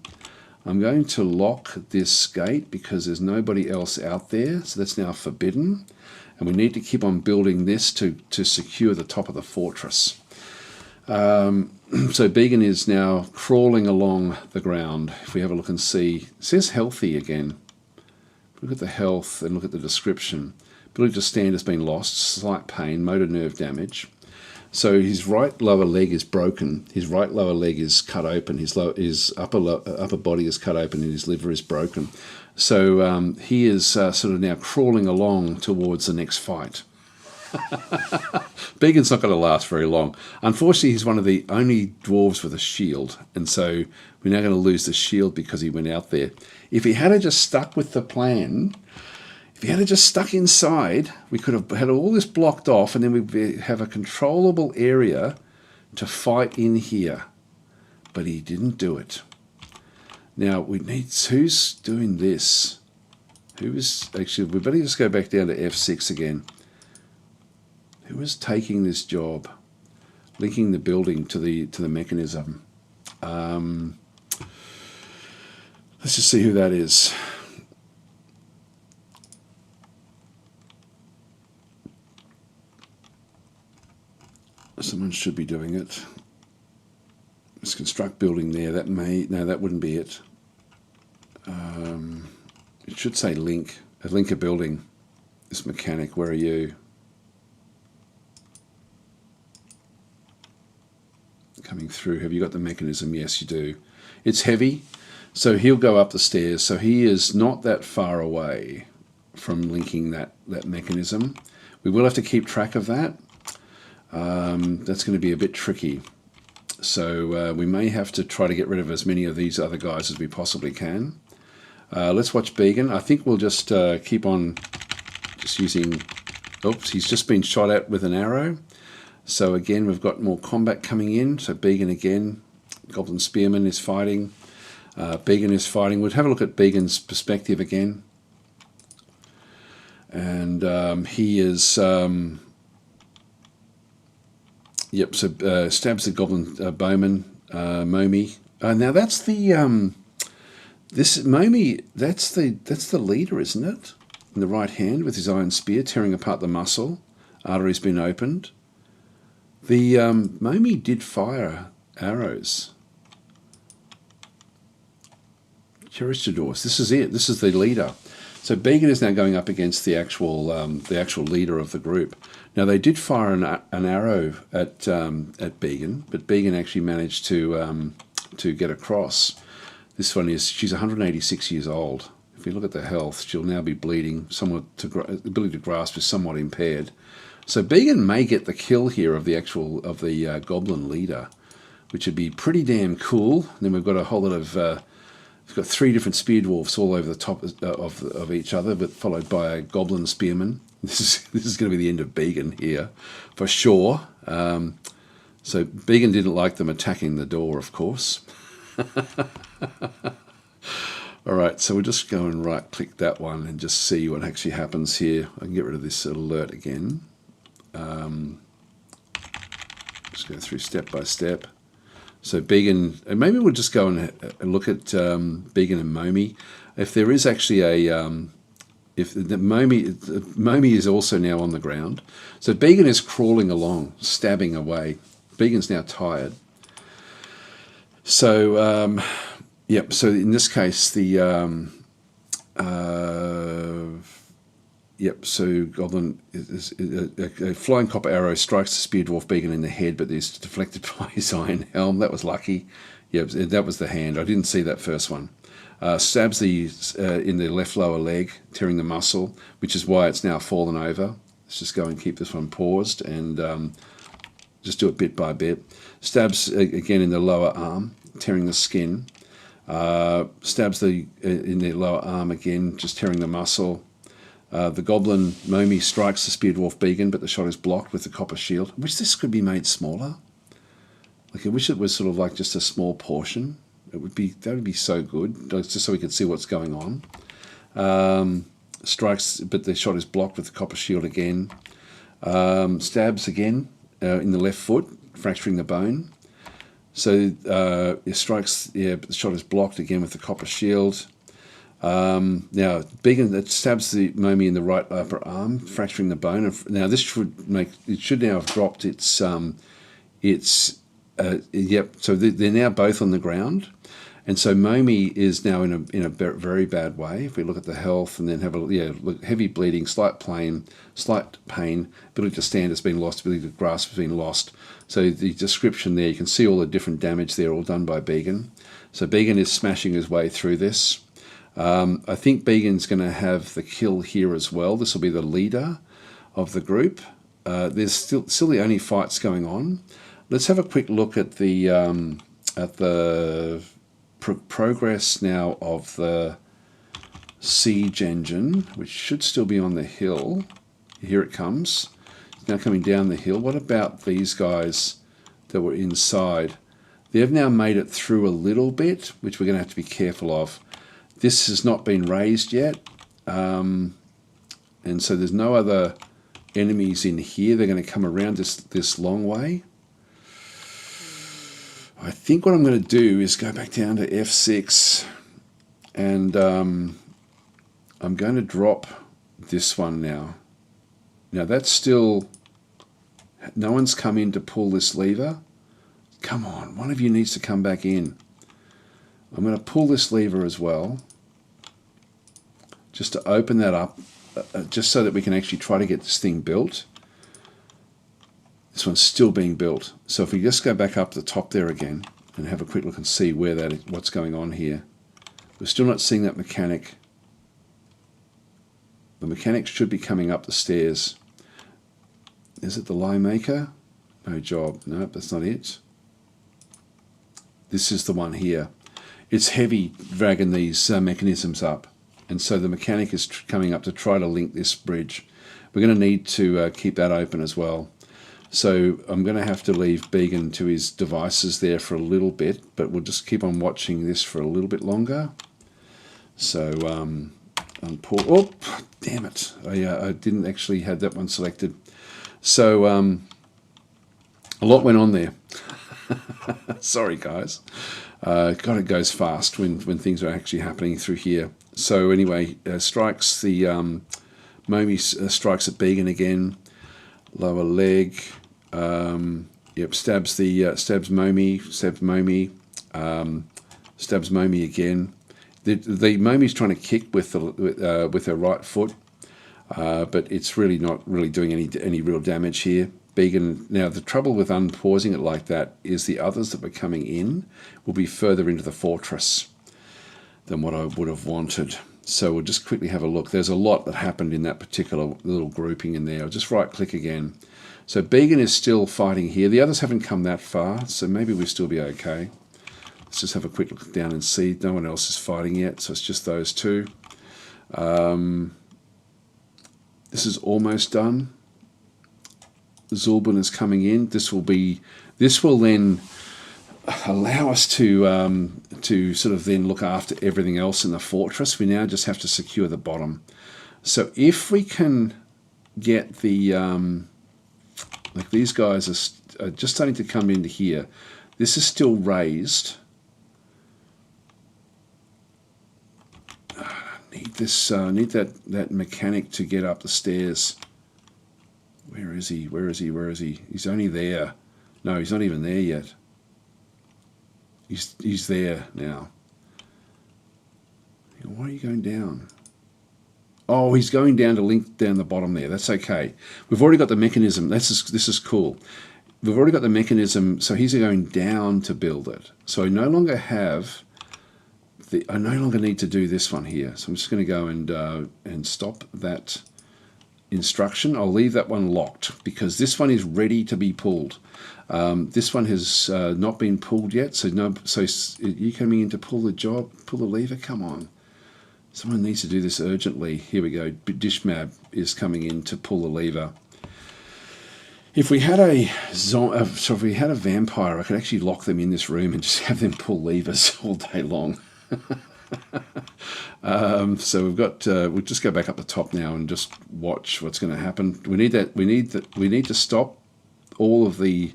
I'm going to lock this gate because there's nobody else out there. So that's now forbidden. And we need to keep on building this to secure the top of the fortress. So Began is now crawling along the ground. If we have a look and see, it says healthy again. Look at the health and look at the description. Ability to stand has been lost, slight pain, motor nerve damage. So his right lower leg is broken. His right lower leg is cut open. His upper body is cut open, and his liver is broken. So he is sort of now crawling along towards the next fight. Began's not going to last very long. Unfortunately, he's one of the only dwarves with a shield, and so we're now going to lose the shield because he went out there. If he had just stuck with the plan, if he had just stuck inside, we could have had all this blocked off, and then we'd have a controllable area to fight in here. But he didn't do it. Now, who's doing this? Who is, actually, we better just go back down to F6 again. Who is taking this job? Linking the building to the mechanism. Let's just see who that is. Someone should be doing it. Let's construct building there. No, that wouldn't be it. It should say link a building. This mechanic, where are you? Coming through. Have you got the mechanism? Yes, you do. It's heavy, so he'll go up the stairs. So he is not that far away from linking that mechanism. We will have to keep track of that. That's going to be a bit tricky. So we may have to try to get rid of as many of these other guys as we possibly can. Let's watch Began. I think we'll just keep on just using... Oops, he's just been shot at with an arrow. So again, we've got more combat coming in. So Began again. Goblin Spearman is fighting. Began is fighting. We'll have a look at Began's perspective again. And he is... Yep, so stabs the goblin bowman, Momi. Now that's the this Momi. That's the leader, isn't it? In the right hand with his iron spear, tearing apart the muscle. Artery's been opened. The Momi did fire arrows. Churistadors. This is it. This is the leader. So Began is now going up against the actual leader of the group. Now they did fire an arrow at Began, but Began actually managed to get across. This one she's 186 years old. If we look at the health, she'll now be bleeding. Somewhat ability to grasp is somewhat impaired. So Began may get the kill here of the goblin leader, which would be pretty damn cool. And then we've got a whole lot of we've got 3 different spear dwarfs all over the top of each other, but followed by a goblin spearman. This is going to be the end of Began here, for sure. So Began didn't like them attacking the door, of course. All right, so we'll just go and right-click that one and just see what actually happens here. I can get rid of this alert again. Just go through step by step. So Began, and maybe we'll just go and look at Began and Momi. If there is actually if the Momi is also now on the ground. So Began is crawling along, stabbing away. Began's now tired. So, yep, so in this case, so Goblin, a flying copper arrow strikes the spear dwarf Began in the head, but is deflected by his iron helm. That was lucky. Yep, that was the hand. I didn't see that first one. Stabs in the left lower leg, tearing the muscle, which is why it's now fallen over. Let's just go and keep this one paused and just do it bit by bit. Stabs again in the lower arm, tearing the skin. Stabs in the lower arm again, just tearing the muscle. The goblin Momi strikes the spear dwarf Began, but the shot is blocked with the copper shield. I wish this could be made smaller. Like, I wish it was sort of like just a small portion. That would be so good, just so we could see what's going on. Strikes, but the shot is blocked with the copper shield again. Stabs again in the left foot, fracturing the bone. So it strikes, but the shot is blocked again with the copper shield. Now Began stabs the Momi in the right upper arm, fracturing the bone. Now this should now have dropped its Yep. So they're now both on the ground, and so Momi is now in a very bad way. If we look at the health and then have a look, heavy bleeding, slight pain, ability to stand has been lost, ability to grasp has been lost. So the description there, you can see all the different damage there, all done by Began. So Began is smashing his way through this. I think Began's going to have the kill here as well. This will be the leader of the group. There's still the only fights going on. Let's have a quick look at the progress now of the siege engine, which should still be on the hill. Here it comes. It's now coming down the hill. What about these guys that were inside? They've now made it through a little bit, which we're going to have to be careful of. This has not been raised yet, and so there's no other enemies in here. They're going to come around this long way. I think what I'm going to do is go back down to F6, and I'm going to drop this one now. Now that's still, no one's come in to pull this lever. Come on, one of you needs to come back in. I'm going to pull this lever as well, just to open that up, just so that we can actually try to get this thing built. This one's still being built. So if we just go back up to the top there again and have a quick look and see where what's going on here. We're still not seeing that mechanic. The mechanic should be coming up the stairs. Is it the lie maker? No job. No, that's not it. This is the one here. It's heavy dragging these mechanisms up, and so the mechanic is coming up to try to link this bridge. We're going to need to keep that open as well. So I'm going to have to leave Began to his devices there for a little bit, but we'll just keep on watching this for a little bit longer. So unpause. Oh, damn it! I didn't actually have that one selected. So a lot went on there. Sorry, guys. God, it goes fast when things are actually happening through here. So anyway, strikes the Momi strikes at Began again. Lower leg. Yep, stabs Momi. Stabs Momi again. The Momi's trying to kick with her right foot, but it's really not doing any real damage here. Began, now the trouble with unpausing it like that is the others that were coming in will be further into the fortress than what I would have wanted. So we'll just quickly have a look. There's a lot that happened in that particular little grouping in there. I'll just right click again. So Began is still fighting here. The others haven't come that far, so maybe we'll still be okay. Let's just have a quick look down and see. No one else is fighting yet, so it's just those two. This is almost done. Zulbin is coming in. This will then allow us to sort of then look after everything else in the fortress. We now just have to secure the bottom. So if we can get the like these guys are just starting to come into here. This is still raised. Need this. Need that mechanic to get up the stairs. Where is he? Where is he? Where is he? He's only there. No, he's not even there yet. He's there now. Why are you going down? Oh, he's going down to link down the bottom there. That's okay. We've already got the mechanism. This is cool. We've already got the mechanism, so he's going down to build it. So I no longer need to do this one here. So I'm just going to go and stop that instruction. I'll leave that one locked because this one is ready to be pulled. This one has not been pulled yet. So you coming in to pull the lever? Come on. Someone needs to do this urgently. Here we go. Dishmab is coming in to pull the lever. If we had a vampire, I could actually lock them in this room and just have them pull levers all day long. So we'll just go back up the top now and just watch what's going to happen. We need to stop all of the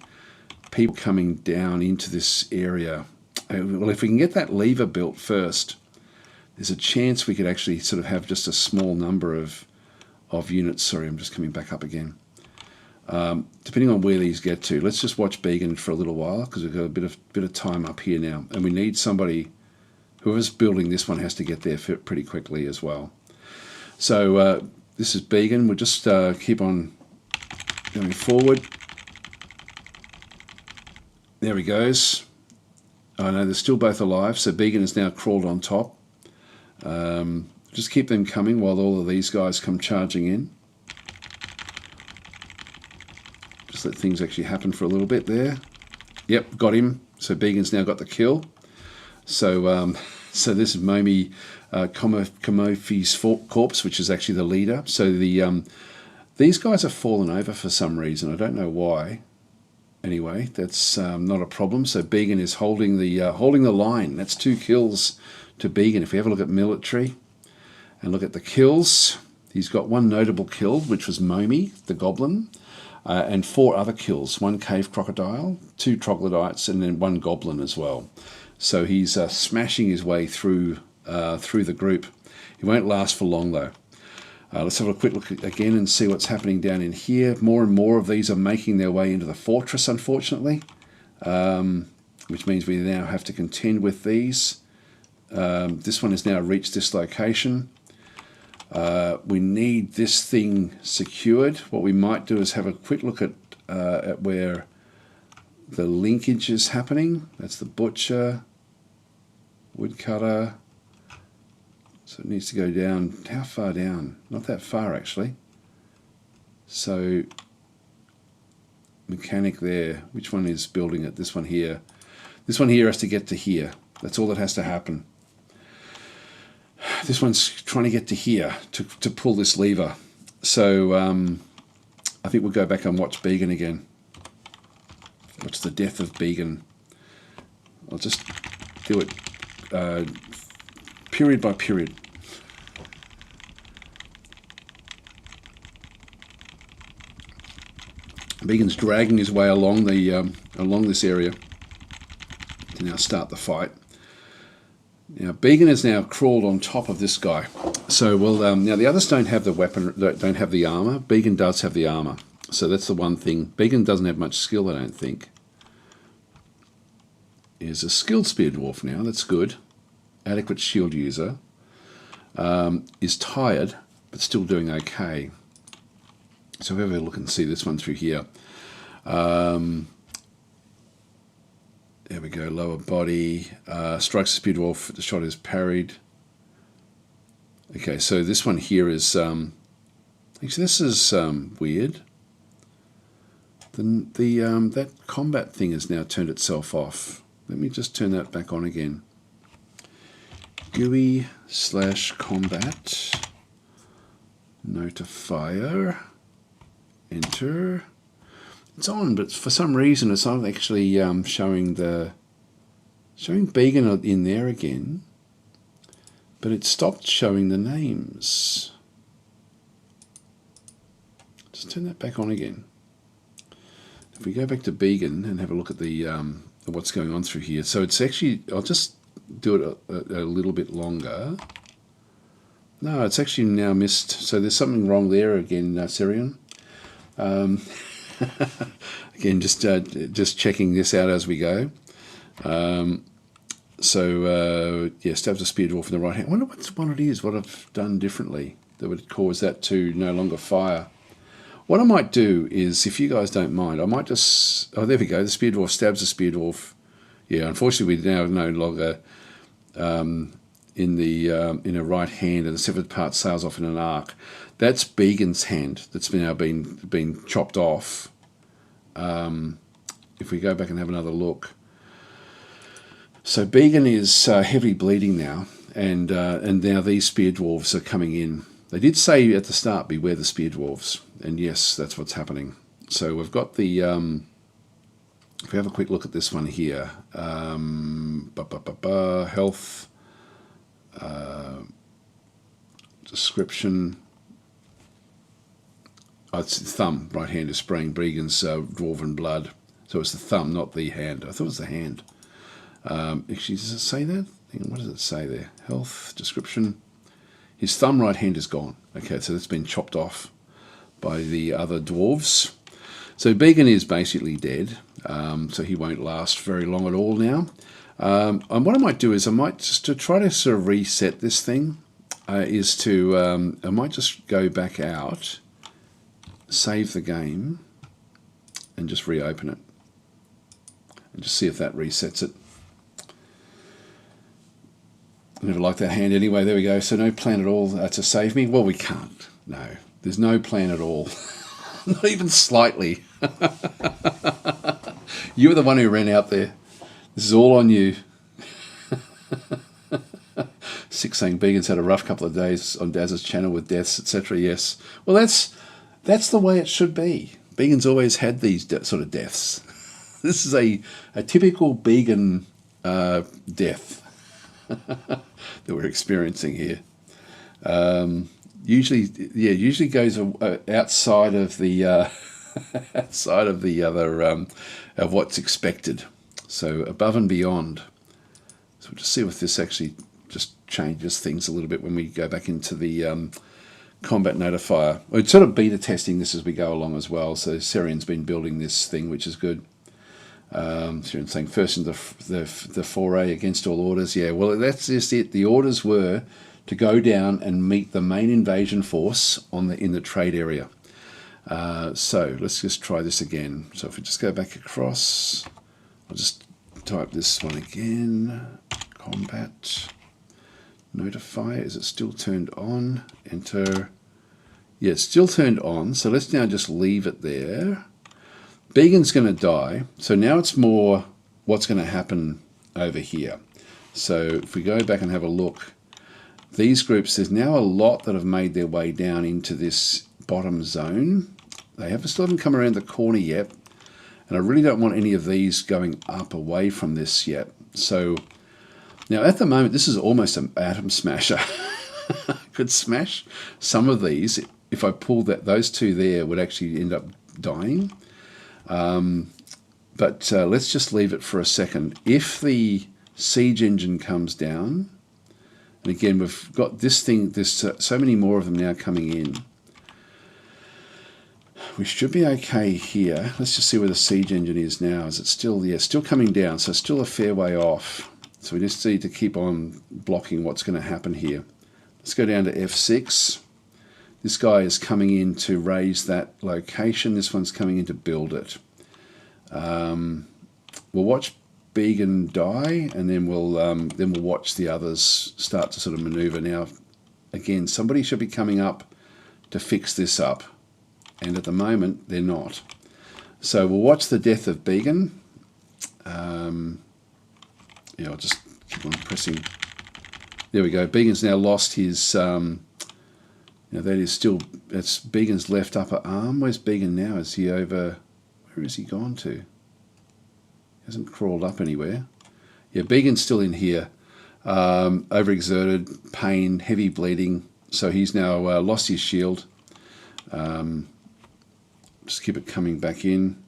people coming down into this area. Well, if we can get that lever built first, there's a chance we could actually sort of have just a small number of units. Sorry, I'm just coming back up again. depending on where these get to. Let's just watch Began for a little while because we've got a bit of time up here now, and we need somebody. Whoever's building this one has to get there pretty quickly as well. So this is Began. We'll just keep on going forward. There he goes. Oh no, they're still both alive. So Began has now crawled on top. Just keep them coming while all of these guys come charging in. Just let things actually happen for a little bit there. Yep, got him. So Began's now got the kill. So so this is Momi Komofi's corpse, which is actually the leader. So these guys have fallen over for some reason. I don't know why. Anyway, that's not a problem. So Began is holding the line. That's 2 kills to Began. If we have a look at military and look at the kills, he's got 1 notable kill, which was Momi, the goblin, and 4 other kills. 1 cave crocodile, 2 troglodytes, and then 1 goblin as well. So he's smashing his way through the group. He won't last for long though. Let's have a quick look again and see what's happening down in here. More and more of these are making their way into the fortress, unfortunately, which means we now have to contend with these. This one has now reached this location. We need this thing secured. What we might do is have a quick look at where the linkage is happening. That's the butcher, woodcutter. So it needs to go down. How far down? Not that far, actually. So mechanic there. Which one is building it? This one here. This one here has to get to here. That's all that has to happen. This one's trying to get to here to pull this lever. So I think we'll go back and watch Began again. Watch the death of Began. I'll just do it period by period. Began's dragging his way along this area to now start the fight. Now Began has now crawled on top of this guy. So now the others don't have the weapon, don't have the armor. Began does have the armor. So that's the one thing. Began doesn't have much skill, I don't think. He's a skilled spear dwarf now. That's good. Adequate shield user. Is tired, but still doing okay. So if we have a look and see this one through here. There we go. Lower body. Strikes the spear dwarf. The shot is parried. Okay, so this one here is... actually, this is weird. That combat thing has now turned itself off. Let me just turn that back on again. GUI/combat. Notifier. Enter. It's on, but for some reason it's not actually showing Began in there again. But it stopped showing the names. Just turn that back on again. If we go back to Began and have a look at the what's going on through here. So it's actually, I'll just do it a little bit longer. No, it's actually now missed. So there's something wrong there again, Syrian. Again, just checking this out as we go. Yeah, stabs a spear dwarf in the right hand. I wonder what it is, what I've done differently that would cause that to no longer fire. What I might do is, if you guys don't mind, I might just... Oh, there we go. The spear dwarf stabs the spear dwarf. Yeah, unfortunately, we now no longer in a right hand, and the severed part sails off in an arc. That's Began's hand that's now been chopped off. If we go back and have another look. So Began is heavily bleeding now, and now these spear dwarves are coming in. They did say at the start, beware the spear dwarves. And yes, that's what's happening. So we've got the... if we have a quick look at this one here. Health. Description. Oh, it's the thumb. Right hand is spraying Began's dwarven blood. So it's the thumb, not the hand. I thought it was the hand. Actually, does it say that? Hang on, what does it say there? Health. Description. His thumb right hand is gone. Okay, so that's been chopped off by the other dwarves. So Began is basically dead, so he won't last very long at all now. And what I might do is I might just to try to sort of reset this thing, I might just go back out, save the game, and just reopen it, and just see if that resets it. I never liked that hand anyway. There we go. So no plan at all to save me. Well, we can't. No, there's no plan at all. Not even slightly. You were the one who ran out there. This is all on you. Six saying Began's had a rough couple of days on Daz's channel with deaths, etc. Yes. Well, that's the way it should be. Began's always had these sort of deaths. This is a typical Began death that we're experiencing here. Usually goes outside of the outside of the other of what's expected. So above and beyond. So we'll just see if this actually just changes things a little bit when we go back into the combat notifier. We're sort of beta testing this as we go along as well. So Serian's been building this thing, which is good. Serian's saying first in the foray against all orders. Yeah, well, that's just it. The orders were to go down and meet the main invasion force in the trade area. So let's just try this again. So if we just go back across, I'll just type this one again. Combat notifier. Is it still turned on? Enter. Yeah, it's still turned on. So let's now just leave it there. Began's going to die. So now it's more what's going to happen over here. So if we go back and have a look, these groups, there's now a lot that have made their way down into this bottom zone. They still haven't come around the corner yet. And I really don't want any of these going up away from this yet. So now at the moment, this is almost an atom smasher. Could smash some of these. If I pulled those two there would actually end up dying. But let's just leave it for a second. If the siege engine comes down, and again, we've got this thing, there's so many more of them now coming in. We should be okay here. Let's just see where the siege engine is now. Is it still, yeah, still coming down, so still a fair way off. So we just need to keep on blocking what's going to happen here. Let's go down to F6. This guy is coming in to raise that location. This one's coming in to build it. We'll watch Began die, and then we'll watch the others start to sort of maneuver. Now, again, somebody should be coming up to fix this up, and at the moment they're not. So we'll watch the death of Began. Yeah, I'll just keep on pressing. There we go. Began's now lost his. Now that is still. That's Began's left upper arm. Where's Began now? Is he over? Where has he gone to? Hasn't crawled up anywhere. Yeah, Began's still in here. Overexerted, pain, heavy bleeding. So he's now lost his shield. Just keep it coming back in.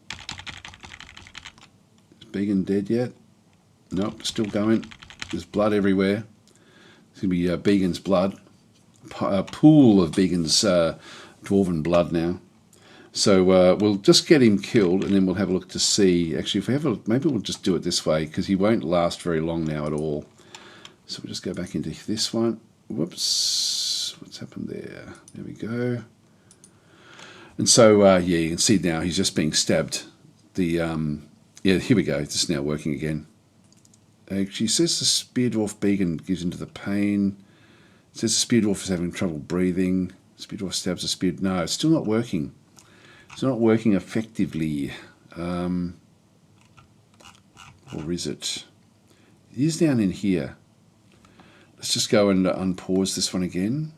Is Began dead yet? Nope, still going. There's blood everywhere. It's going to be Began's blood. A pool of Began's dwarven blood now. So we'll just get him killed, and then we'll have a look to see. Actually, if we have a look, maybe we'll just do it this way, because he won't last very long now at all. So we'll just go back into this one. Whoops. What's happened there? There we go. And so, yeah, you can see now he's just being stabbed. Yeah, here we go. This is now working again. Actually, says the spear dwarf Began gives into the pain. It says the spear dwarf is having trouble breathing. Spear dwarf stabs the spear. No, it's still not working. It's not working effectively. Or is it? It is down in here. Let's just go and unpause this one again.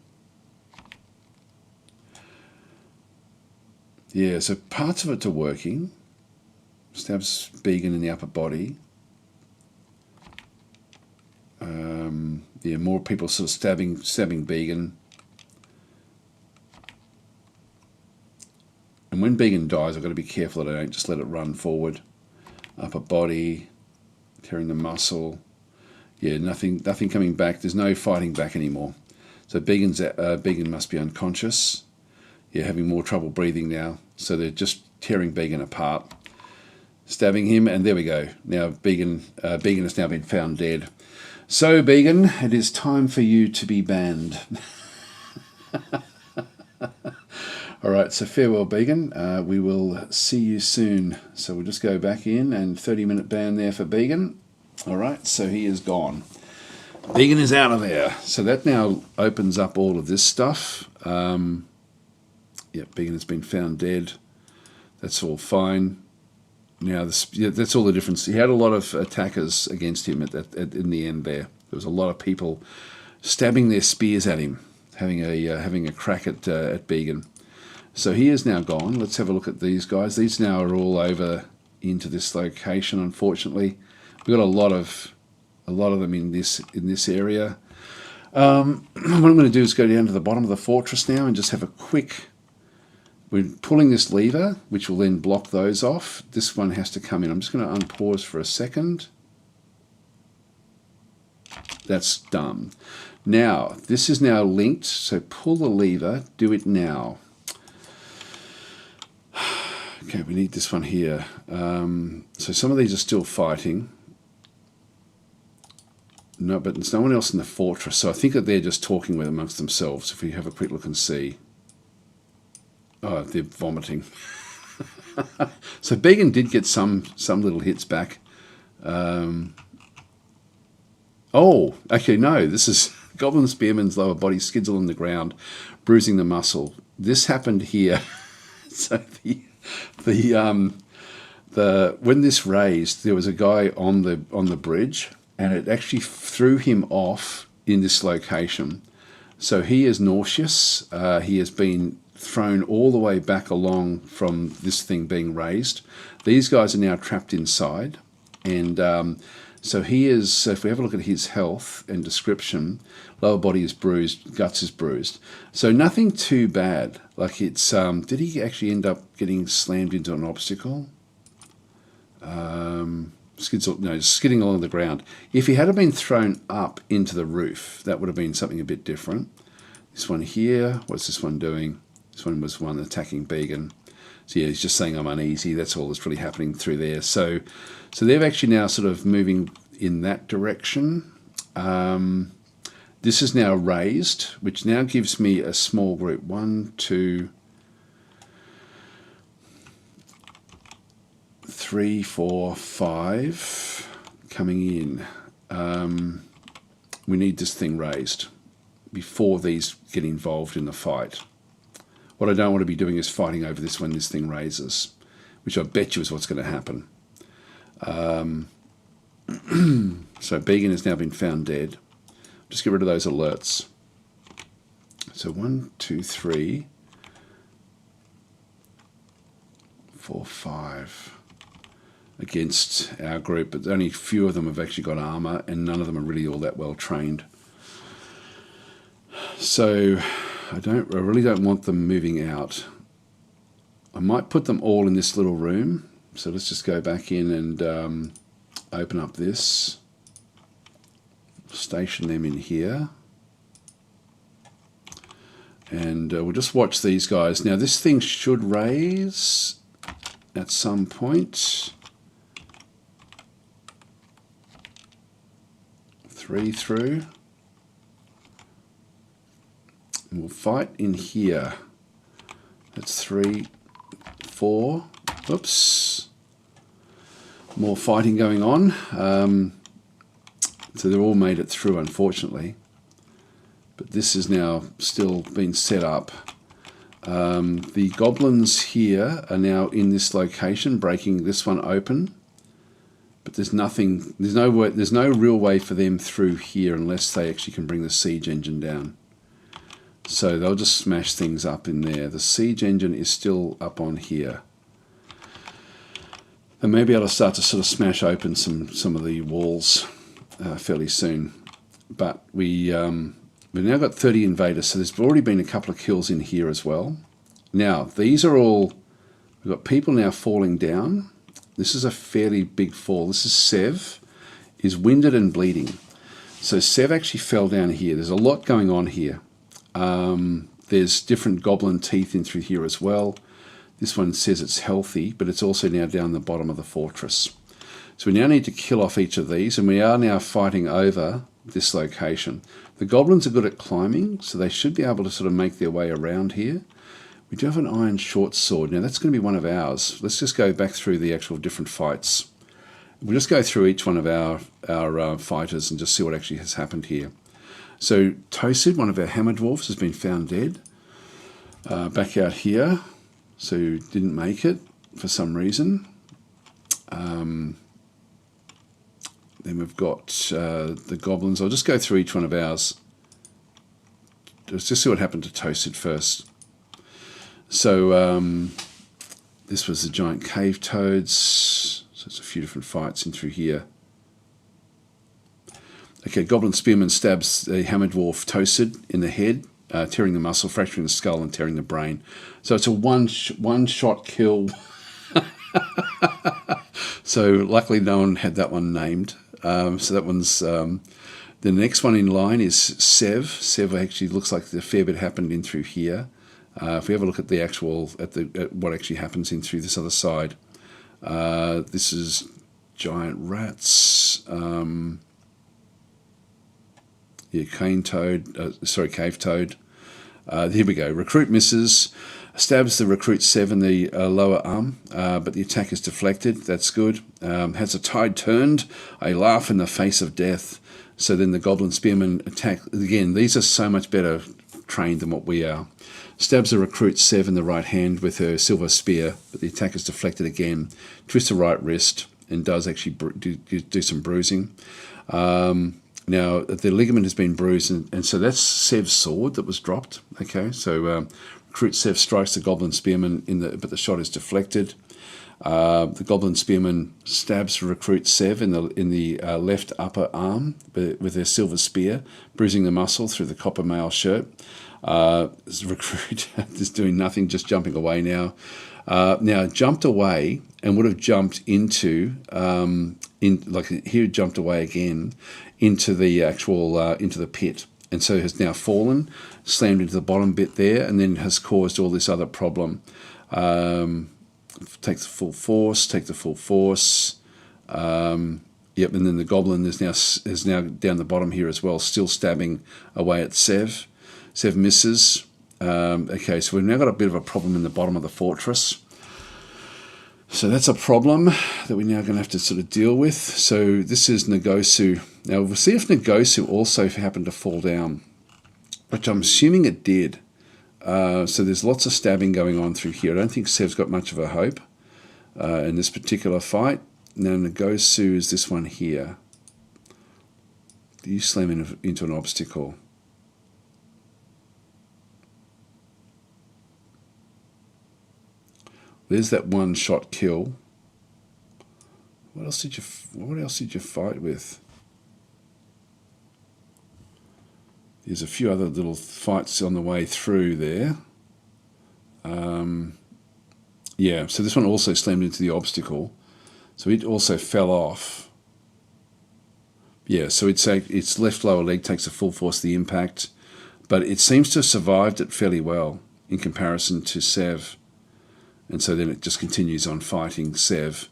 Yeah, so parts of it are working. Stabs Began in the upper body. Yeah, more people sort of stabbing Began. And when Began dies, I've got to be careful that I don't just let it run forward. Upper body, tearing the muscle. Yeah, nothing coming back. There's no fighting back anymore. So Began must be unconscious. yeah, having more trouble breathing now. So they're just tearing Began apart, stabbing him, and there we go. Now Began has now been found dead. So Began, it is time for you to be banned. All right, so farewell, Began. We will see you soon. So we'll just go back in, and 30-minute ban there for Began. All right, so he is gone. Began is out of there. So that now opens up all of this stuff. Yeah, Began has been found dead. That's all fine. Now, that's all the difference. He had a lot of attackers against him in the end there. There was a lot of people stabbing their spears at him, having a crack at Began. So he is now gone. Let's have a look at these guys. These now are all over into this location, unfortunately. We've got a lot of them in this area. What I'm going to do is go down to the bottom of the fortress now and just have a quick... We're pulling this lever, which will then block those off. This one has to come in. I'm just going to unpause for a second. That's done. Now, this is now linked, so pull the lever, do it now. Okay, we need this one here. So some of these are still fighting. No, but there's no one else in the fortress, so I think that they're just talking with amongst themselves, if we have a quick look and see. Oh, they're vomiting. So Began did get some little hits back. Oh, actually no, this is Goblin Spearman's lower body skids along the ground, bruising the muscle. This happened here. So when this raised, there was a guy on the bridge, and it actually threw him off in this location. So he is nauseous. He has been thrown all the way back along from this thing being raised. These guys are now trapped inside, and so he is. So if we have a look at his health and description, lower body is bruised, guts is bruised. So nothing too bad. Like it's. Did he actually end up getting slammed into an obstacle? Skidding along the ground. If he had been thrown up into the roof, that would have been something a bit different. This one here, what's this one doing? This one was one attacking Began. So yeah, he's just saying I'm uneasy. That's all that's really happening through there. So they're actually now sort of moving in that direction. This is now raised, which now gives me a small group. 1, 2, 3, 4, 5 coming in. We need this thing raised before these get involved in the fight. What I don't want to be doing is fighting over this when this thing raises, which I bet you is what's going to happen. So Began has now been found dead. Just get rid of those alerts. So 1, 2, 3, 4, 5 against our group, but only a few of them have actually got armor, and none of them are really all that well trained. So I really don't want them moving out. I might put them all in this little room. So let's just go back in and open up this. Station them in here. And we'll just watch these guys. Now this thing should raise at some point. 3 through. And we'll fight in here. That's 3, 4. Oops. More fighting going on. So they're all made it through, unfortunately. But this is now still been set up. The goblins here are now in this location, breaking this one open. But there's nothing. There's no real way for them through here unless they actually can bring the siege engine down. So they'll just smash things up in there. The siege engine is still up on here. And maybe I'll start to sort of smash open some of the walls fairly soon. But we've now got 30 invaders, so there's already been a couple of kills in here as well. Now, these are all... We've got people now falling down. This is a fairly big fall. This is Sev, is winded and bleeding. So Sev actually fell down here. There's a lot going on here. There's different goblin teeth in through here as well. This one says it's healthy, but it's also now down the bottom of the fortress. So we now need to kill off each of these, and we are now fighting over this location. The goblins are good at climbing, so they should be able to sort of make their way around here. We do have an iron short sword. Now that's going to be one of ours. Let's just go back through the actual different fights. We'll just go through each one of our fighters and just see what actually has happened here. So Tosid, one of our hammer dwarfs, has been found dead. Back out here, so didn't make it for some reason. Then we've got the goblins. I'll just go through each one of ours. Let's just see what happened to Tosid first. So this was the giant cave toads. So there's a few different fights in through here. Okay, Goblin Spearman stabs the hammer dwarf Tosid in the head, tearing the muscle, fracturing the skull, and tearing the brain. So it's a one-shot kill. So luckily no one had that one named. So that one's... the next one in line is Sev. Sev actually looks like a fair bit happened in through here. If we have a look at the actual... at what actually happens in through this other side. This is giant rats. Yeah, cave toad. Here we go. Recruit misses. Stabs the recruit 7 the lower arm, but the attack is deflected. That's good. Has a tide turned. A laugh in the face of death. So then the Goblin Spearman attack. Again, these are so much better trained than what we are. Stabs the recruit 7 the right hand with her silver spear, but the attack is deflected again. Twists the right wrist and does actually do some bruising. Now, the ligament has been bruised, and so that's Sev's sword that was dropped. Okay, so recruit Sev strikes the Goblin Spearman, but the shot is deflected. The Goblin Spearman stabs recruit Sev in the left upper arm with their silver spear, bruising the muscle through the copper mail shirt. Recruit is doing nothing, just jumping away now. Now jumped away and would have jumped into he jumped away again into the actual into the pit, and so has now fallen, slammed into the bottom bit there, and then has caused all this other problem. Take the full force. Yep, and then the goblin is now down the bottom here as well, still stabbing away at Sev. Sev misses. Okay, so we've now got a bit of a problem in the bottom of the fortress. So that's a problem that we're now going to have to sort of deal with. So this is Nagosu. Now we'll see if Nagosu also happened to fall down, which I'm assuming it did. So there's lots of stabbing going on through here. I don't think Sev's got much of a hope in this particular fight. Now Nagosu is this one here. You slam into an obstacle. There's that one shot kill. What else did you fight with? There's a few other little fights on the way through there. Yeah, so this one also slammed into the obstacle. So it also fell off. Yeah, so its left lower leg takes the full force of the impact, but it seems to have survived it fairly well in comparison to Sev. And so then it just continues on fighting Sev.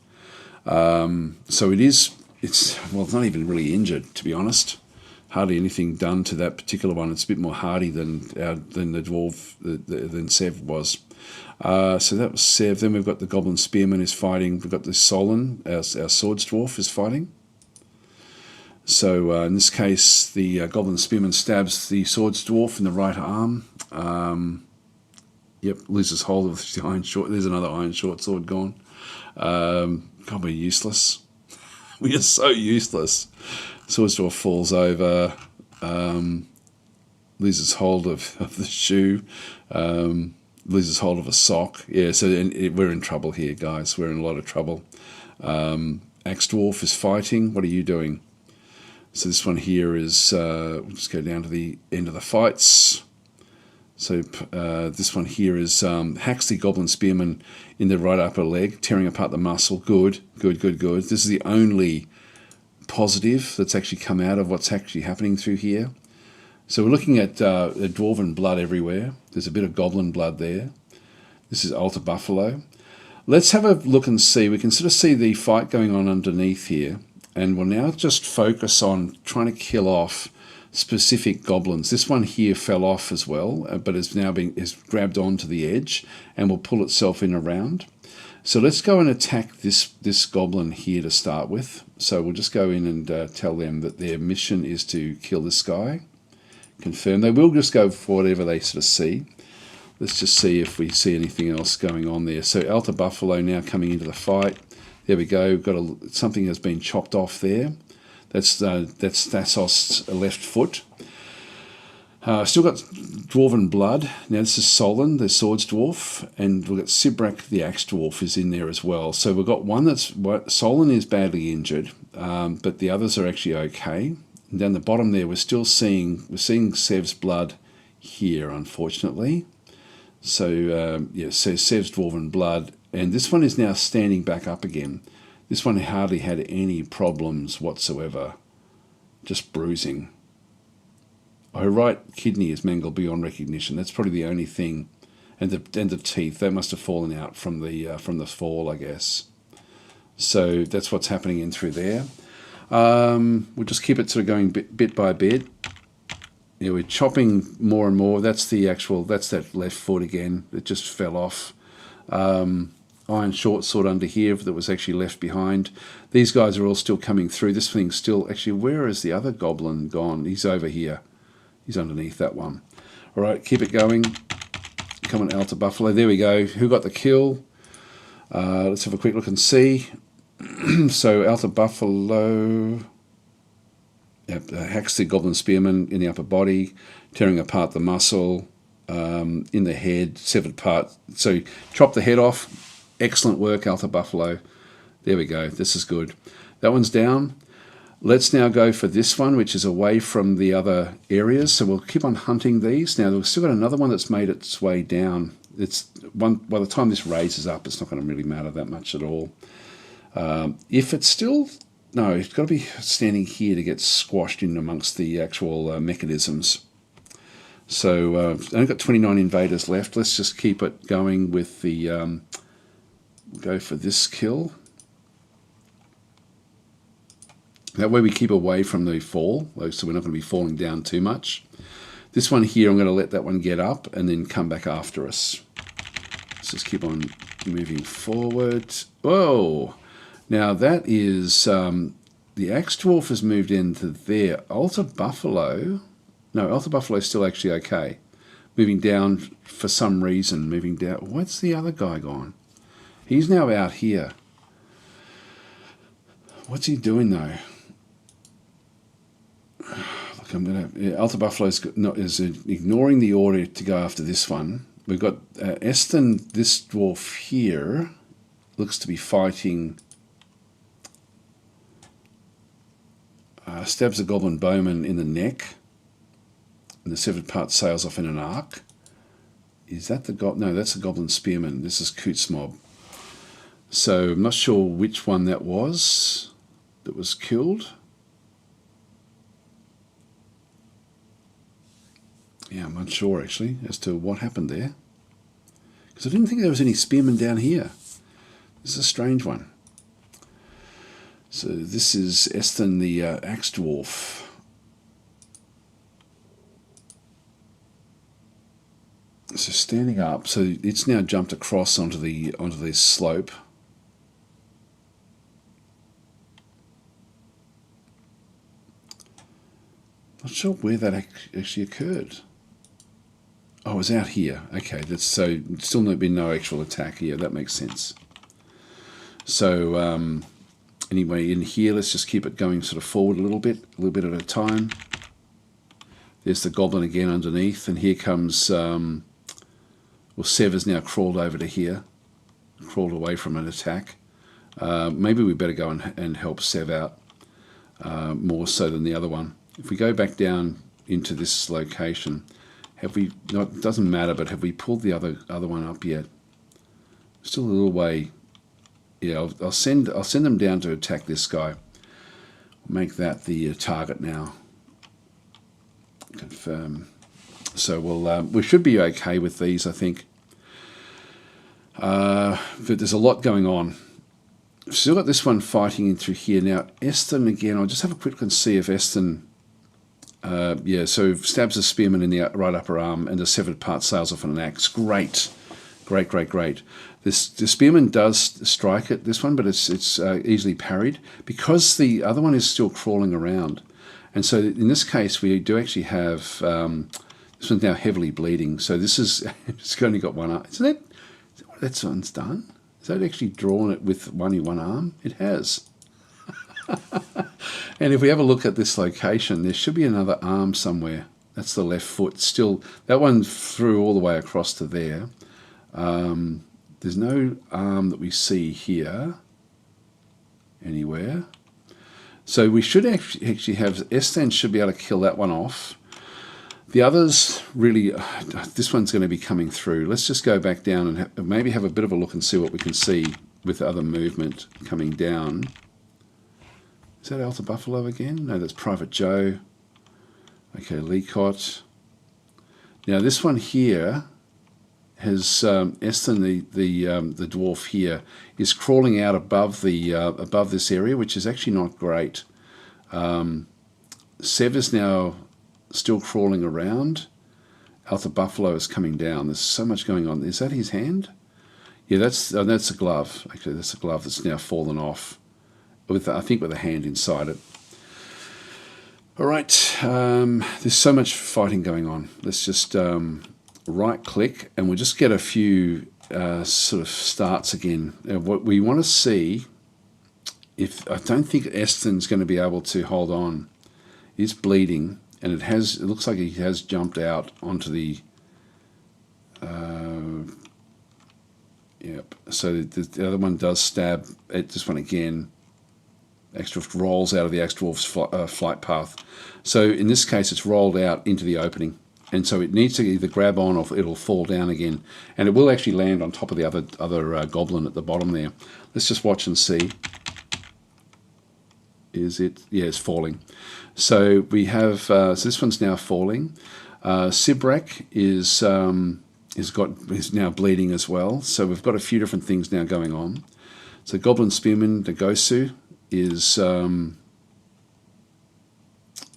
So it's not even really injured, to be honest. Hardly anything done to that particular one. It's a bit more hardy than the dwarf than Sev was. So that was Sev. Then we've got the Goblin Spearman is fighting. We've got the Solon, our Swords Dwarf, is fighting. So in this case, the Goblin Spearman stabs the Swords Dwarf in the right arm. Yep, loses hold of the iron short. There's another iron short sword gone. God, we're useless. We are so useless. Swords Dwarf falls over, loses hold of the shoe, loses hold of a sock. Yeah, so we're in trouble here, guys. We're in a lot of trouble. Axe Dwarf is fighting. What are you doing? So this one here is, we'll just go down to the end of the fights. So this one here is hacks the Goblin Spearman in the right upper leg, tearing apart the muscle. Good. This is the only positive that's actually come out of what's actually happening through here. So we're looking at dwarven blood everywhere. There's a bit of goblin blood there. This is altar buffalo. Let's have a look and see. We can sort of see the fight going on underneath here. And we'll now just focus on trying to kill off specific goblins. This one here fell off as well, but is grabbed onto the edge and will pull itself in around. So let's go and attack this goblin here to start with. So we'll just go in and tell them that their mission is to kill this guy. Confirm. They will just go for whatever they sort of see. Let's just see if we see anything else going on there. So altar buffalo now coming into the fight. There we go. Got something has been chopped off there. That's Thassos' left foot. Still got dwarven blood. Now this is Solon, the swords dwarf, and we've got Sibrak, the axe dwarf, is in there as well. So we've got one Solon is badly injured, but the others are actually okay. And down the bottom there, we're seeing Sev's blood here, unfortunately. So so Sev's dwarven blood, and this one is now standing back up again. This one hardly had any problems whatsoever, just bruising. Her right kidney is mangled beyond recognition. That's probably the only thing, and the teeth, they must have fallen out from the fall, I guess. So that's what's happening in through there. We'll just keep it sort of going bit by bit. Yeah, we're chopping more and more. That's that left foot again. It just fell off. Iron short sword under here that was actually left behind. These guys are all still coming through. This thing's still actually. Where is the other goblin gone? He's over here. He's underneath that one. All right, keep it going. Come on, altar buffalo. There we go. Who got the kill? Let's have a quick look and see. So altar buffalo hacks the goblin spearman in the upper body, tearing apart the muscle in the head, severed part. So chop the head off. Excellent work, altar buffalo. There we go. This is good. That one's down. Let's now go for this one, which is away from the other areas. So we'll keep on hunting these. Now we've still got another one that's made its way down. It's one. By the time this raises up, it's not going to really matter that much at all. If it's still... No, it's got to be standing here to get squashed in amongst the actual mechanisms. So I've only got 29 invaders left. Let's just keep it going with the... go for this kill. That way we keep away from the fall, so we're not going to be falling down too much. This one here, I'm going to let that one get up and then come back after us. Let's just keep on moving forward. Whoa! Now that is, the axe dwarf has moved into there. Altar buffalo, no, altar buffalo is still actually okay. Moving down for some reason, moving down. What's the other guy gone? He's now out here. What's he doing though? Look, altar buffalo is ignoring the order to go after this one. We've got Eston, this dwarf here, looks to be fighting... stabs a goblin bowman in the neck, and the severed part sails off in an arc. Is that the no? That's the goblin spearman. This is Coots Mob. So I'm not sure which one that was killed. Yeah, I'm not sure actually as to what happened there, because I didn't think there was any spearmen down here. This is a strange one. So this is Eston, the axe dwarf. So standing up, so it's now jumped across onto this slope. Not sure where that actually occurred. Oh, it was out here. Okay, that's so still been no actual attack here. That makes sense. So anyway, in here, let's just keep it going sort of forward a little bit at a time. There's the goblin again underneath, and here comes, well, Sev has now crawled over to here, crawled away from an attack. Maybe we better go and help Sev out more so than the other one. If we go back down into this location, have we, no, it doesn't matter, but have we pulled the other one up yet? Still a little way. Yeah, I'll send them down to attack this guy. Make that the target now. Confirm. So we should be okay with these, I think. But there's a lot going on. Still got this one fighting in through here. Now, Eston, again, I'll just have a quick look and see if Eston... so stabs a spearman in the right upper arm and a severed part sails off on an axe. Great. Great. The spearman does strike at this one, but it's easily parried because the other one is still crawling around. And so in this case, we do actually have... this one's now heavily bleeding. So this is... it's only got one arm. Is that what that one's done? Has that actually drawn it with only one arm? It has. And if we have a look at this location, there should be another arm somewhere. That's the left foot. Still, that one threw all the way across to there. There's no arm that we see here anywhere. So we should actually have... Estan should be able to kill that one off. The others, really, this one's going to be coming through. Let's just go back down and maybe have a bit of a look and see what we can see with other movement coming down. Is that Alta Buffalo again? No, that's Private Joe. Okay, Leacott. Now this one here has Eston, the dwarf here, is crawling out above this area, which is actually not great. Sev is now still crawling around. Alta Buffalo is coming down. There's so much going on. Is that his hand? Yeah, that's a glove. Actually, that's a glove that's now fallen off, I think with a hand inside it. All right, there's so much fighting going on. Let's just right-click, and we'll just get a few sort of starts again. What we want to see, I don't think Eston's going to be able to hold on. He's bleeding. And it looks like he has jumped out onto the... yep. So the other one does stab at this one again. Axedwarf rolls out of the Axedwarf's flight path. So in this case, it's rolled out into the opening. And so it needs to either grab on or it'll fall down again. And it will actually land on top of the other goblin at the bottom there. Let's just watch and see. Is it? Yeah, it's falling. So we have, so this one's now falling. Sibrek is now bleeding as well. So we've got a few different things now going on. So Goblin Spearman, Dagosu is,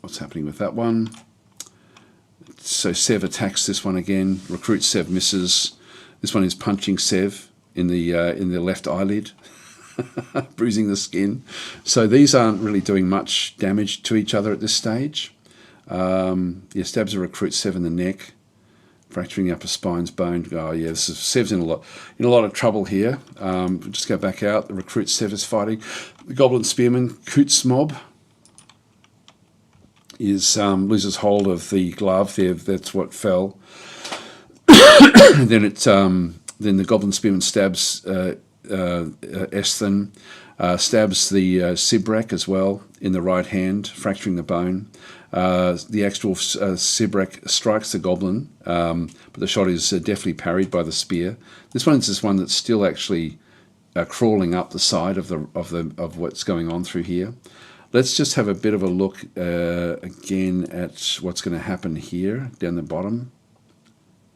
what's happening with that one? So Sev attacks this one again. Recruit Sev misses. This one is punching Sev in the left eyelid. Bruising the skin. So these aren't really doing much damage to each other at this stage. Stabs a recruit Sev in the neck, fracturing the upper spine's bone. Oh yeah, Sev's in a lot of trouble here. We'll just go back out. The recruit Sev is fighting. The Goblin Spearman, Coots Mob, loses hold of the glove there. That's what fell. Then the Goblin Spearman stabs Eston, stabs the Sibrek as well in the right hand, fracturing the bone. The Axedwarf Sibrek strikes the goblin, but the shot is definitely parried by the spear. This one is this one that's still actually crawling up the side of what's going on through here. Let's just have a bit of a look again at what's going to happen here down the bottom.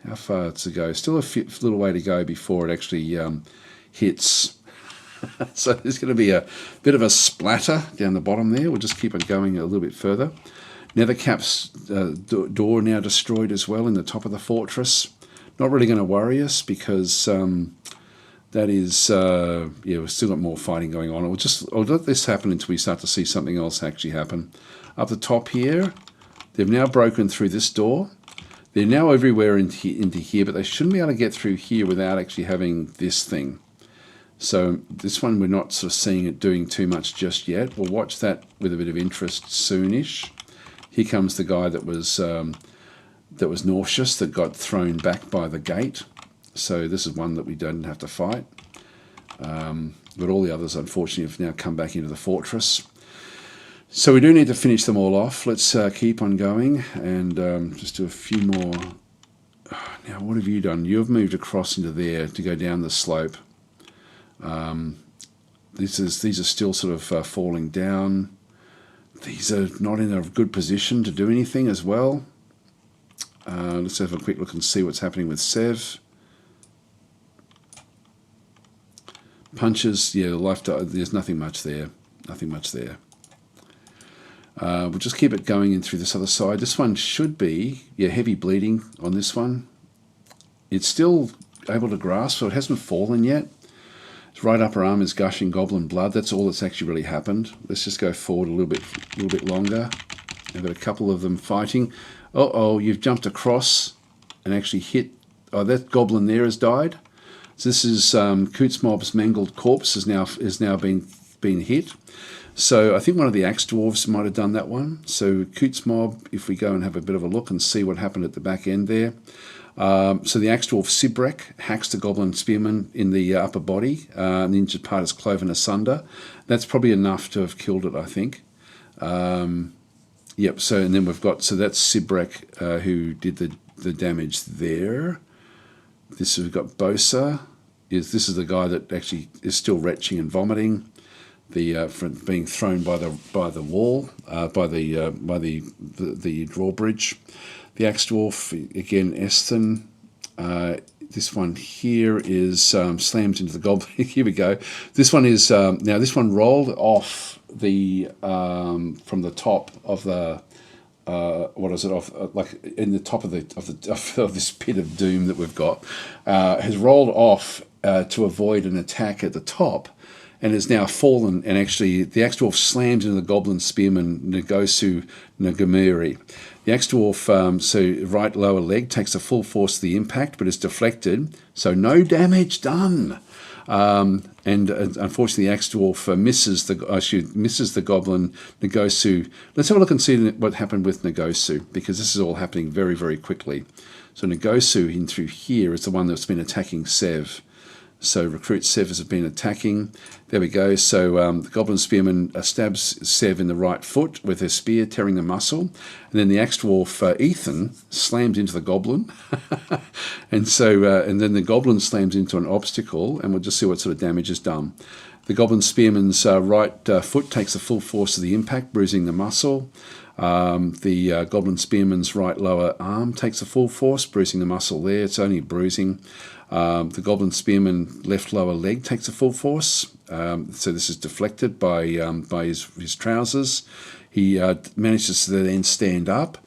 How far to go? Still a little way to go before it actually hits. So there's going to be a bit of a splatter down the bottom there. We'll just keep on going a little bit further. Nethercap's door now destroyed as well in the top of the fortress. Not really going to worry us because that is, we've still got more fighting going on. I'll let this happen until we start to see something else actually happen. Up the top here, they've now broken through this door. They're now everywhere into here, but they shouldn't be able to get through here without actually having this thing. So this one, we're not sort of seeing it doing too much just yet. We'll watch that with a bit of interest soonish. Here comes the guy that was nauseous, that got thrown back by the gate. So this is one that we don't have to fight. But all the others, unfortunately, have now come back into the fortress. So we do need to finish them all off. Let's keep on going and just do a few more. Now, what have you done? You have moved across into there to go down the slope. These are still sort of falling down. These are not in a good position to do anything as well. Let's have a quick look and see what's happening with Sev. Punches, yeah, there's nothing much there. Nothing much there. We'll just keep it going in through this other side. This one should be, yeah, heavy bleeding on this one. It's still able to grasp, so it hasn't fallen yet. Its right upper arm is gushing goblin blood. That's all that's actually really happened. Let's just go forward a little bit longer. I've got a couple of them fighting. Uh-oh, you've jumped across and actually hit. Oh, that goblin there has died. So this is Cootsmob's mangled corpse is now been hit. So I think one of the axe dwarves might have done that one. So Cootsmob, if we go and have a bit of a look and see what happened at the back end there. So the axe dwarf Sibrek hacks the goblin spearman in the upper body. The injured part is cloven asunder. That's probably enough to have killed it, I think. Yep. So and then that's Sibrek who did the damage there. We've got Bosa. This is the guy that actually is still retching and vomiting. From being thrown by the wall, by the drawbridge. The axe dwarf again, Eston. This one here is slammed into the goblin. Here we go. This one is now. This one rolled off the from the top of the what is it off like in the top of this pit of doom that we've got. Has rolled off to avoid an attack at the top. And has now fallen, and actually the axe dwarf slams into the goblin spearman Nagosu Nagamiri. The axe dwarf, so right lower leg, takes the full force of the impact, but is deflected, so no damage done. And unfortunately, the axe dwarf misses the goblin Nagosu. Let's have a look and see what happened with Nagosu, because this is all happening very, very quickly. So Nagosu in through here is the one that's been attacking Sev. So recruit Sev has been attacking. There we go. So the goblin spearman stabs Sev in the right foot with her spear, tearing the muscle. And then the axe dwarf Ethan slams into the goblin. and then the goblin slams into an obstacle, and we'll just see what sort of damage is done. The goblin spearman's right foot takes the full force of the impact, bruising the muscle. The goblin spearman's right lower arm takes the full force, bruising the muscle there. It's only bruising. The goblin spearman left lower leg takes the full force. So this is deflected by his trousers. He manages to then stand up.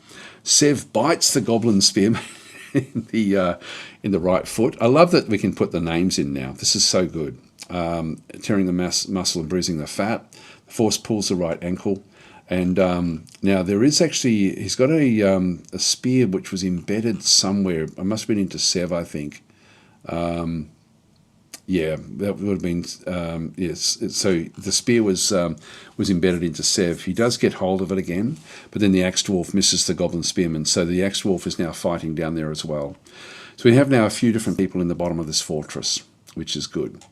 Sev bites the goblin spearman in the right foot. I love that we can put the names in now. This is so good. Tearing the muscle and bruising the fat. The force pulls the right ankle. And now there is actually, he's got a spear which was embedded somewhere. It must have been into Sev, I think. Yeah, that would have been yes. So the spear was embedded into Sev. He does get hold of it again, but then the axe dwarf misses the goblin spearman. So the axe dwarf is now fighting down there as well. So we have now a few different people in the bottom of this fortress, which is good.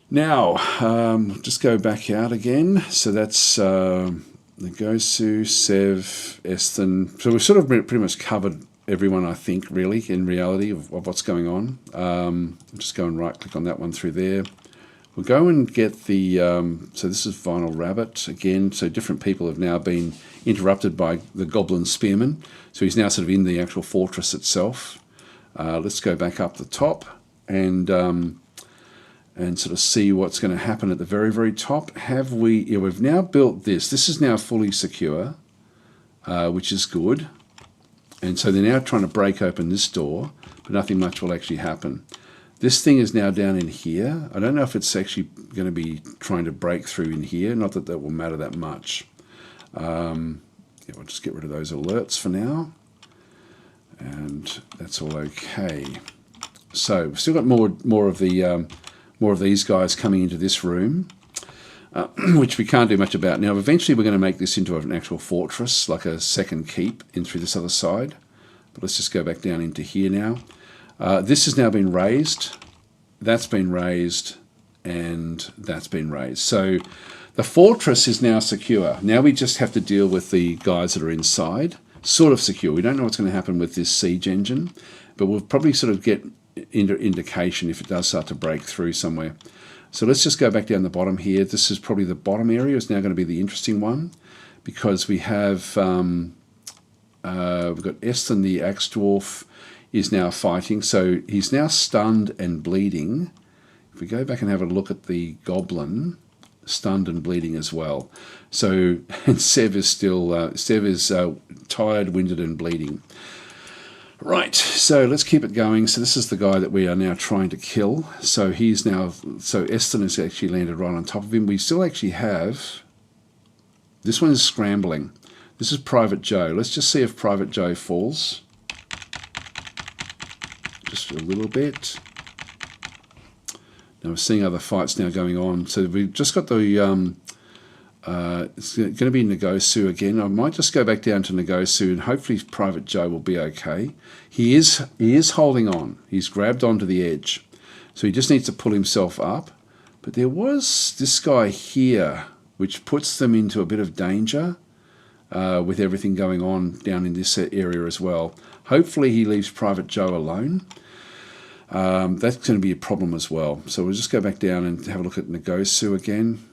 Now, just go back out again. So that's Nagosu, Sev, Eston. So we've sort of pretty much covered everyone, I think, really, in reality, of what's going on. I'm just going right-click on that one through there. We'll go and get the... so this is Vinyl Rabbit again. So different people have now been interrupted by the Goblin Spearman. So he's now sort of in the actual fortress itself. Let's go back up the top and sort of see what's going to happen at the very, very top. We've now built this. This is now fully secure, which is good. And so they're now trying to break open this door, but nothing much will actually happen. This thing is now down in here. I don't know if it's actually going to be trying to break through in here. Not that that will matter that much. Yeah, we'll just get rid of those alerts for now. And that's all okay. So we've still got more of these guys coming into this room, which we can't do much about. Now, eventually we're going to make this into an actual fortress, like a second keep in through this other side. But let's just go back down into here now. This has now been raised. That's been raised. And that's been raised. So the fortress is now secure. Now we just have to deal with the guys that are inside. Sort of secure. We don't know what's going to happen with this siege engine, but we'll probably sort of get indication if it does start to break through somewhere. So let's just go back down the bottom here. This is probably the bottom area is now going to be the interesting one, because we have we've got Eston, the Axe Dwarf, is now fighting. So he's now stunned and bleeding. If we go back and have a look at the Goblin, stunned and bleeding as well. So, and Sev is still, tired, winded and bleeding. Right, so let's keep it going. So this is the guy that we are now trying to kill. So he's now, so Eston has actually landed right on top of him. We still actually have, this one is scrambling. This is Private Joe. Let's just see if Private Joe falls. Just a little bit. Now we're seeing other fights now going on. So we've just got the, it's going to be Ngosu again. I might just go back down to Ngosu and hopefully Private Joe will be okay. He is holding on. He's grabbed onto the edge. So he just needs to pull himself up. But there was this guy here, which puts them into a bit of danger with everything going on down in this area as well. Hopefully he leaves Private Joe alone. That's going to be a problem as well. So we'll just go back down and have a look at Ngosu again.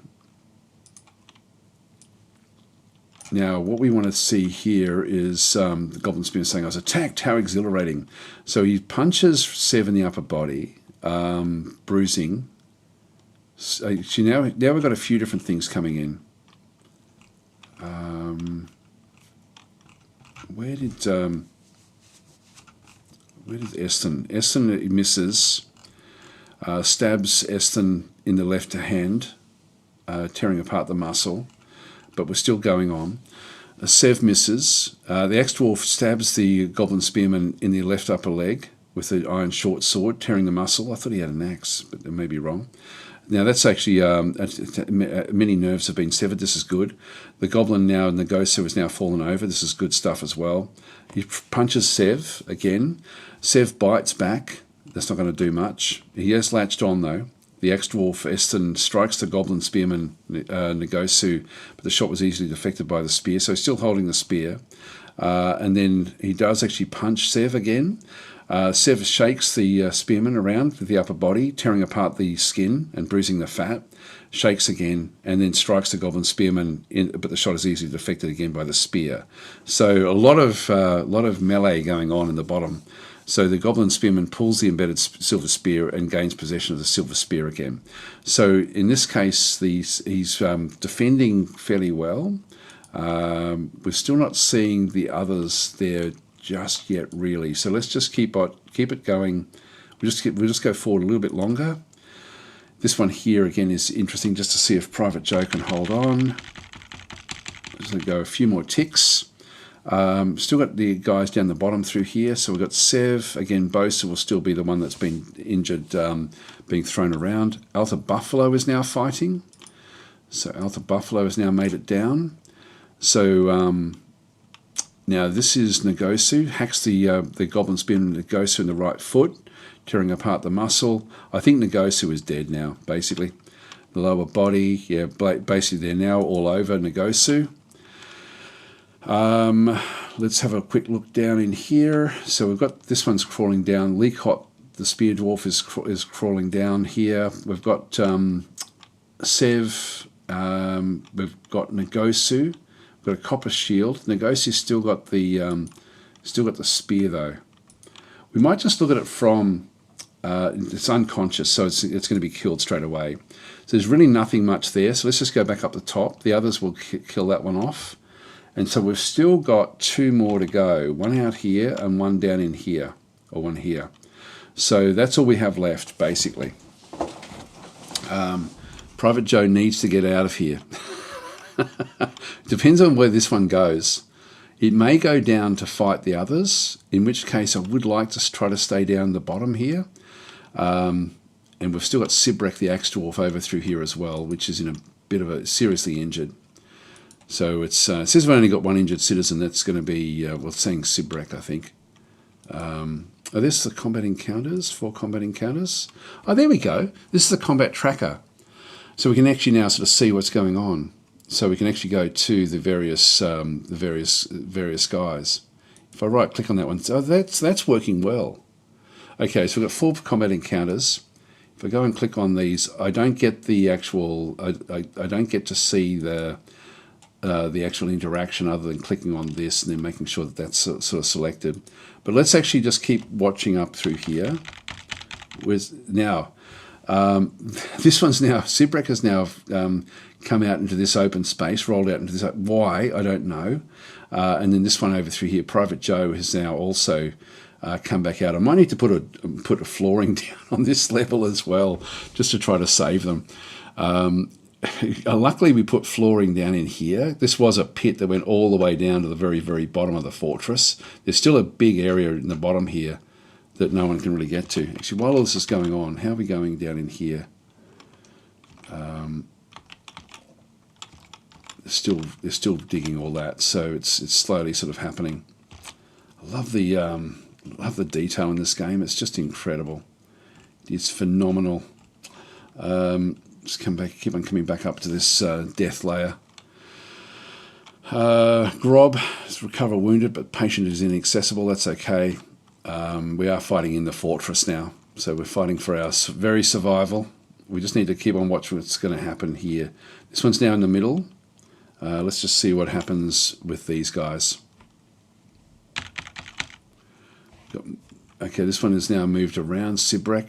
Now, what we want to see here is the Goblin Spear saying, I was attacked, how exhilarating. So he punches Sev in the upper body, bruising. So now we've got a few different things coming in. Where did Eston? Eston misses, stabs Eston in the left hand, tearing apart the muscle. But we're still going on. Sev misses. The Axe-Dwarf stabs the Goblin Spearman in the left upper leg with the iron short sword, tearing the muscle. I thought he had an axe, but I may be wrong. Now that's actually, many nerves have been severed. This is good. The Goblin now, Ngosu, has now fallen over. This is good stuff as well. He punches Sev again. Sev bites back. That's not going to do much. He has latched on though. The Axe-Dwarf, Eston, strikes the Goblin Spearman, Ngosu, but the shot was easily deflected by the spear, so he's still holding the spear. And then he does actually punch Sev again. Sev shakes the spearman around with the upper body, tearing apart the skin and bruising the fat, shakes again, and then strikes the Goblin Spearman, but the shot is easily deflected again by the spear. So a lot of melee going on in the bottom. So the Goblin Spearman pulls the embedded silver spear and gains possession of the silver spear again. So in this case, he's defending fairly well. We're still not seeing the others there just yet, really. So let's just keep it going. We'll just go forward a little bit longer. This one here again is interesting, just to see if Private Joe can hold on. Just going to go a few more ticks. Still got the guys down the bottom through here. So we've got Sev. Again, Bosa will still be the one that's been injured, being thrown around. Alta Buffalo is now fighting. So Alta Buffalo has now made it down. So now this is Ngosu. Hacks the Goblin Spearman Ngosu in the right foot, tearing apart the muscle. I think Ngosu is dead now, basically. The lower body, yeah, basically they're now all over Ngosu. Let's have a quick look down in here. So we've got this one's crawling down. Leekot, the Spear Dwarf, is crawling down here. We've got Sev. We've got Ngosu. We've got a copper shield. Ngosu's still got the spear though. We might just look at it from. It's unconscious, so it's going to be killed straight away. So there's really nothing much there. So let's just go back up the top. The others will kill that one off. And so we've still got two more to go. One out here and one down in here, or one here. So that's all we have left, basically. Private Joe needs to get out of here. Depends on where this one goes. It may go down to fight the others, in which case I would like to try to stay down the bottom here. And we've still got Sibrek the Axe Dwarf over through here as well, which is in a bit of a seriously injured. So it says we've only got one injured citizen. That's going to be, well, saying Sibrek, I think. Are this the combat encounters? 4 combat encounters? Oh, there we go. This is the combat tracker. So we can actually now sort of see what's going on. So we can actually go to the various guys. If I right click on that one, oh, that's working well. Okay, so we've got 4 combat encounters. If I go and click on these, I don't get the actual. I don't get to see the the actual interaction other than clicking on this and then making sure that that's sort of selected. But let's actually just keep watching up through here. Now, this one's now, Sibrek has now come out into this open space, rolled out into this, why, I don't know. And then this one over through here, Private Joe has now also come back out. I might need to put a flooring down on this level as well, just to try to save them. Luckily, we put flooring down in here. This was a pit that went all the way down to the very, very bottom of the fortress. There's still a big area in the bottom here that no one can really get to. Actually, while all this is going on, how are we going down in here? They're still digging all that, so it's slowly sort of happening. I love the detail in this game. It's just incredible. It's phenomenal. Just keep on coming back up to this death layer. Grob is recover wounded, but patient is inaccessible. That's okay. We are fighting in the fortress now, so we're fighting for our very survival. We just need to keep on watching what's going to happen here. This one's now in the middle. Let's just see what happens with these guys. Okay, this one is now moved around Sibrek.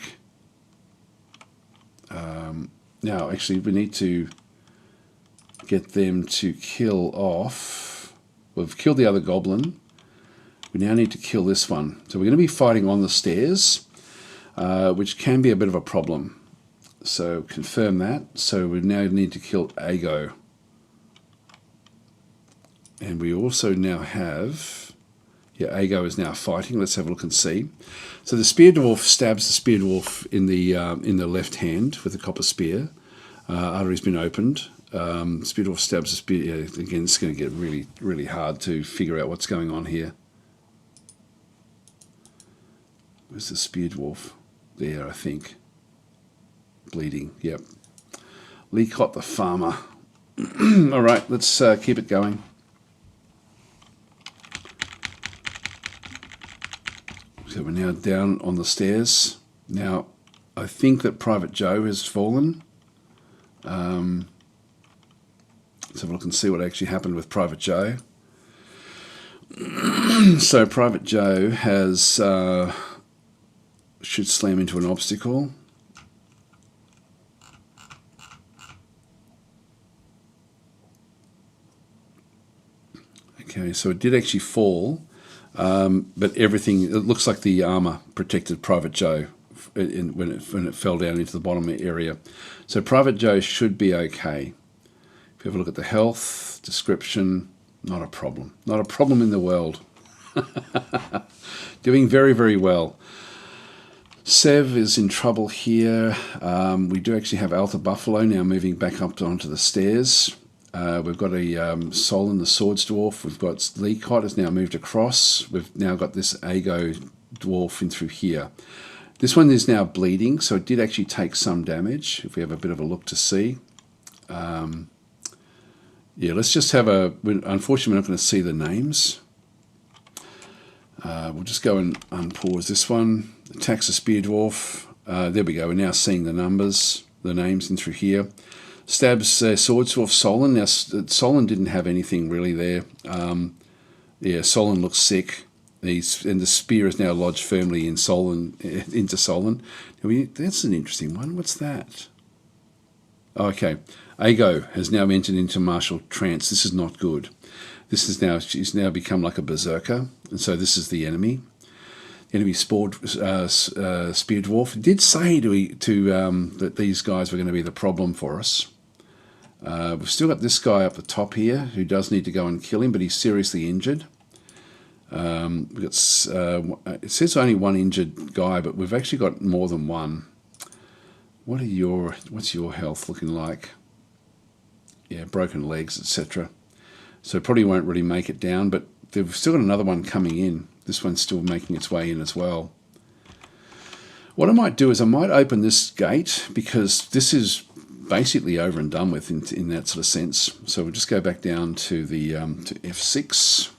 Now, actually, we need to get them to kill off. We've killed the other goblin. We now need to kill this one. So we're going to be fighting on the stairs, which can be a bit of a problem. So confirm that. So we now need to kill Ago. And we also now have... Yeah, Ago is now fighting. Let's have a look and see. So the spear dwarf stabs the spear dwarf in the left hand with the copper spear. Artery's been opened. Spear dwarf stabs the spear. Yeah, again, it's going to get really, really hard to figure out what's going on here. Where's the spear dwarf? There, I think. Bleeding. Yep. Leacott the farmer. All right, let's keep it going. So we're now down on the stairs. Now, I think that Private Joe has fallen. Let's have a look and see what actually happened with Private Joe. So Private Joe has should slam into an obstacle. Okay, so it did actually fall. But everything, it looks like the armor protected Private Joe when it fell down into the bottom area. So Private Joe should be okay. If you have a look at the health, description, not a problem. Not a problem in the world. Doing very, very well. Sev is in trouble here. We do actually have Alta Buffalo now moving back up onto the stairs. We've got a Solon, the Swords Dwarf. We've got Leacott has now moved across. We've now got this Ago Dwarf in through here. This one is now bleeding, so it did actually take some damage, if we have a bit of a look to see. Yeah, let's just have a... Unfortunately, we're not going to see the names. We'll just go and unpause this one. Attacks a Spear Dwarf. There we go. We're now seeing the numbers, the names in through here. Stabs Swords Dwarf Solon. Now, Solon didn't have anything really there. Yeah, Solon looks sick. And the spear is now lodged firmly in Solon, into Solon. Now that's an interesting one. What's that? Okay. Ago has now entered into martial trance. This is not good. She's now become like a berserker. And so this is the enemy. Enemy Spear Dwarf. It did say that these guys were going to be the problem for us. We've still got this guy up the top here who does need to go and kill him, but he's seriously injured. We've got, it says only one injured guy, but we've actually got more than one. What's your health looking like? Yeah, broken legs, etc. So probably won't really make it down, but they've still got another one coming in. This one's still making its way in as well. What I might do is I might open this gate, because this is basically over and done with in that sort of sense. So we'll just go back down to the to F6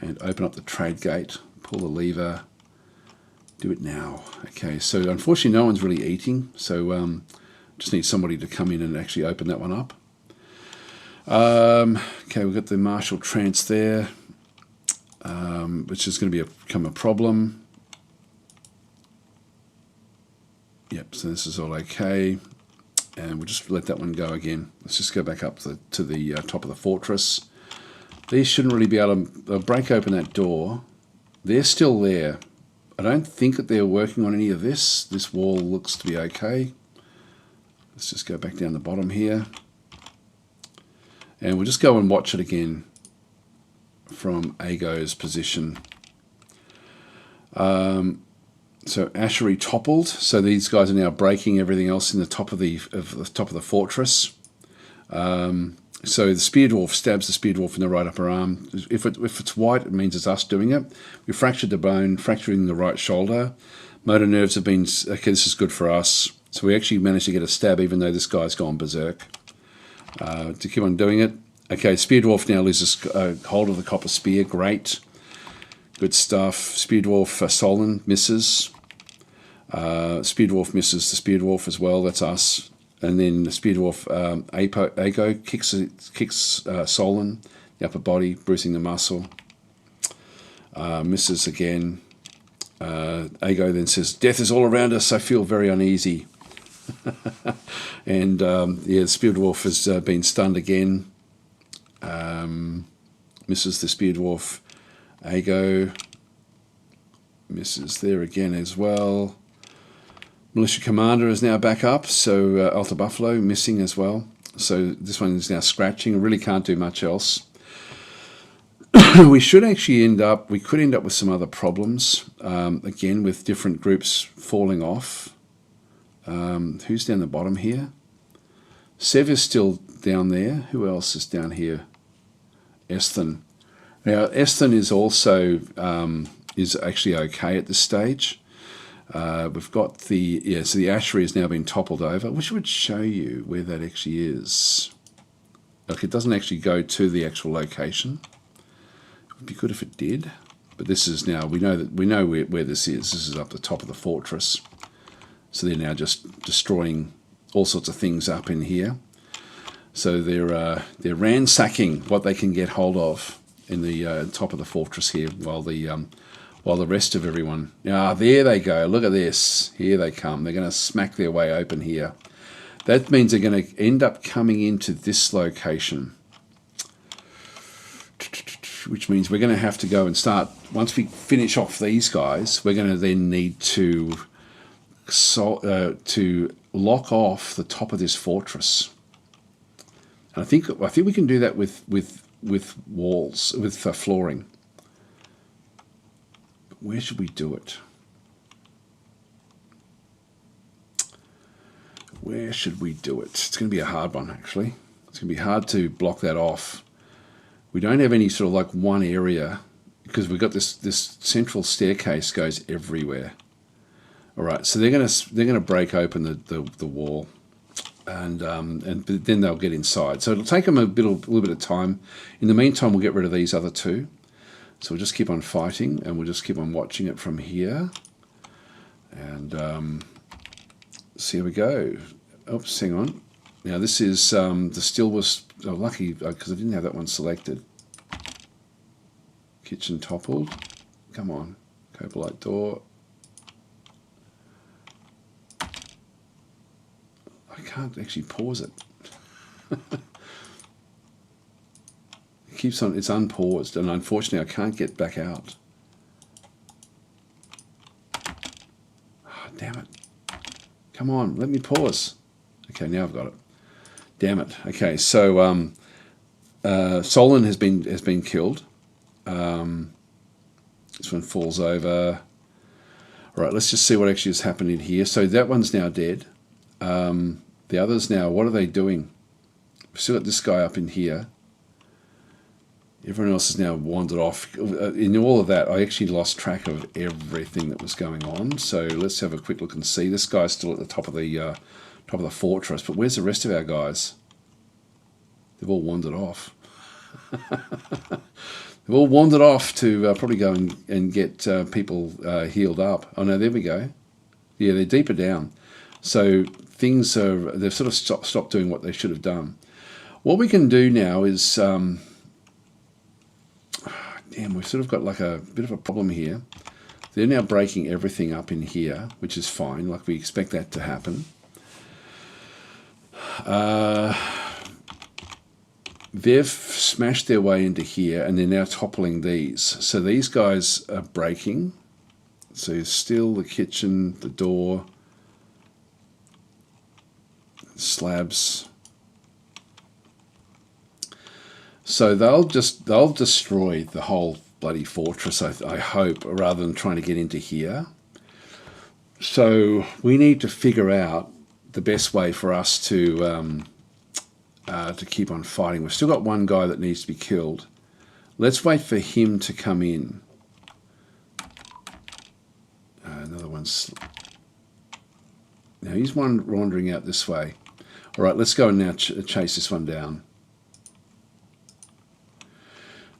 and open up the trade gate, pull the lever, do it now. Okay, so unfortunately no one's really eating, so just need somebody to come in and actually open that one up. Okay, we've got the Marshall Trance there, which is going to become a problem. Yep, so this is all okay. And we'll just let that one go again. Let's just go back up to the top of the fortress. These shouldn't really be able to break open that door. They're still there. I don't think that they're working on any of this. This wall looks to be okay. Let's just go back down the bottom here. And we'll just go and watch it again from Ago's position. So Ashery toppled. So these guys are now breaking everything else in the top of the fortress. So the spear dwarf stabs the spear dwarf in the right upper arm. If it's white, it means it's us doing it. We fractured the bone, fracturing the right shoulder. Motor nerves have been, okay, this is good for us. So we actually managed to get a stab even though this guy's gone berserk. To keep on doing it. Okay, spear dwarf now loses hold of the copper spear. Great. Good stuff. Spear dwarf Solon misses. Spear dwarf misses the spear dwarf as well. That's us. And then the spear dwarf Ago kicks Solon, the upper body, bruising the muscle. Misses again. Ago then says, "Death is all around us. I feel very uneasy." And yeah, the spear dwarf has been stunned again. Misses the spear dwarf. Ago misses there again as well. Militia commander is now back up, so Alta Buffalo missing as well. So this one is now scratching. Really can't do much else. We could end up with some other problems, again with different groups falling off. Who's down the bottom here? Sev is still down there. Who else is down here? Esthan. Now Esthan is also is actually okay at this stage. We've got so the Ashery has now been toppled over, which would show you where that actually is. Look, it doesn't actually go to the actual location. It would be good if it did, but this is now, we know where this is. This is up the top of the fortress. So they're now just destroying all sorts of things up in here. So they're ransacking what they can get hold of in the top of the fortress here, while the rest of everyone... there they go. Look at this. Here they come. They're going to smack their way open here. That means they're going to end up coming into this location, which means we're going to have to go and start... Once we finish off these guys, we're going to then need to lock off the top of this fortress. And I think we can do that with walls, with flooring. Where should we do it? Where should we do it? It's going to be a hard one, actually. It's going to be hard to block that off. We don't have any sort of like one area, because we've got this central staircase goes everywhere. All right, so they're going to break open the wall, and then they'll get inside. So it'll take them a little bit of time. In the meantime, we'll get rid of these other two. So we'll just keep on fighting, and we'll just keep on watching it from here. And so here we go. Oops, hang on. Now this is, the still was lucky because I didn't have that one selected. Kitchen toppled. Come on. Copalite door. I can't actually pause it. Keeps on, it's unpaused, and unfortunately I can't get back out. Oh, damn it. Come on, let me pause. Okay, now I've got it. Damn it. Okay, so Solon has been killed. This one falls over. All right, let's just see what actually has happened in here. So that one's now dead. The others now, what are they doing? We've still got this guy up in here. Everyone else has now wandered off. In all of that, I actually lost track of everything that was going on. So let's have a quick look and see. This guy's still at the top of the fortress, but where's the rest of our guys? They've all wandered off. They've all wandered off to probably go and get people healed up. Oh no, there we go. Yeah, they're deeper down. So they've sort of stopped doing what they should have done. What we can do now is, damn, we've sort of got like a bit of a problem here. They're now breaking everything up in here, which is fine. Like we expect that to happen. They've smashed their way into here, and they're now toppling these. So these guys are breaking. So still the kitchen, the door, slabs. So they'll destroy the whole bloody fortress, I hope, rather than trying to get into here. So we need to figure out the best way for us to keep on fighting. We've still got one guy that needs to be killed. Let's wait for him to come in. Another one's... Now he's wandering out this way. All right, let's go and now chase this one down.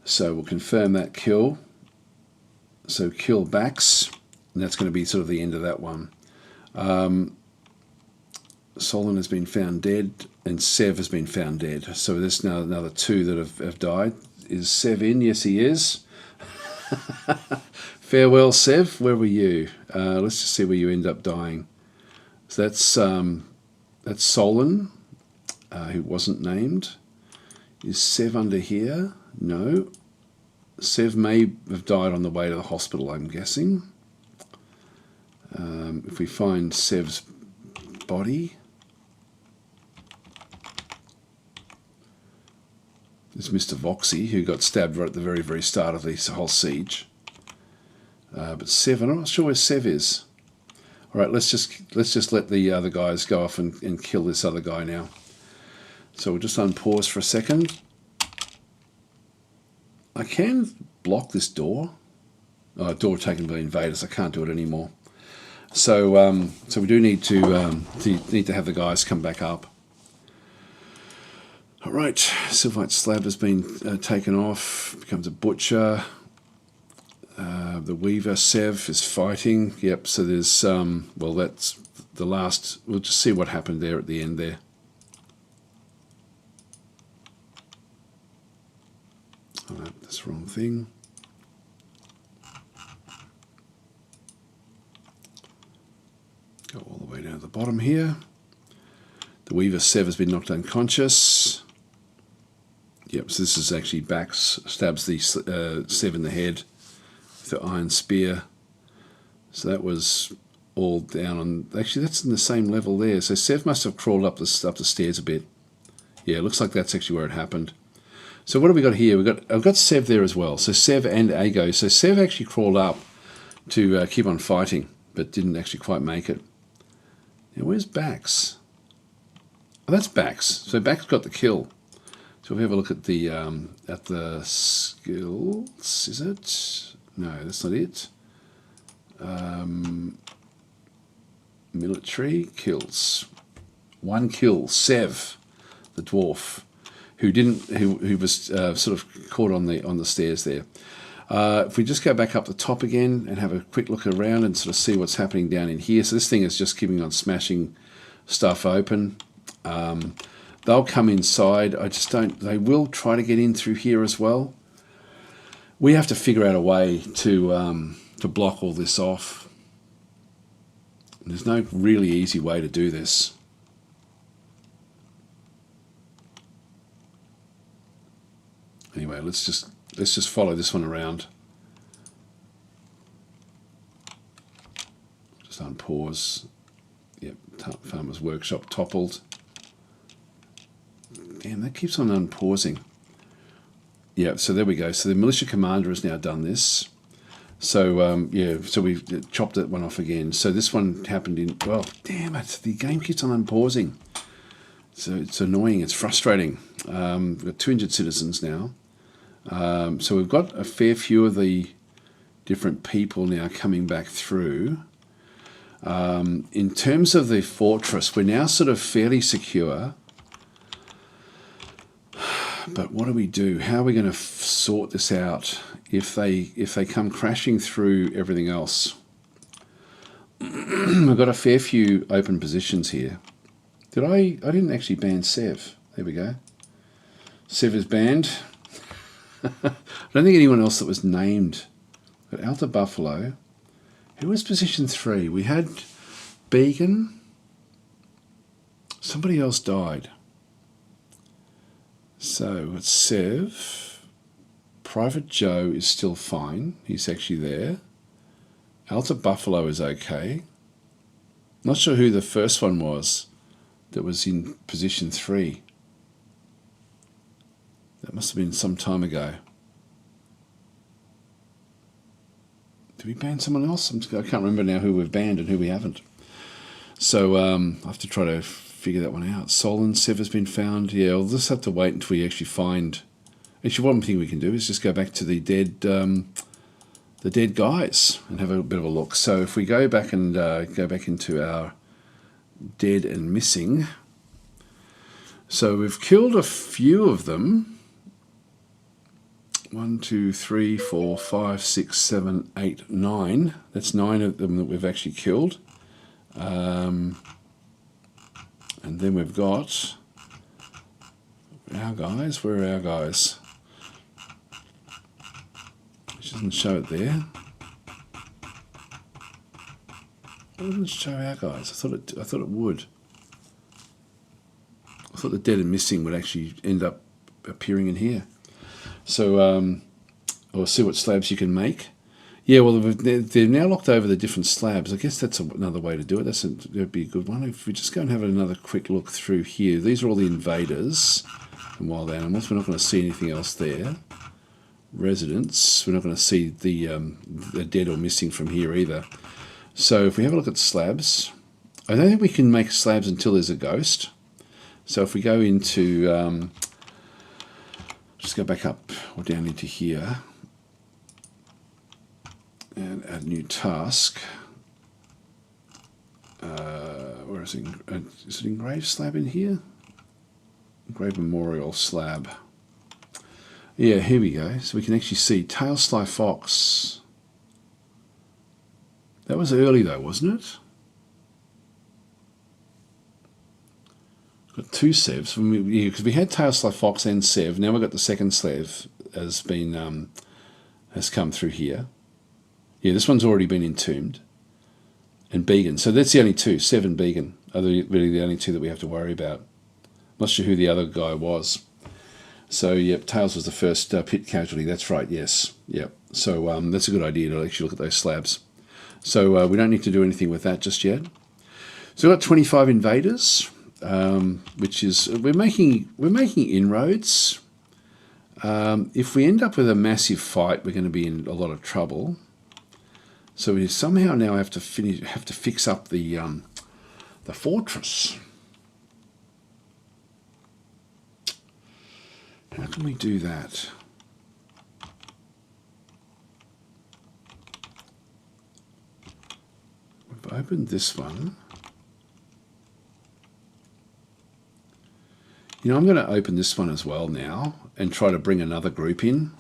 So we'll confirm that kill. So kill Bax, and that's going to be sort of the end of that one. Solon has been found dead, and Sev has been found dead. So there's now another two that have died. Is Sev in? Yes, he is. Farewell, Sev. Where were you? Let's just see where you end up dying. So that's Solon, who wasn't named. Is Sev under here? No. Sev may have died on the way to the hospital, I'm guessing. If we find Sev's body... There's Mr. Voxy, who got stabbed right at the very, very start of this whole siege. But Sev, I'm not sure where Sev is. All right, let's just let the other guys go off and kill this other guy now. So we'll just unpause for a second. I can block this door. Oh, door taken by invaders. I can't do it anymore. So so we do need to have the guys come back up. All right, Sylvite Slab has been taken off. Becomes a butcher. The Weaver Sev is fighting. Yep. So there's well, that's the last. We'll just see what happened there at the end there. Oh, no, that's the wrong thing. Go all the way down to the bottom here. The Weaver Sev has been knocked unconscious. Yep, so this is actually Bax stabs the Sev in the head with the iron spear. So that was all down on... Actually, that's in the same level there. So Sev must have crawled up the stairs a bit. Yeah, it looks like that's actually where it happened. So what have we got here? I've got Sev there as well. So Sev and Ago. So Sev actually crawled up to keep on fighting, but didn't actually quite make it. Now, where's Bax? Oh, that's Bax. So Bax got the kill. So if we have a look at the skills, is it? No, that's not it. Military kills. One kill, Sev, the dwarf, who was sort of caught on the stairs there. If we just go back up the top again and have a quick look around and sort of see what's happening down in here. So this thing is just keeping on smashing stuff open. They'll come inside. They will try to get in through here as well. We have to figure out a way to block all this off. There's no really easy way to do this. Anyway, let's just follow this one around. Just unpause. Yep, Farmer's Workshop toppled. Damn, that keeps on unpausing. Yeah, so there we go. So the militia commander has now done this. So, yeah, so we've chopped that one off again. So this one happened in... Well, damn it, the game keeps on unpausing. So it's annoying, it's frustrating. We've got 2 injured citizens now. So we've got a fair few of the different people now coming back through. In terms of the fortress, we're now sort of fairly secure. But what do we do? How are we going to sort this out if they come crashing through everything else? We've got a fair few open positions here. I didn't actually ban Sev. There we go. Sev is banned. I don't think anyone else that was named. But Alta Buffalo. Who was position 3? We had Began. Somebody else died. So it's Sev. Private Joe is still fine. He's actually there. Alta Buffalo is okay. Not sure who the first one was that was in position 3. That must have been some time ago. Did we ban someone else? I can't remember now who we've banned and who we haven't. So I have to try to figure that one out. Solon Sev has been found. Yeah, we'll just have to wait until we actually find. Actually, one thing we can do is just go back to the dead guys and have a bit of a look. So if we go back and go back into our dead and missing. So we've killed a few of them. 1, 2, 3, 4, 5, 6, 7, 8, 9. That's 9 of them that we've actually killed. And then we've got our guys. Where are our guys? It doesn't show it there. It doesn't show our guys. I thought it would. I thought the dead and missing would actually end up appearing in here. So we'll see what slabs you can make. Yeah, well, they've now locked over the different slabs. I guess that's another way to do it. That'd be a good one. If we just go and have another quick look through here. These are all the invaders and wild animals. We're not going to see anything else there. Residents. We're not going to see the dead or missing from here either. So if we have a look at slabs, I don't think we can make slabs until there's a ghost. So if we go into... just go back up or down into here and add new task. Where is it? Is it engraved slab in here? Engraved memorial slab. Yeah, here we go. So we can actually see tail sly fox. That was early though, wasn't it? Got 2 Sevs because we had tail sly fox and Sev. Now we've got the second Sev has come through here. Yeah, this one's already been entombed. And Began. So that's the only 2. Sev and Began are really the only 2 that we have to worry about. Not sure who the other guy was. So yep, Tails was the first pit casualty. That's right. Yes. Yep. So that's a good idea to actually look at those slabs. So we don't need to do anything with that just yet. So we've got 25 invaders. Which is we're making inroads. If we end up with a massive fight, we're going to be in a lot of trouble. So we somehow now have to fix up the fortress. How can we do that? We've opened this one. You know, I'm going to open this one as well now and try to bring another group in.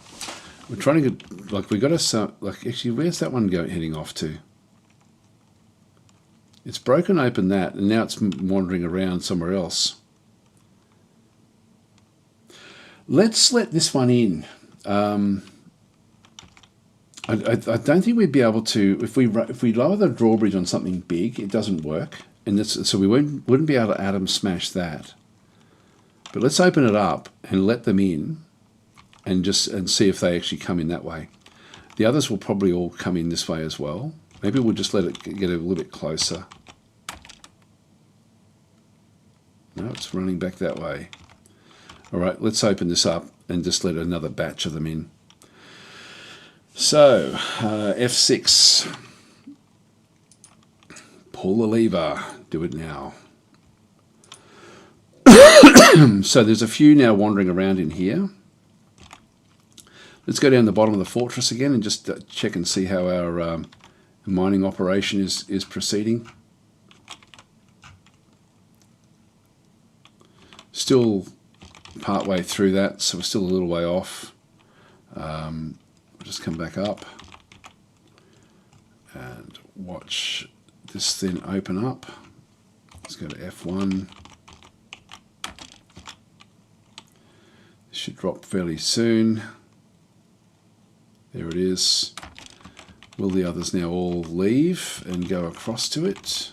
We're trying to get, like, we got to, like, actually, where's that one heading off to? It's broken open that, and now it's wandering around somewhere else. Let's let this one in. I don't think we'd be able to, if we lower the drawbridge on something big, it doesn't work, and so we wouldn't be able to atom smash that. But let's open it up and let them in and see if they actually come in that way. The others will probably all come in this way as well. Maybe we'll just let it get a little bit closer. No, it's running back that way. All right, let's open this up and just let another batch of them in. So, F6. Pull the lever. Do it now. So there's a few now wandering around in here. Let's go down the bottom of the fortress again and just check and see how our mining operation is proceeding. Still part way through that, so we're still a little way off. We'll just come back up and watch this then open up. Let's go to F1. should drop fairly soon. There it is. Will the others now all leave and go across to it?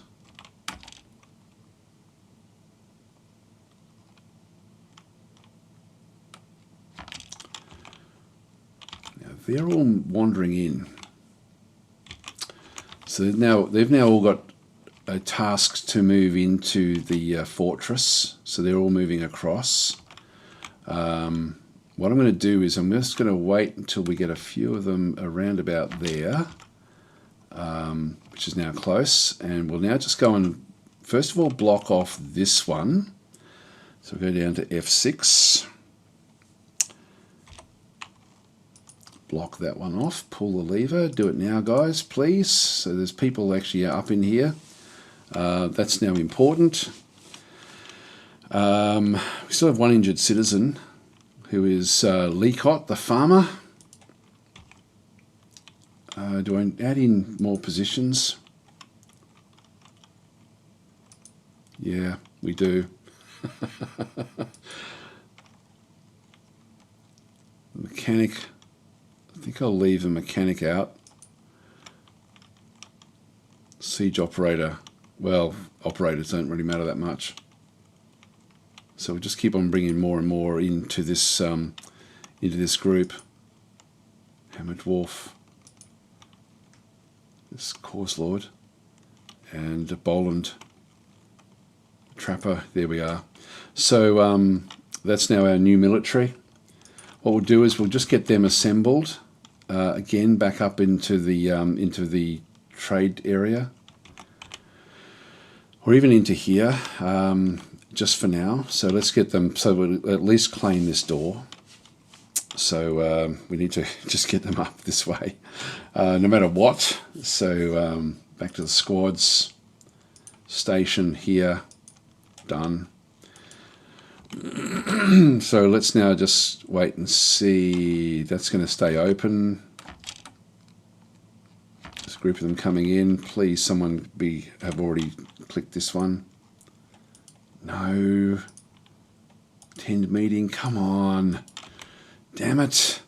Now they're all wandering in. So they've now all got tasks to move into the fortress. So they're all moving across. What I'm going to do is I'm just going to wait until we get a few of them around about there, which is now close. And we'll now just go and, first of all, block off this one. So we'll go down to F6. Block that one off, pull the lever, do it now, guys, please. So there's people actually up in here. That's now important. We still have one injured citizen, who is Leacott, the farmer. Do I add in more positions? Yeah, we do. Mechanic. I think I'll leave the mechanic out. Siege operator. Well, operators don't really matter that much. So we'll just keep on bringing more and more into this group. Hammer Dwarf, this Course Lord, and Boland Trapper. There we are. So that's now our new military. What we'll do is we'll just get them assembled again back up into the trade area, or even into here. Just for now. So let's get them, so we'll at least claim this door. So we need to just get them up this way, no matter what. So back to the squads. Station here. Done. So let's now just wait and see. That's going to stay open. Just a group of them coming in. Please, someone have already clicked this one. No. Attend meeting. Come on. Damn it.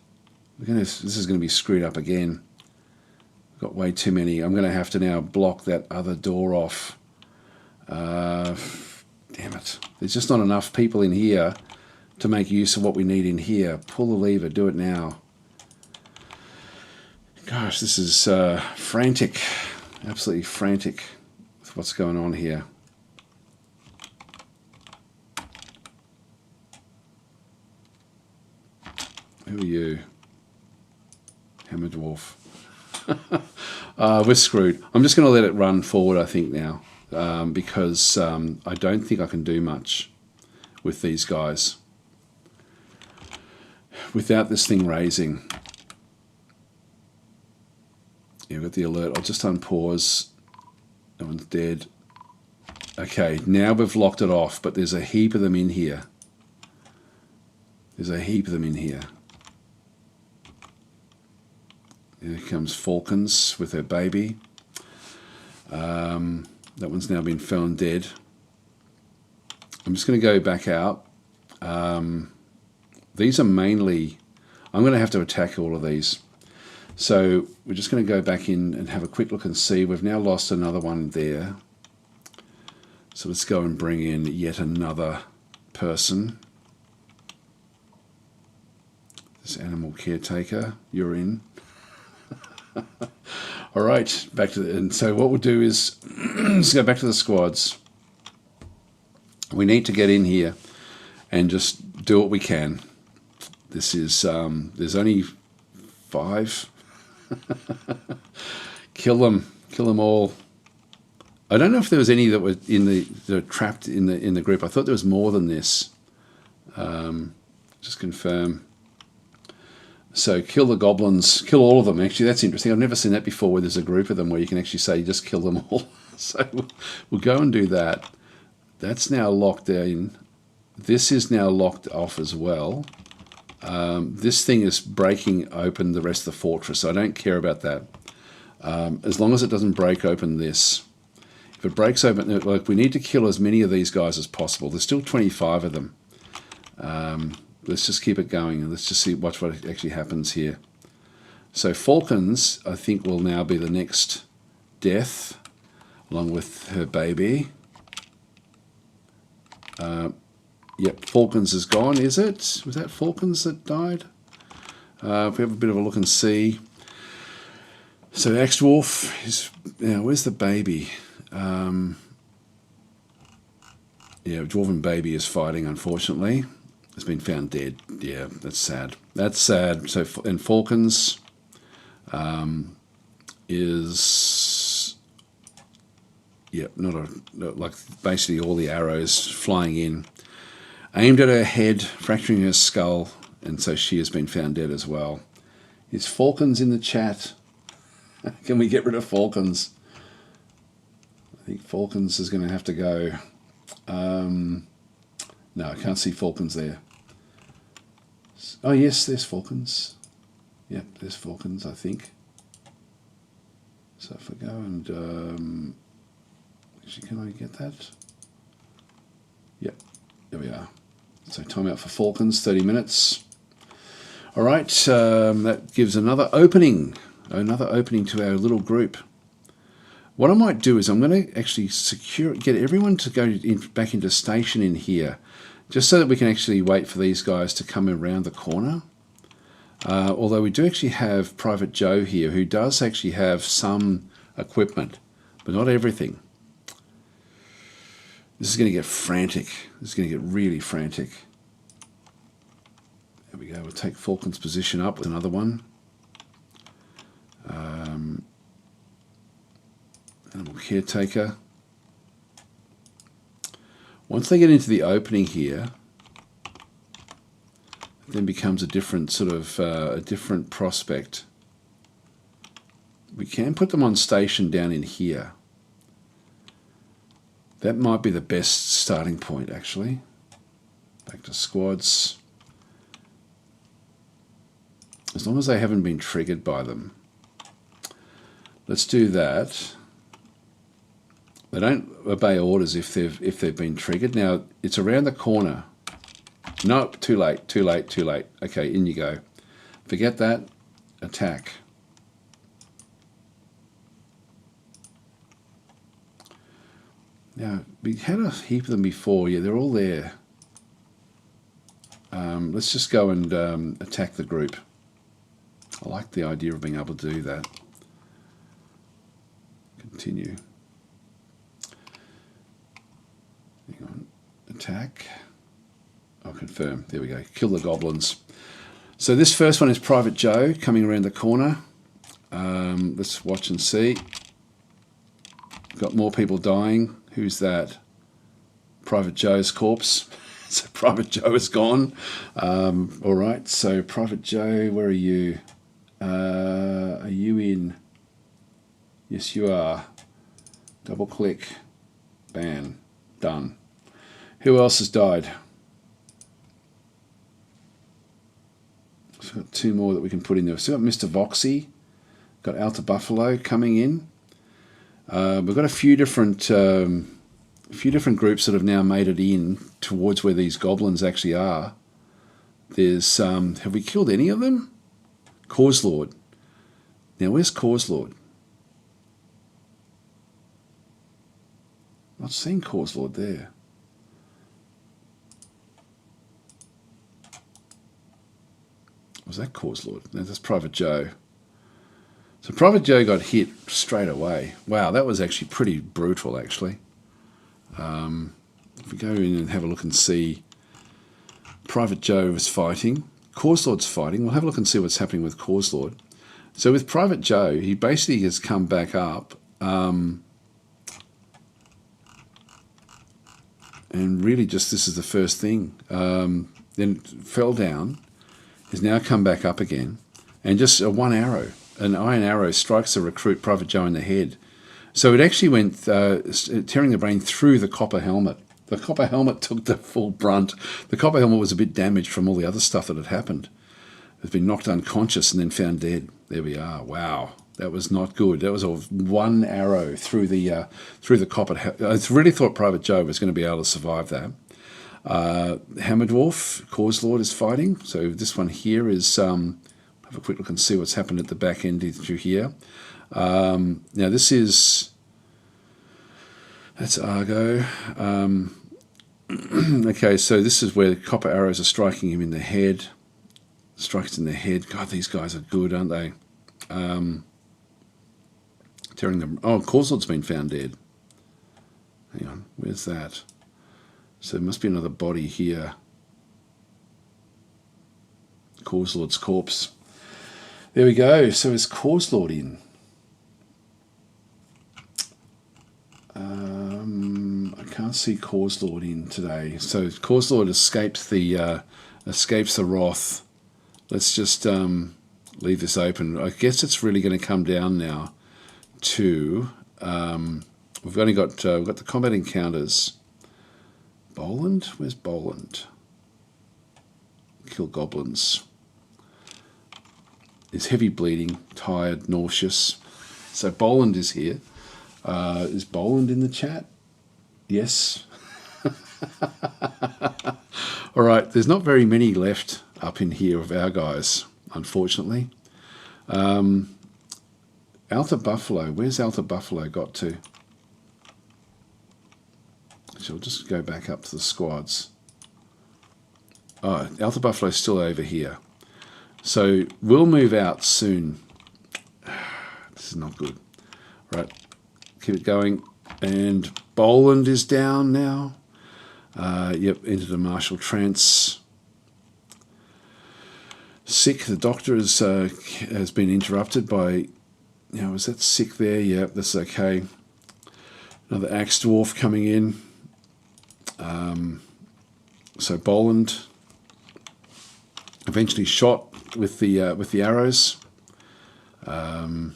This is going to be screwed up again. Got way too many. I'm going to have to now block that other door off. Damn it. There's just not enough people in here to make use of what we need in here. Pull the lever. Do it now. Gosh, this is frantic. Absolutely frantic with what's going on here. Who are you? Hammer Dwarf. We're screwed. I'm just going to let it run forward, I think, now, because I don't think I can do much with these guys without this thing raising. Yeah, we've got the alert. I'll just unpause. No one's dead. Okay, now we've locked it off, but there's a heap of them in here. There's a heap of them in here. Here comes Falcons with her baby. That one's now been found dead. I'm just going to go back out. These are mainly... I'm going to have to attack all of these. So we're just going to go back in and have a quick look and see. We've now lost another one there. So let's go and bring in yet another person. This animal caretaker, you're in. All right, back to the, and so what we'll do is let's go back to the squads. We need to get in here and just do what we can. This is there's only 5. Kill them all. I don't know if there was any that were trapped in the group. I thought there was more than this. Just confirm. So kill the goblins, kill all of them. Actually, that's interesting. I've never seen that before, where there's a group of them where you can actually say just kill them all. So we'll go and do that. That's now locked in. This is now locked off as well. This thing is breaking open the rest of the fortress. So I don't care about that. As long as it doesn't break open this. If it breaks open, like, we need to kill as many of these guys as possible. There's still 25 of them. let's just keep it going and let's just watch what actually happens here. So Falcons, I think, will now be the next death, along with her baby. Yep, Falcons is gone, is it? Was that Falcons that died? If we have a bit of a look and see. So Dwarf is, now where's the baby? Yeah, Dwarven baby is fighting, unfortunately. It's been found dead. Yeah, that's sad. That's sad. So, and Falcons is, yeah, like basically all the arrows flying in, aimed at her head, fracturing her skull, and so she has been found dead as well. Is Falcons in the chat? Can we get rid of Falcons? I think Falcons is going to have to go. No, I can't see Falcons there. Oh, yes, there's Falcons. Yep, there's Falcons, I think. So if I go and... actually, can I get that? Yep, there we are. So time out for Falcons, 30 minutes. All right, that gives another opening to our little group. What I might do is I'm going to actually get everyone to go back into station in here, just so that we can actually wait for these guys to come around the corner. Although we do actually have Private Joe here, who does actually have some equipment, but not everything. This is going to get frantic. This is going to get really frantic. There we go. We'll take Falcon's position up with another one. Animal caretaker. Once they get into the opening here, it then becomes a different sort of a different prospect. We can put them on station down in here. That might be the best starting point, actually. Back to squads. As long as they haven't been triggered by them. Let's do that. They don't obey orders if they've been triggered. Now, it's around the corner. Nope, too late, too late, too late. Okay, in you go. Forget that. Attack. Now, we had a heap of them before. Yeah, they're all there. Let's just go and attack the group. I like the idea of being able to do that. Continue. Hang on. Attack. I'll confirm. There we go. Kill the goblins. So this first one is Private Joe coming around the corner. Let's watch and see. Got more people dying. Who's that? Private Joe's corpse. So Private Joe is gone. All right. So Private Joe, where are you? Are you in? Yes, you are. Double click. Ban. Done. Who else has died? So we've got two more that we can put in there. We've still got Mr. Voxy. Got Alta Buffalo coming in. We've got a few different groups that have now made it in towards where these goblins actually are. There's have we killed any of them? Cause Lord. Now where's Cause Lord? Not seeing Cause Lord there. Was that Cause Lord? No, that's Private Joe. So Private Joe got hit straight away. Wow, that was actually pretty brutal, actually. If we go in and have a look and see, Private Joe is fighting. Cause Lord's fighting. We'll have a look and see what's happening with Cause Lord. So with Private Joe, he basically has come back up and really just this is the first thing. Then fell down, has now come back up again, and just a one arrow. An iron arrow strikes the recruit Private Joe in the head. So it actually went tearing the brain through the copper helmet. The copper helmet took the full brunt. The copper helmet was a bit damaged from all the other stuff that had happened. It's been knocked unconscious and then found dead. There we are. Wow, that was not good. That was a one arrow through the copper. I really thought Private Joe was going to be able to survive that. Hammer Dwarf, Cause Lord is fighting. So this one here is, have a quick look and see what's happened at the back end through here. Now this is, that's Argo. Okay, so this is where copper arrows are striking him in the head. Strikes in the head. God, these guys are good, aren't they? Tearing them. Oh, Cause Lord's been found dead. Hang on, where's that? So there must be another body here. Cause Lord's corpse. There we go. So is Cause Lord in? I can't see Cause Lord in today. So Cause Lord escapes the wrath. Let's just leave this open. I guess it's really going to come down now to we've only got we've got the combat encounters. Boland? Where's Boland? Kill goblins. Is heavy bleeding, tired, nauseous. So Boland is here. Is Boland in the chat? Yes. All right, there's not very many left up in here of our guys, unfortunately. Alta Buffalo, where's Alta Buffalo got to? So we'll just go back up to the squads. Oh, Alta Buffalo's still over here. So we'll move out soon. This is not good. Right, keep it going. And Boland is down now. Yep, into the martial trance. Sick, the doctor has been interrupted by, is that sick there? Yeah, that's okay. Another axe dwarf coming in. So Boland eventually shot with the arrows. Come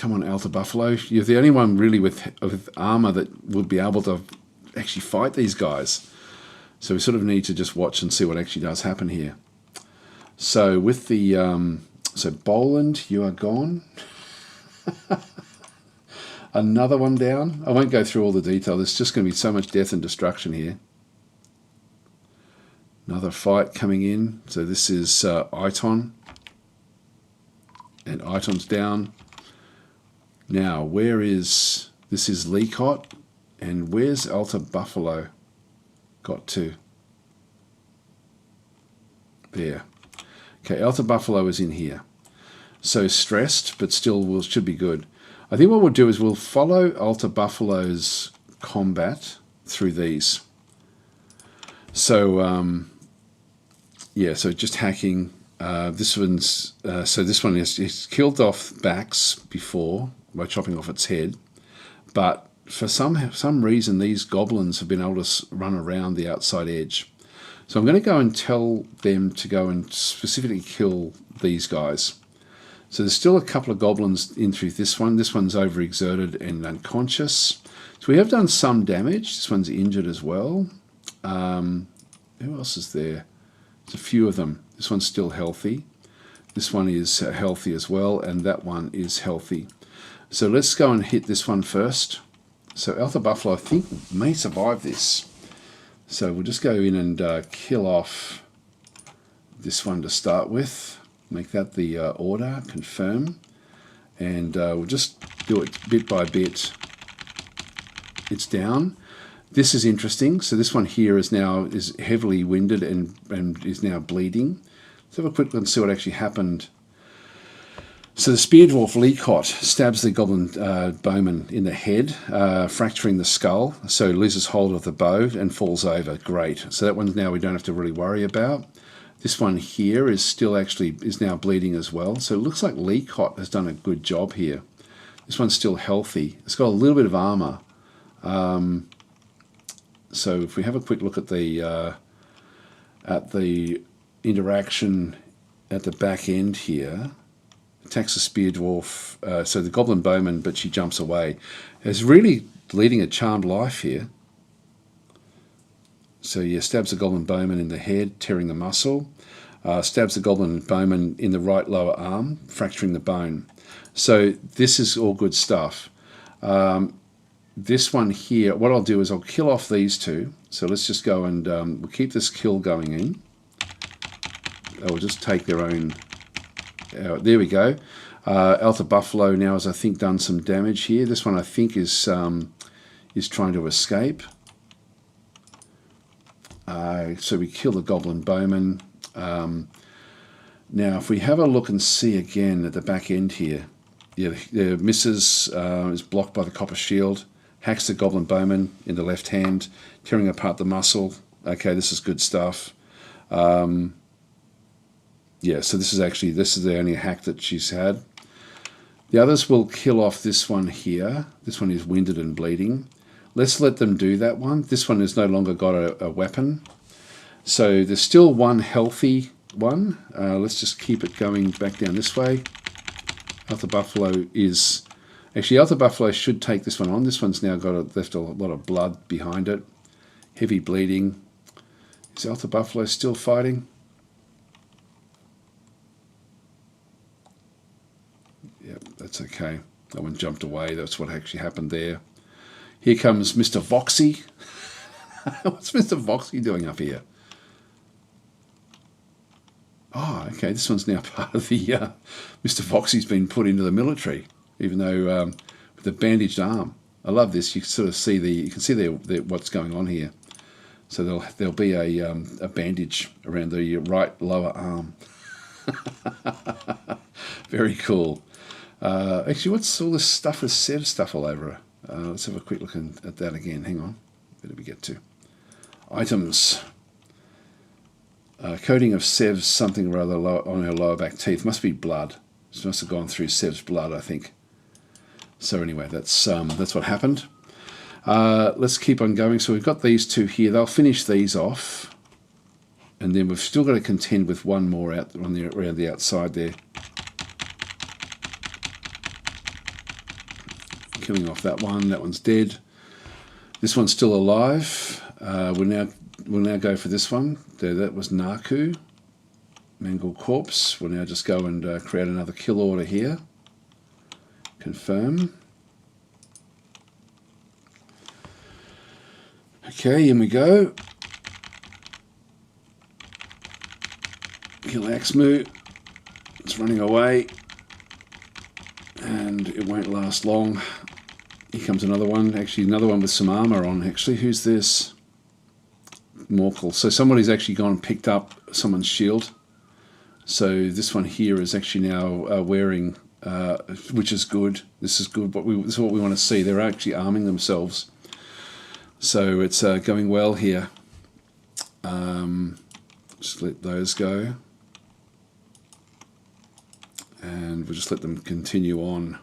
on, Alta Buffalo. You're the only one really with armor that would be able to actually fight these guys. So we sort of need to just watch and see what actually does happen here. So with the so Boland, you are gone. Another one down. I won't go through all the detail. There's just going to be so much death and destruction here. Another fight coming in. So this is Iton. And Iton's down. Now, this is Leacott. And where's Alta Buffalo got to? There. Okay, Alta Buffalo is in here. So stressed, but still should be good. I think what we'll do is we'll follow Alta Buffalo's combat through these. So, yeah, so just hacking. This one's, so this one is killed off backs before by chopping off its head. But for some reason, these goblins have been able to run around the outside edge. So I'm going to go and tell them to go and specifically kill these guys. So there's still a couple of goblins in through this one. This one's overexerted and unconscious. So we have done some damage. This one's injured as well. Who else is there? There's a few of them. This one's still healthy. This one is healthy as well, and that one is healthy. So let's go and hit this one first. So Alta Buffalo, I think, may survive this. So we'll just go in and kill off this one to start with. Make that the order, confirm. And we'll just do it bit by bit. It's down. This is interesting. So this one here is heavily winded and is now bleeding. Let's have a quick look and see what actually happened. So the spear dwarf Leacott stabs the goblin bowman in the head, fracturing the skull. So loses hold of the bow and falls over. Great. So that one now we don't have to really worry about. This one here is now bleeding as well. So it looks like Leacott has done a good job here. This one's still healthy. It's got a little bit of armor. So if we have a quick look at the interaction at the back end here, attacks the spear dwarf. So the goblin bowman, but she jumps away. Is really leading a charmed life here. So yeah, stabs the goblin bowman in the head, tearing the muscle. Stabs the goblin bowman in the right lower arm, fracturing the bone. So this is all good stuff. this one here, what I'll do is I'll kill off these two. So let's just go and we'll keep this kill going in. They'll just take their own. There we go. Alpha Buffalo now has, I think, done some damage here. This one, I think, is trying to escape. So we kill the Goblin Bowman. Now, if we have a look and see again at the back end here, yeah, the misses is blocked by the Copper Shield. Hacks the Goblin Bowman in the left hand, tearing apart the muscle. Okay, this is good stuff. Yeah, so this is the only hack that she's had. The others will kill off this one here. This one is winded and bleeding. Let's let them do that one. This one has no longer got a weapon. So there's still one healthy one. Let's just keep it going back down this way. Alpha Buffalo is... Actually, Alpha Buffalo should take this one on. This one's now left a lot of blood behind it. Heavy bleeding. Is Alpha Buffalo still fighting? Yep, that's okay. That one jumped away. That's what actually happened there. Here comes Mr. Voxy. What's Mr. Voxy doing up here? Oh, okay. This one's now part of the... Mr. Voxy's been put into the military, even though with a bandaged arm. I love this. You can sort of see what's going on here. So there'll be a bandage around the right lower arm. Very cool. Actually, what's all this stuff with Sev stuff all over her? Let's have a quick look at that again. Hang on. Where did we get to? Items. Coating of Sev's something or other on her lower back teeth. Must be blood. She must have gone through Sev's blood, I think. So anyway, that's what happened. Let's keep on going. So we've got these two here. They'll finish these off. And then we've still got to contend with one more out around the outside there. Killing off that one. That one's dead. This one's still alive. We'll now go for this one. There, that was Naku. Mangled Corpse. We'll now just go and create another kill order here. Confirm. Okay, in we go. Kill Axmu. It's running away. And it won't last long. Here comes another one. Actually, another one with some armor on. Actually, who's this? Morkel. So somebody's actually gone and picked up someone's shield. So this one here is actually now wearing, which is good. This is good. This is what we want to see. They're actually arming themselves. So it's going well here. Just let those go. And we'll just let them continue on.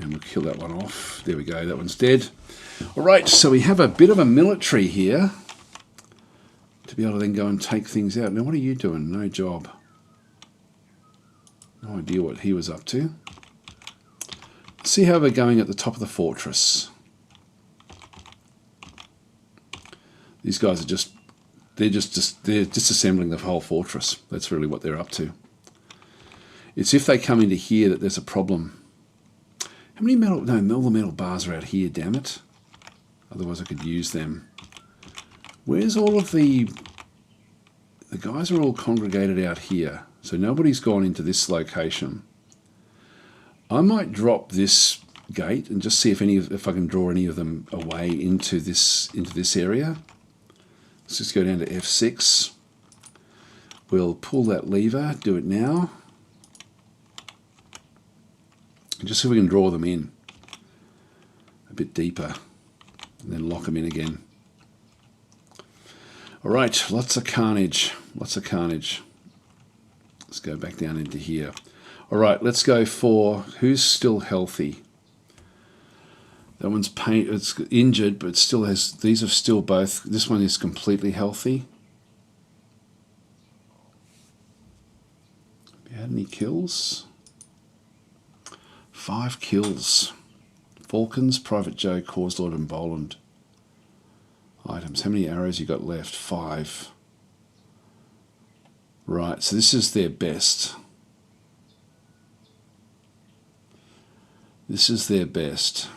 And we'll kill that one off. There we go, that one's dead. All right, so we have a bit of a military here to be able to then go and take things out. Now, what are you doing? No job. No idea what he was up to. Let's see how we're going at the top of the fortress. These guys are they're disassembling the whole fortress. That's really what they're up to. It's if they come into here that there's a problem. How many metal... No, all the metal bars are out here, damn it. Otherwise I could use them. Where's all of the... The guys are all congregated out here. So nobody's gone into this location. I might drop this gate and just see if I can draw any of them away into this area. Let's just go down to F6. We'll pull that lever, do it now. And just see if we can draw them in a bit deeper and then lock them in again. All right, lots of carnage, lots of carnage. Let's go back down into here. All right, let's go for who's still healthy. That one's it's injured, but it still has, these are still both, this one is completely healthy. Have you had any kills? 5 kills. Falcons, Private Joe, Cause Lord and Boland. Items, how many arrows you got left? 5. Right, so this is their best. This is their best.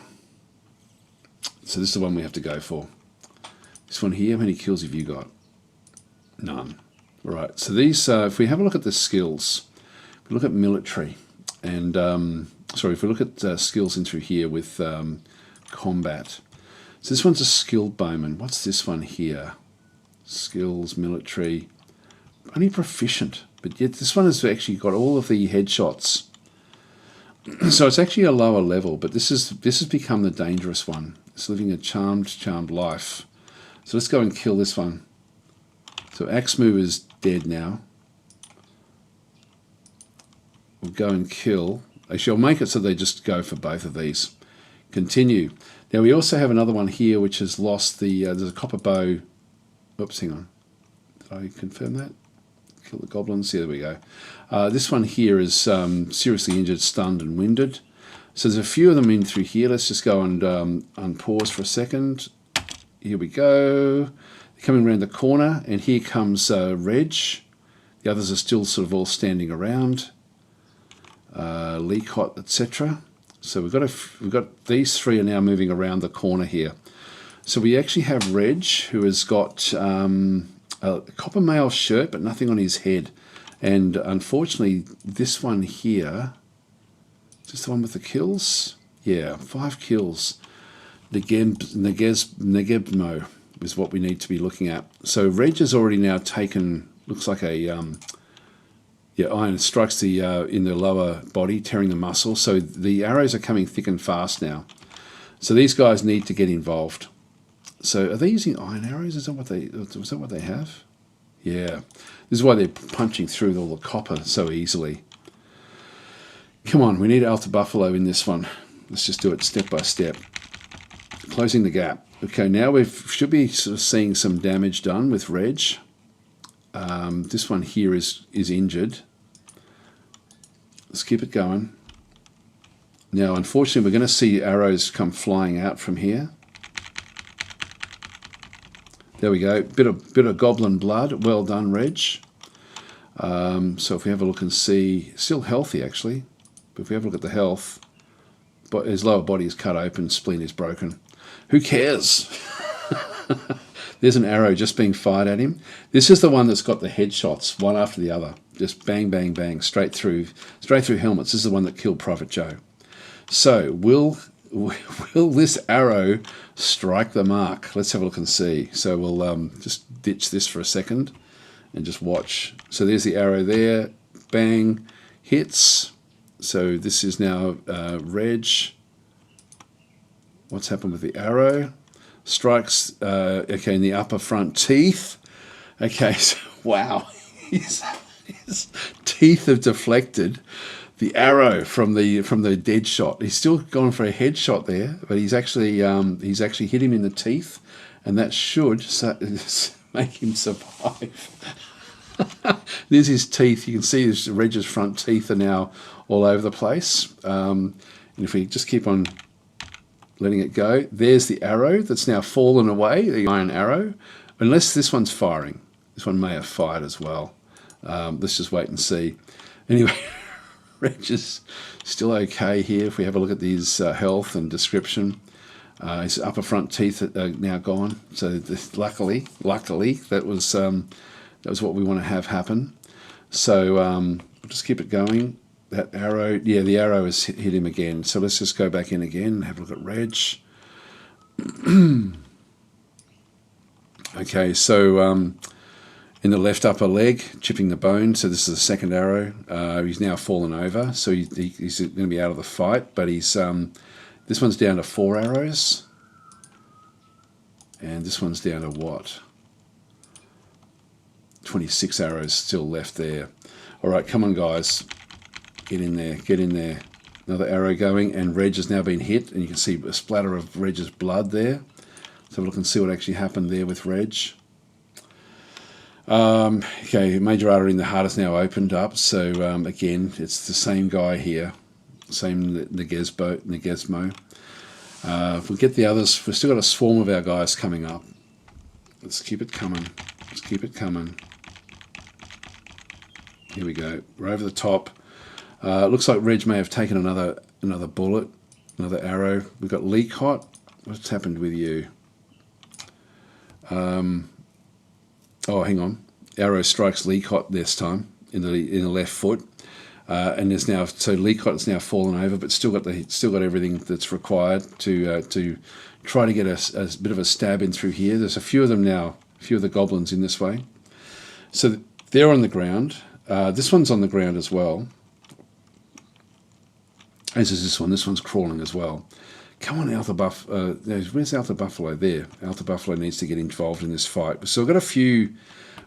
So this is the one we have to go for. This one here, how many kills have you got? None. Right, so these, if we have a look at the skills, if we look at military, and, if we look at skills in through here with combat. So this one's a skilled bowman. What's this one here? Skills, military, only proficient. But yet this one has actually got all of the headshots. So it's actually a lower level, but this has become the dangerous one. It's living a charmed life. So let's go and kill this one. So Axmu is dead now. We'll go and kill. Actually, I'll make it so they just go for both of these. Continue. Now we also have another one here which has lost the, there's a copper bow. Oops, hang on. Did I confirm that? Kill the goblins. Yeah, there we go. This one here is seriously injured, stunned and winded. So there's a few of them in through here. Let's just go and unpause for a second. Here we go. They're coming around the corner, and here comes Reg. The others are still sort of all standing around. Leacott, etc. So we've got these three are now moving around the corner here. So we actually have Reg, who has got a copper mail shirt, but nothing on his head. And unfortunately, this one here, is this the one with the kills? Yeah, 5 kills. Negebmo is what we need to be looking at. So Reg has already now taken, looks like a, iron strikes the in the lower body, tearing the muscle. So the arrows are coming thick and fast now. So these guys need to get involved. So are they using iron arrows? Is that what they have? Yeah. This is why they're punching through all the copper so easily. Come on, we need Alta Buffalo in this one. Let's just do it step by step. Closing the gap. Okay, now we should be sort of seeing some damage done with Reg. This one here is injured. Let's keep it going. Now, unfortunately, we're going to see arrows come flying out from here. There we go. Bit of goblin blood. Well done, Reg. So if we have a look and see, still healthy actually. But if we have a look at the health, but his lower body is cut open, spleen is broken. Who cares? There's an arrow just being fired at him. This is the one that's got the headshots, one after the other. Just bang, bang, bang, straight through helmets. This is the one that killed Prophet Joe. So will this arrow strike the mark? Let's have a look and see. So we'll just ditch this for a second and just watch. So there's the arrow there. Bang. Hits. So this is now Reg. What's happened with the arrow? Strikes, okay, in the upper front teeth. Okay, so wow. His teeth have deflected the arrow from the dead shot. He's still gone for a headshot there, but he's actually hit him in the teeth, and that should make him survive. There's his teeth. You can see his Reg's front teeth are now all over the place. And if we just keep on letting it go, there's the arrow that's now fallen away, the iron arrow. Unless this one's firing. This one may have fired as well. Let's just wait and see. Anyway, Reg is still okay here. If we have a look at his health and description, his upper front teeth are now gone. So luckily, that was what we want to have happen. So we'll just keep it going. That arrow, yeah, the arrow has hit him again. So let's just go back in again and have a look at Reg. Okay, so in the left upper leg, chipping the bone. So this is the second arrow. He's now fallen over, so he's going to be out of the fight. But he's this one's down to 4 arrows, and this one's down to what? 26 arrows still left there. All right, come on, guys. Get in there, get in there. Another arrow going, and Reg has now been hit, and you can see a splatter of Reg's blood there. So look and see what actually happened there with Reg. Okay, major artery in the heart is now opened up. So again, it's the same guy here, same Negesmo. If we get the others, we've still got a swarm of our guys coming up. Let's keep it coming. Let's keep it coming. Here we go. We're over the top. Looks like Reg may have taken another bullet. Another arrow. We've got Leacott. What's happened with you? Oh, hang on. Arrow strikes Leacott this time in the left foot, and there's now Leacott has now fallen over, but still got everything that's required to try to get a bit of a stab in through here. There's a few of them now, a few of the goblins in this way. So they're on the ground. This one's on the ground as well. As is this one. This one's crawling as well. Come on, Alpha Buff. Where's Alpha Buffalo? There. Alpha Buffalo needs to get involved in this fight. So we've got a few.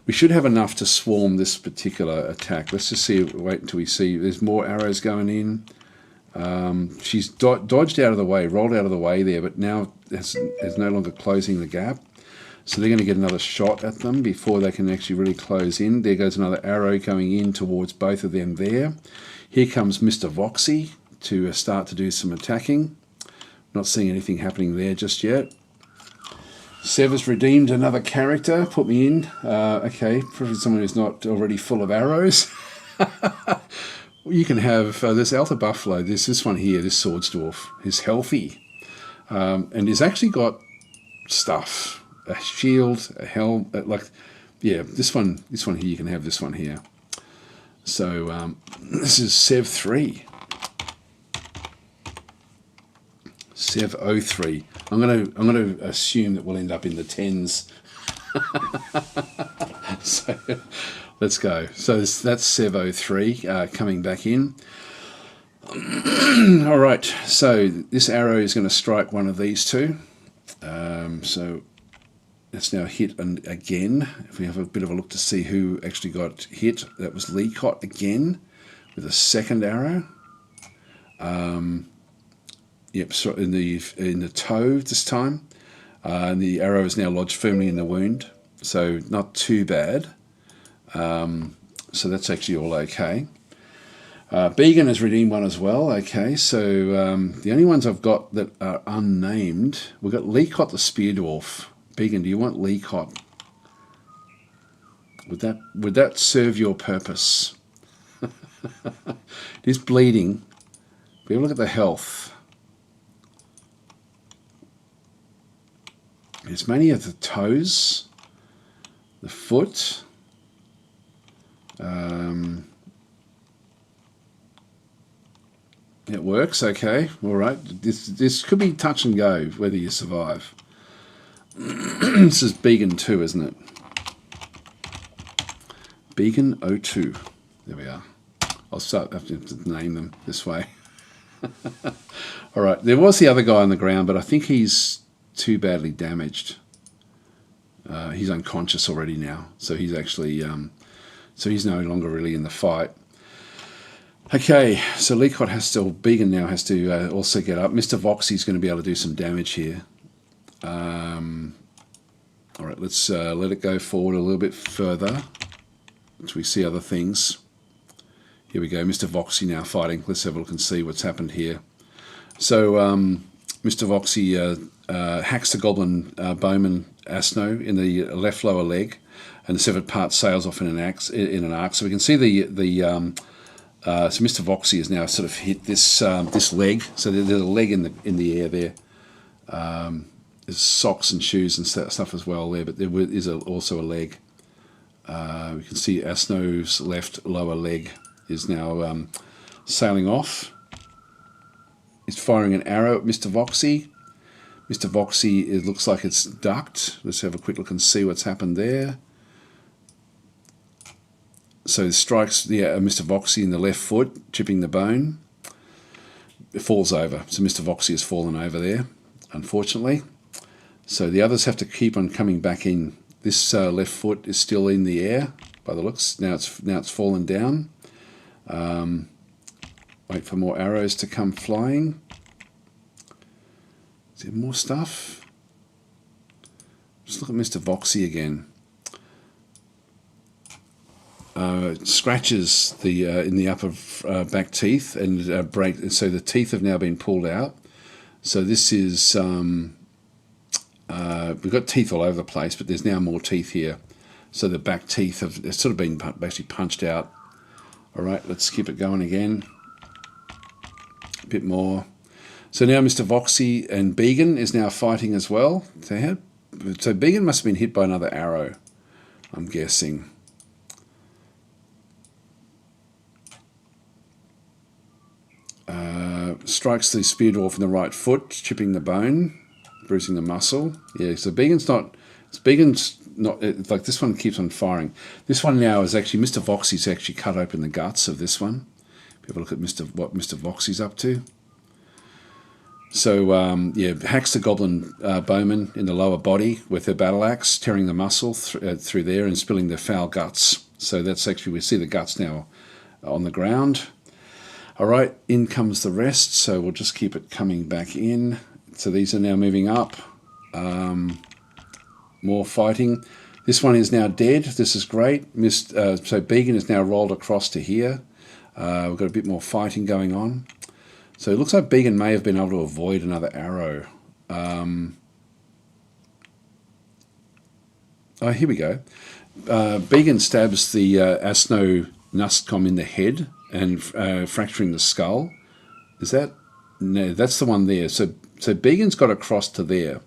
We should have enough to swarm this particular attack. Let's just see. Wait until we see. There's more arrows going in. She's dodged out of the way, rolled out of the way there, but now is no longer closing the gap. So they're going to get another shot at them before they can actually really close in. There goes another arrow going in towards both of them there. Here comes Mr. Voxy to start to do some attacking. Not seeing anything happening there just yet. Sev has redeemed another character. Put me in. Okay, probably someone who's not already full of arrows. You can have this Alpha Buffalo. This one here, this Swords Dwarf, is healthy. And he's actually got stuff. A shield, a helm, yeah, this one here, you can have this one here. So this is Sev 3. Sev 03. I'm going to assume that we'll end up in the 10s. So let's go. So that's Sev 03 coming back in. All right. So this arrow is going to strike one of these two. So it's now hit and again. If we have a bit of a look to see who actually got hit, that was Leacott again with a second arrow. Yep, so in the toe this time. And the arrow is now lodged firmly in the wound, so not too bad. So that's actually all okay. Began has redeemed one as well. Okay, so the only ones I've got that are unnamed, we've got Leacott the Spear Dwarf. Began, do you want Leacott? Would that serve your purpose? It is bleeding. But have a look at the health. It's mainly at the toes, the foot. It works, okay, all right. This could be touch and go whether you survive. This is Began 2, isn't it? Began 02. There we are. I'll have to name them this way. All right, there was the other guy on the ground, but I think he's too badly damaged. He's unconscious already now, so he's actually so he's no longer really in the fight. Okay, so Leacott Began now has to also get up. Mr. Voxy's going to be able to do some damage here. All right, let's let it go forward a little bit further until we see other things. Here we go, Mr. Voxy now fighting. Let's have a look and see what's happened here. So Mr. Voxy hacks the goblin bowman Asno in the left lower leg, and the severed part sails off in an arc. So we can see so Mr. Voxy has now sort of hit this this leg. So there's a leg in the air there. There's socks and shoes and stuff as well there, but there is also a leg. We can see Asno's left lower leg is now sailing off. He's firing an arrow at Mr. Voxy. Mr. Voxy, it looks like it's ducked. Let's have a quick look and see what's happened there. So it strikes Mr. Voxy in the left foot, chipping the bone. It falls over. So Mr. Voxy has fallen over there, unfortunately. So the others have to keep on coming back in. This left foot is still in the air by the looks. Now it's fallen down. Wait for more arrows to come flying. Is there more stuff? Just look at Mr. Voxy again. Scratches in the upper back teeth and break. And so the teeth have now been pulled out. So this is we've got teeth all over the place, but there's now more teeth here. So the back teeth have sort of been basically punched out. All right, let's keep it going again. A bit more. So now Mr. Voxy and Began is now fighting as well. So Began must have been hit by another arrow, I'm guessing. Strikes the spear dwarf in the right foot, chipping the bone, bruising the muscle. Yeah, so Began's not. It's like this one keeps on firing. This one now is actually Mr. Voxy's actually cut open the guts of this one. Have a look at what Mr. Voxy's up to. So yeah, hacks the goblin bowman in the lower body with her battle axe, tearing the muscle through there and spilling the foul guts. So that's actually, we see the guts now on the ground. All right, in comes the rest, so we'll just keep it coming back in. So these are now moving up. More fighting. This one is now dead. This is great. So Began is now rolled across to here. We've got a bit more fighting going on. So it looks like Began may have been able to avoid another arrow. Oh, here we go. Began stabs the Asno Nustcom in the head and fracturing the skull. Is that? No, that's the one there. So Began's got across to there.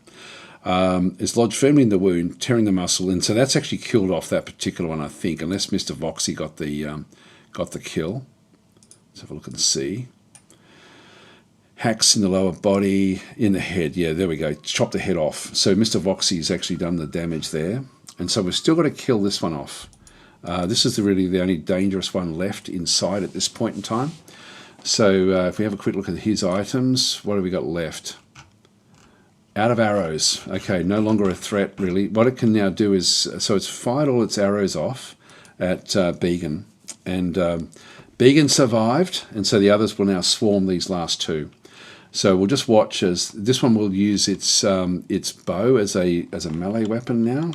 Is lodged firmly in the wound, tearing the muscle, and so that's actually killed off that particular one, I think, unless Mr. Voxy got the kill. Let's have a look and see. Hacks in the lower body, in the head. Yeah, there we go. Chop the head off. So Mr. Voxy's actually done the damage there, and so we've still got to kill this one off. This is really the only dangerous one left inside at this point in time. So if we have a quick look at his items, what have we got left? Out of arrows. Okay, no longer a threat, really. What it can now do is, so it's fired all its arrows off at Began, and Began survived, and so the others will now swarm these last two. So we'll just watch as this one will use its bow as a melee weapon now.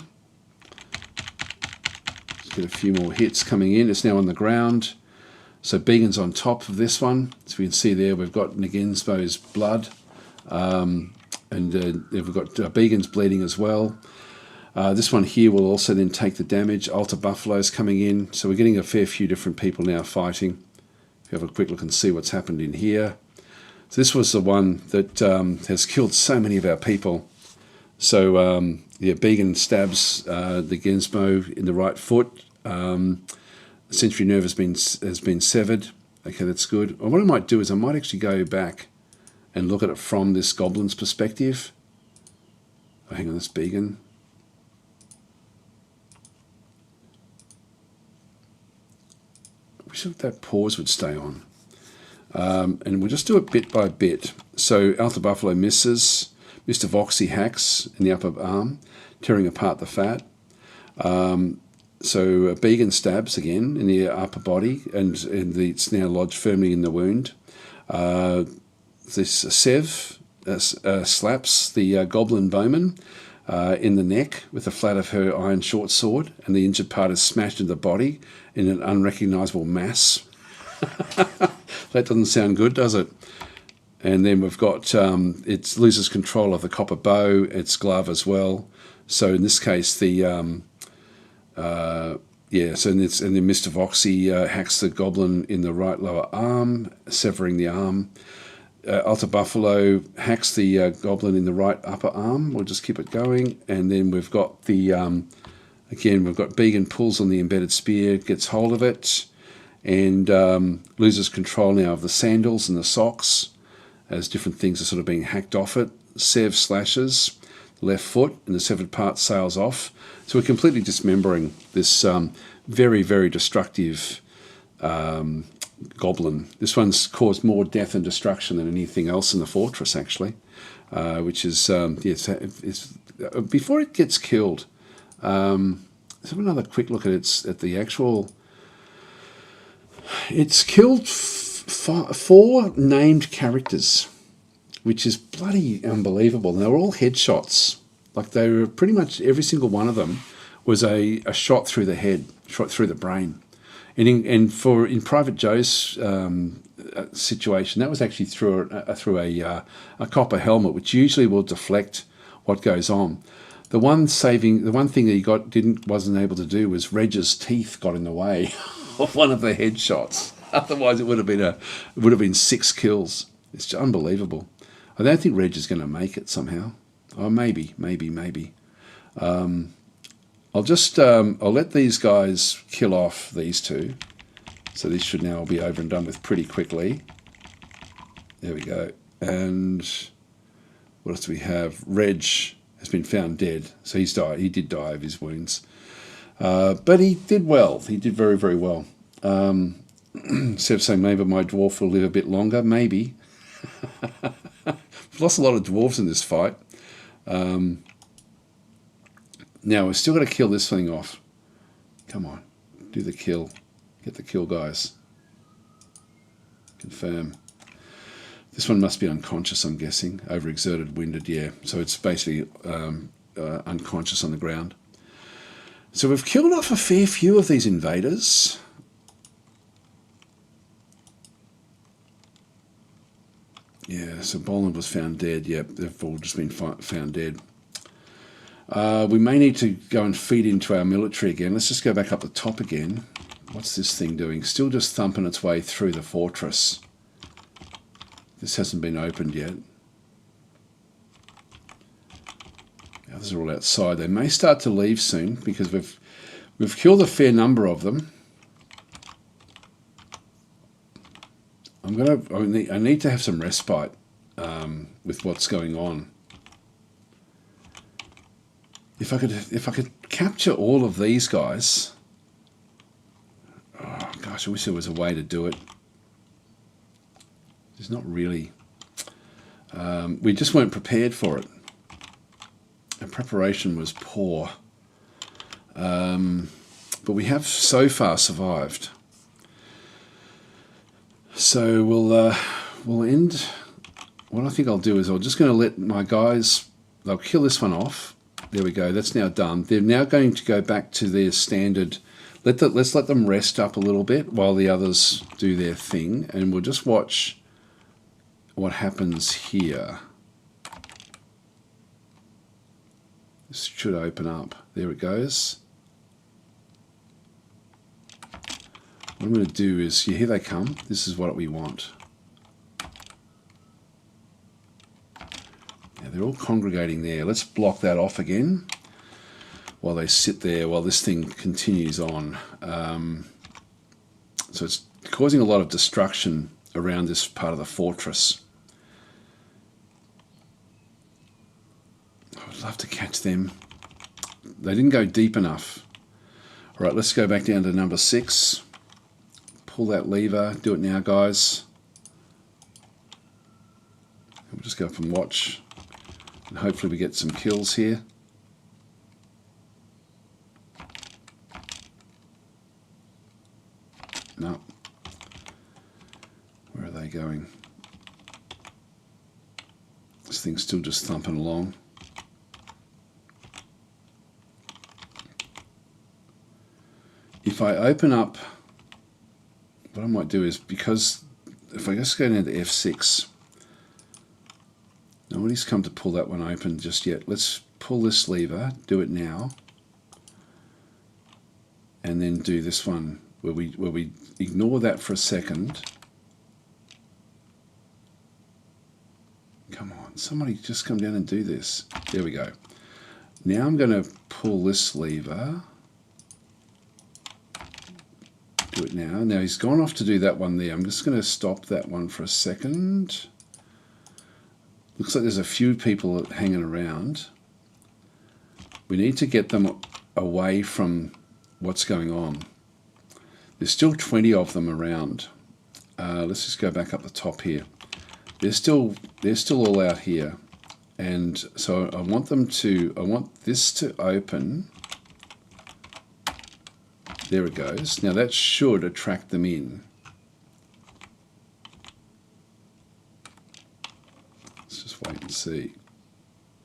Get a few more hits coming in. It's now on the ground. So Began's on top of this one. So we can see there we've got Nagensbo's blood. And we've got Began's bleeding as well. This one here will also then take the damage. Altar Buffalo's coming in. So we're getting a fair few different people now fighting. If you have a quick look and see what's happened in here. So this was the one that has killed so many of our people. So yeah, Began stabs the Gensmo in the right foot. Sensory nerve has been severed. Okay, that's good. Or what I might do is I might actually go back and look at it from this goblin's perspective. Oh, hang on, this Began. I wish that pause would stay on. And we'll just do it bit by bit. So Alta Buffalo misses. Mr. Voxy hacks in the upper arm, tearing apart the fat. So Began stabs again in the upper body, and it's now lodged firmly in the wound. This Sev slaps the goblin bowman in the neck with the flat of her iron short sword, and the injured part is smashed into the body in an unrecognisable mass. That doesn't sound good, does it? And then we've got, it loses control of the copper bow, its glove as well. So in this case, and then Mr. Voxy hacks the goblin in the right lower arm, severing the arm. Alta Buffalo hacks the goblin in the right upper arm. We'll just keep it going. And then we've got again, we've got Began pulls on the embedded spear, gets hold of it, and loses control now of the sandals and the socks as different things are sort of being hacked off it. Sev slashes the left foot, and the severed part sails off. So we're completely dismembering this very, very destructive goblin. This one's caused more death and destruction than anything else in the fortress, actually, which is, before it gets killed, let's have another quick look at the actual. It's killed four named characters, which is bloody unbelievable. And they were all headshots. Like they were pretty much every single one of them was a shot through the head, shot through the brain. And in Private Joe's situation, that was actually through a copper helmet, which usually will deflect what goes on. The one thing that he wasn't able to do was Reg's teeth got in the way of one of the headshots. Otherwise, it would have been 6 kills. It's unbelievable. I don't think Reg is going to make it somehow. Oh, maybe. I'll just I'll let these guys kill off these two. So this should now be over and done with pretty quickly. There we go. And what else do we have? Reg has been found dead. So he's died. He did die of his wounds. But he did well. He did very, very well. Instead of saying maybe my dwarf will live a bit longer, maybe. We've lost a lot of dwarves in this fight. Now we've still got to kill this thing off. Come on, do the kill. Get the kill, guys. Confirm. This one must be unconscious, I'm guessing. Overexerted, winded, yeah. So it's basically unconscious on the ground. So we've killed off a fair few of these invaders. Yeah, so Boland was found dead. Yep, they've all just been found dead. We may need to go and feed into our military again. Let's just go back up the top again. What's this thing doing? Still just thumping its way through the fortress. This hasn't been opened yet. The others are all outside. They may start to leave soon because we've killed a fair number of them. I need to have some respite with what's going on. If I could capture all of these guys. Oh gosh, I wish there was a way to do it. There's not really. We just weren't prepared for it. Our preparation was poor. But we have so far survived. So we'll end. What I think I'll do is I'm just going to let my guys. They'll kill this one off. There we go. That's now done. They're now going to go back to their standard. Let's let them rest up a little bit while the others do their thing, and we'll just watch what happens here. This should open up. There it goes. What I'm going to do is, here they come. This is what we want. Now they're all congregating there. Let's block that off again while they sit there, while this thing continues on. So it's causing a lot of destruction around this part of the fortress. I would love to catch them. They didn't go deep enough. All right, let's go back down to number 6. Pull that lever. Do it now, guys. We'll just go up and watch. And hopefully we get some kills here. No. Where are they going? This thing's still just thumping along. If I open up, what I might do is, because if I just go down to F6, nobody's come to pull that one open just yet. Let's pull this lever, do it now, and then do this one where we ignore that for a second. Come on, somebody just come down and do this. There we go. Now I'm going to pull this lever. Do it now. Now he's gone off to do that one there. I'm just going to stop that one for a second. Looks like there's a few people hanging around. We need to get them away from what's going on. There's still 20 of them around. Let's just go back up the top here. They're still all out here, and so I want this to open. There it goes. Now that should attract them in. Let's just wait and see.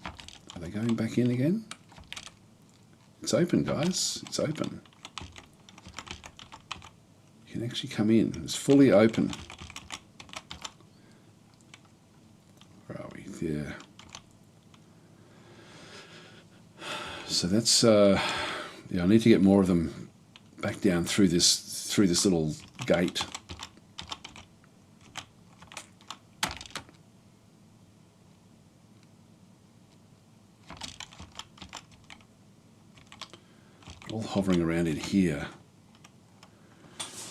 Are they going back in again? It's open, guys. It's open. You can actually come in. It's fully open. Where are we? There. So that's yeah. I need to get more of them back down through this little gate. all hovering around in here.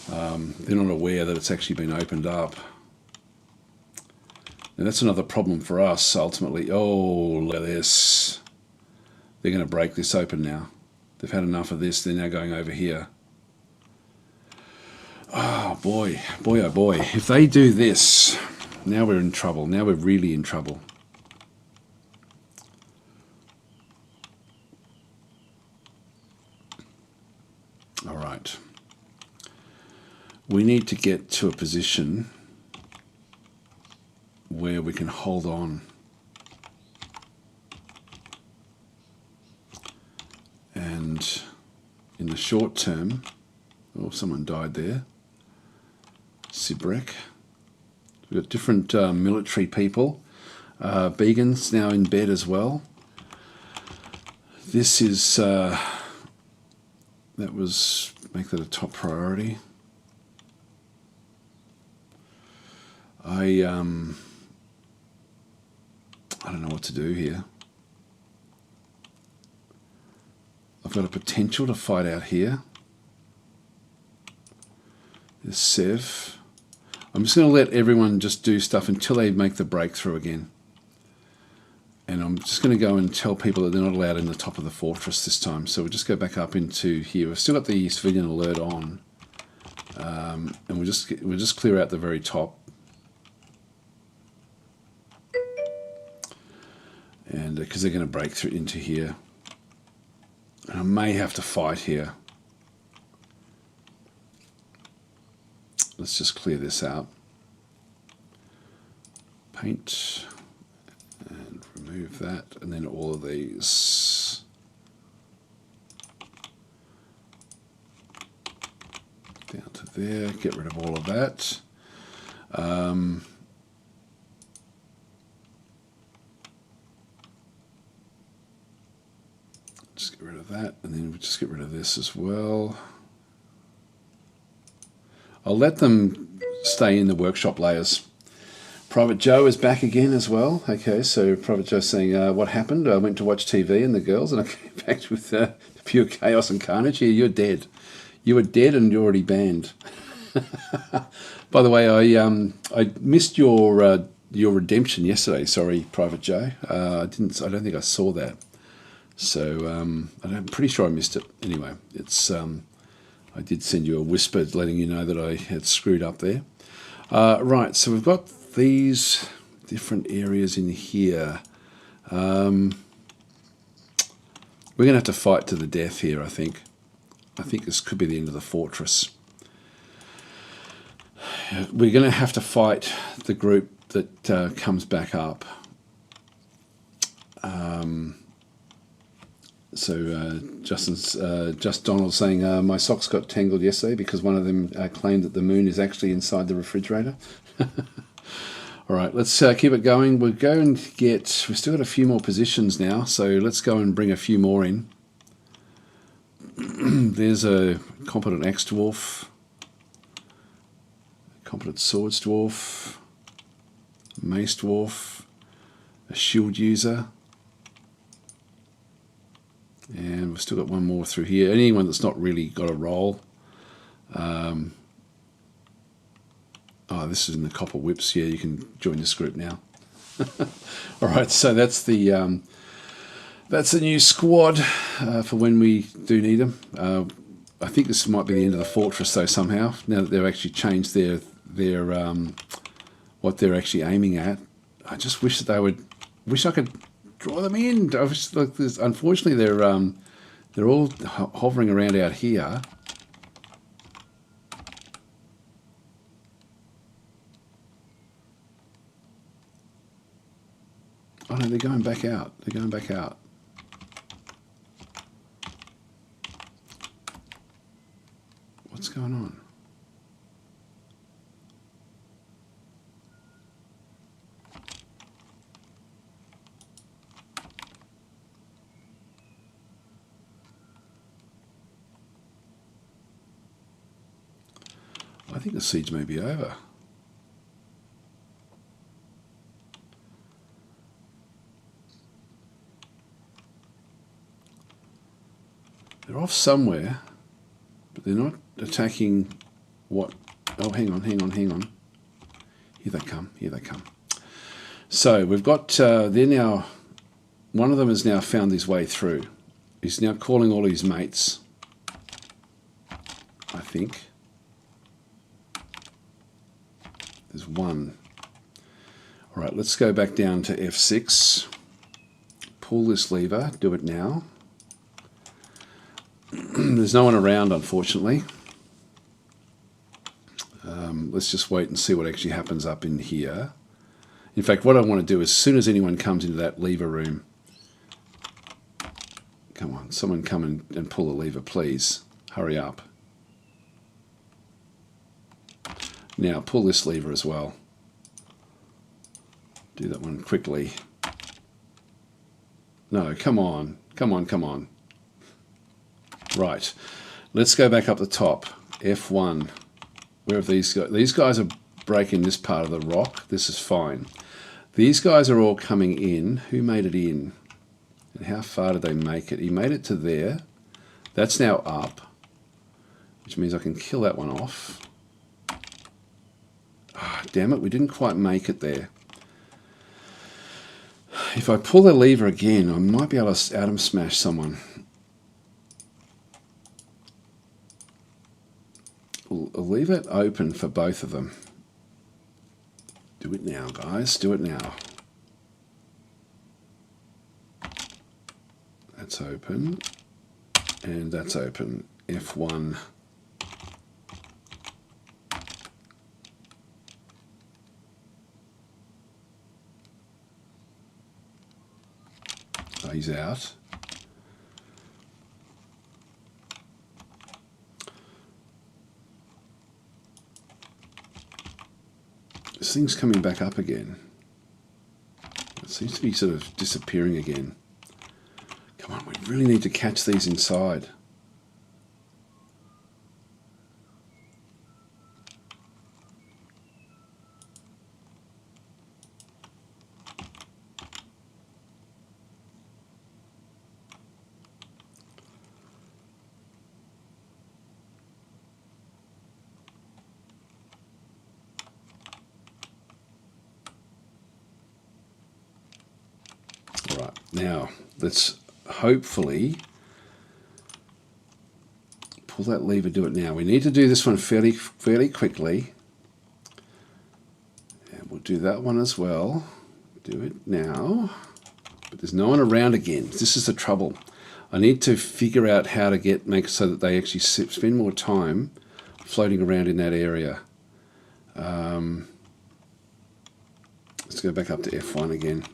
They're not aware that it's actually been opened up. And that's another problem for us, ultimately. Oh, look at this. They're going to break this open now. They've had enough of this. They're now going over here. Oh, boy. Boy, oh, boy. If they do this, now we're in trouble. Now we're really in trouble. All right. We need to get to a position where we can hold on. And in the short term, oh, someone died there. Sibrek. We've got different military people. Began's now in bed as well. This is, that was, make that a top priority. I don't know what to do here. I've got a potential to fight out here. There's Sev. I'm just going to let everyone just do stuff until they make the breakthrough again. And I'm just going to go and tell people that they're not allowed in the top of the fortress this time. So we'll just go back up into here. We've still got the civilian alert on. And we'll just clear out the very top. And because they're going to break through into here. And I may have to fight here. Let's just clear this out. Paint. And remove that. And then all of these. Down to there. Get rid of all of that. Just get rid of that, and then we'll just get rid of this as well. I'll let them stay in the workshop layers. Private Joe is back again as well. Okay, so Private Joe's saying, what happened? I went to watch TV and the girls, and I came back with pure chaos and carnage. Yeah, you're dead. You were dead and you're already banned. By the way, I missed your redemption yesterday. Sorry, Private Joe. I don't think I saw that. So I'm pretty sure I missed it. Anyway, it's I did send you a whisper letting you know that I had screwed up there. Right, so we've got these different areas in here. We're going to have to fight to the death here, I think. I think this could be the end of the fortress. We're going to have to fight the group that comes back up. So just Donald saying, my socks got tangled yesterday because one of them claimed that the moon is actually inside the refrigerator. All right, let's keep it going. We'll go and we've still got a few more positions now, so let's go and bring a few more in. There's a competent axe dwarf, competent swords dwarf, mace dwarf, a shield user. And we've still got one more through here. Anyone that's not really got a role. Oh, this is in the copper whips. Yeah, you can join this group now. All right, so that's the new squad for when we do need them. I think this might be the end of the fortress though somehow. Now that they've actually changed their what they're actually aiming at. I just wish that they would. Wish I could draw them in. Unfortunately, they're all hovering around out here. Oh no, they're going back out. They're going back out. What's going on? I think the siege may be over. They're off somewhere, but they're not attacking what... Oh, hang on. Here they come. So we've got... they're now... One of them has now found his way through. He's now calling all his mates, I think. There's one. All right, let's go back down to F6. Pull this lever. Do it now. There's no one around, unfortunately. Let's just wait and see what actually happens up in here. In fact, what I want to do, as soon as anyone comes into that lever room... Come on, someone come and pull the lever, please. Hurry up. Now, pull this lever as well. Do that one quickly. No, come on. Right, let's go back up the top. F1. Where have these guys? These guys are breaking this part of the rock. This is fine. These guys are all coming in. Who made it in? And how far did they make it? He made it to there. That's now up, which means I can kill that one off. Oh, damn it, we didn't quite make it there. If I pull the lever again, I might be able to atom smash someone. I'll leave it open for both of them. Do it now, guys. Do it now. That's open. And that's open. F1. Oh, he's out. This thing's coming back up again. It seems to be sort of disappearing again. Come on, we really need to catch these inside. All right, now let's hopefully pull that lever. Do it now. We need to do this one fairly quickly, and we'll do that one as well. Do it now, but there's no one around again. This is the trouble. I need to figure out how to make so that they actually spend more time floating around in that area. Let's go back up to F1 again.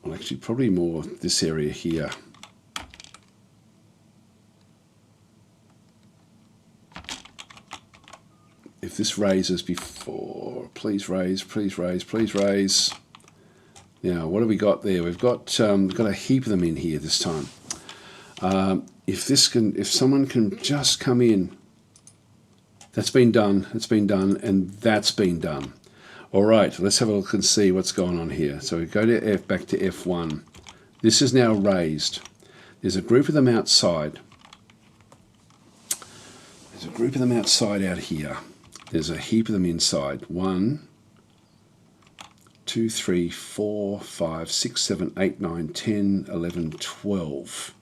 Well, actually, probably more this area here. If this raises before, please raise, please raise, please raise. Now, what have we got there? We've got a heap of them in here this time. If someone can just come in, that's been done. It's been done, and that's been done. All right, let's have a look and see what's going on here. So we go to back to F1. This is now raised. There's a group of them outside. There's a group of them outside out here. There's a heap of them inside. 1, 2, 3, 4, 5, 6, 7, 8, 9, 10, 11, 12.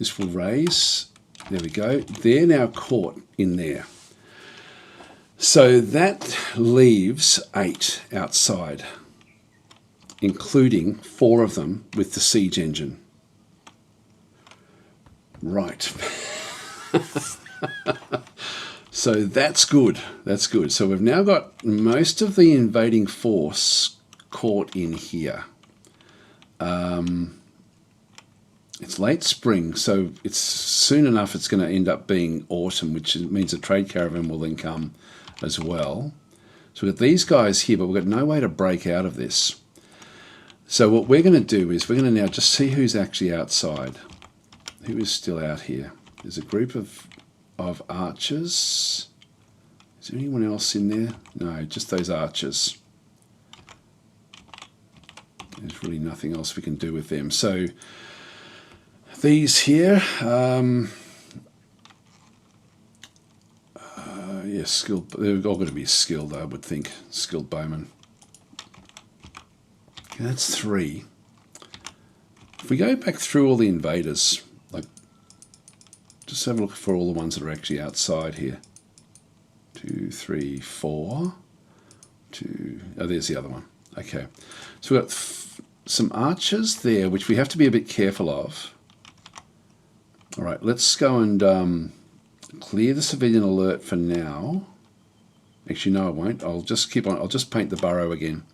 This will raise. There we go. They're now caught in there. So that leaves 8 outside, including 4 of them with the siege engine. Right. So that's good. That's good. So we've now got most of the invading force caught in here. It's late spring, so it's soon enough it's going to end up being autumn, which means a trade caravan will then come as well. So we've got these guys here, but we've got no way to break out of this. So what we're going to do is we're going to now just see who's actually outside. Who is still out here? There's a group of archers. Is there anyone else in there? No, just those archers. There's really nothing else we can do with them. So These here, yeah, skilled. They're all going to be skilled, I would think. Skilled bowmen. Okay, that's 3. If we go back through all the invaders, like, just have a look for all the ones that are actually outside here. 2, 3, 4. 2. Oh, there's the other one. Okay, so we've got some archers there, which we have to be a bit careful of. All right, let's go and clear the civilian alert for now. Actually, no, I won't. I'll just keep on. I'll just paint the burrow again.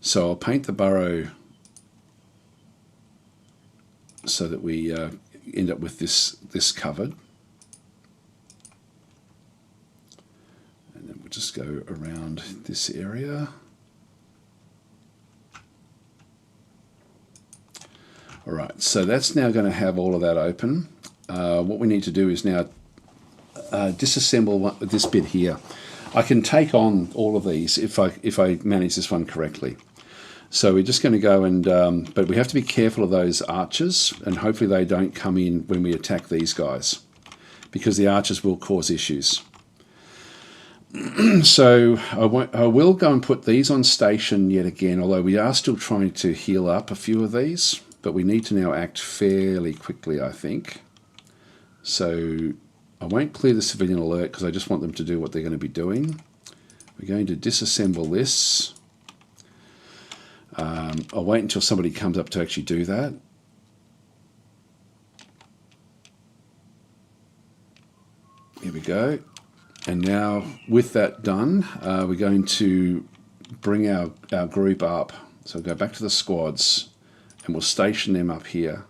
So I'll paint the burrow so that we end up with this covered. And then we'll just go around this area. All right, so that's now going to have all of that open. What we need to do is now disassemble this bit here. I can take on all of these if I manage this one correctly. So we're just going to go and, but we have to be careful of those archers, and hopefully they don't come in when we attack these guys, because the archers will cause issues. So I will go and put these on station yet again, although we are still trying to heal up a few of these, but we need to now act fairly quickly, I think. So I won't clear the civilian alert because I just want them to do what they're going to be doing. We're going to disassemble this. I'll wait until somebody comes up to actually do that. Here we go. And now with that done, we're going to bring our group up. So go back to the squads and we'll station them up here.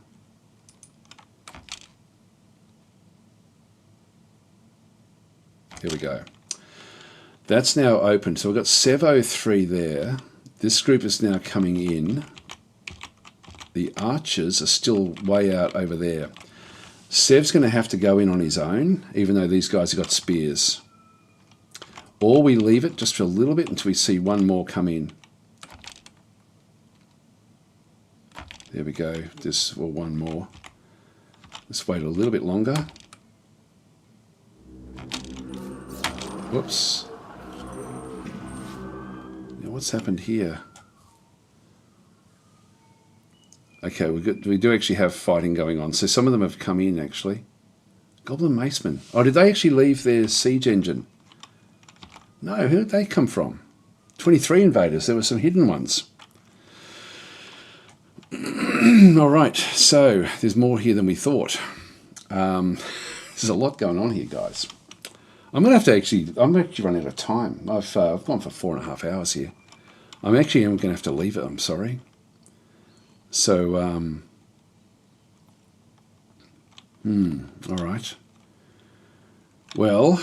Here we go. That's now open. So we've got Sevo 3 there. This group is now coming in. The archers are still way out over there. Sev's going to have to go in on his own, even though these guys have got spears. Or we leave it just for a little bit until we see one more come in. There we go. Or one more. Let's wait a little bit longer. Whoops. Now what's happened here? Okay, we do actually have fighting going on. So some of them have come in, actually. Goblin Macemen. Oh, did they actually leave their siege engine? No, who did they come from? 23 invaders. There were some hidden ones. All right, so there's more here than we thought. There's a lot going on here, guys. I'm actually running out of time. I've gone for 4.5 hours here. I'm going to have to leave it. I'm sorry. So, all right. Well,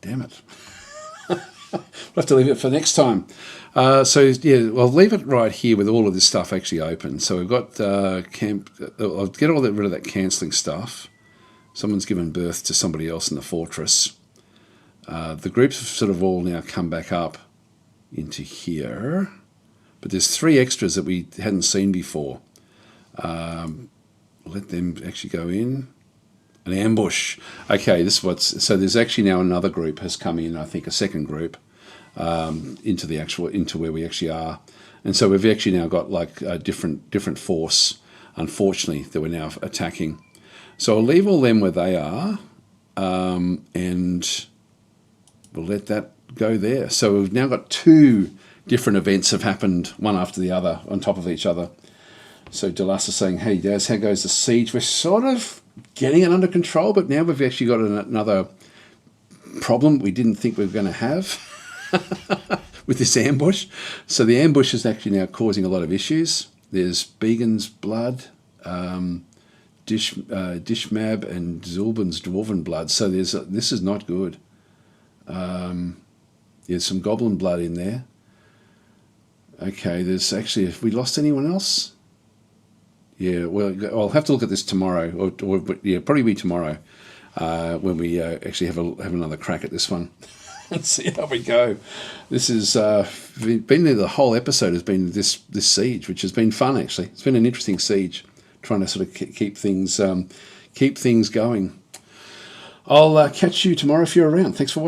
damn it. We'll have to leave it for next time. So yeah, I'll leave it right here with all of this stuff actually open. So we've got camp. I'll get rid of that cancelling stuff. Someone's given birth to somebody else in the fortress. The groups have sort of all now come back up into here. But there's 3 extras that we hadn't seen before. Let them actually go in. An ambush. Okay, this is so there's actually now another group has come in, I think a second group, into where we actually are. And so we've actually now got like a different force, unfortunately, that we're now attacking. So I'll leave all them where they are, and we'll let that go there. So we've now got 2 different events have happened, one after the other, on top of each other. So Delas is saying, hey, Daz, how goes the siege? We're sort of getting it under control, but now we've actually got another problem we didn't think we were going to have with this ambush. So the ambush is actually now causing a lot of issues. There's Began's blood, Dishmab and Zulban's dwarven blood. So this is not good. There's some goblin blood in there. Okay, there's actually, have we lost anyone else? Yeah, well, I'll have to look at this tomorrow, or yeah, probably be tomorrow when we actually have another crack at this one and see how we go. This is been there. The whole episode has been this siege, which has been fun actually. It's been an interesting siege. trying to sort of keep things going. I'll catch you tomorrow if you're around. Thanks for watching.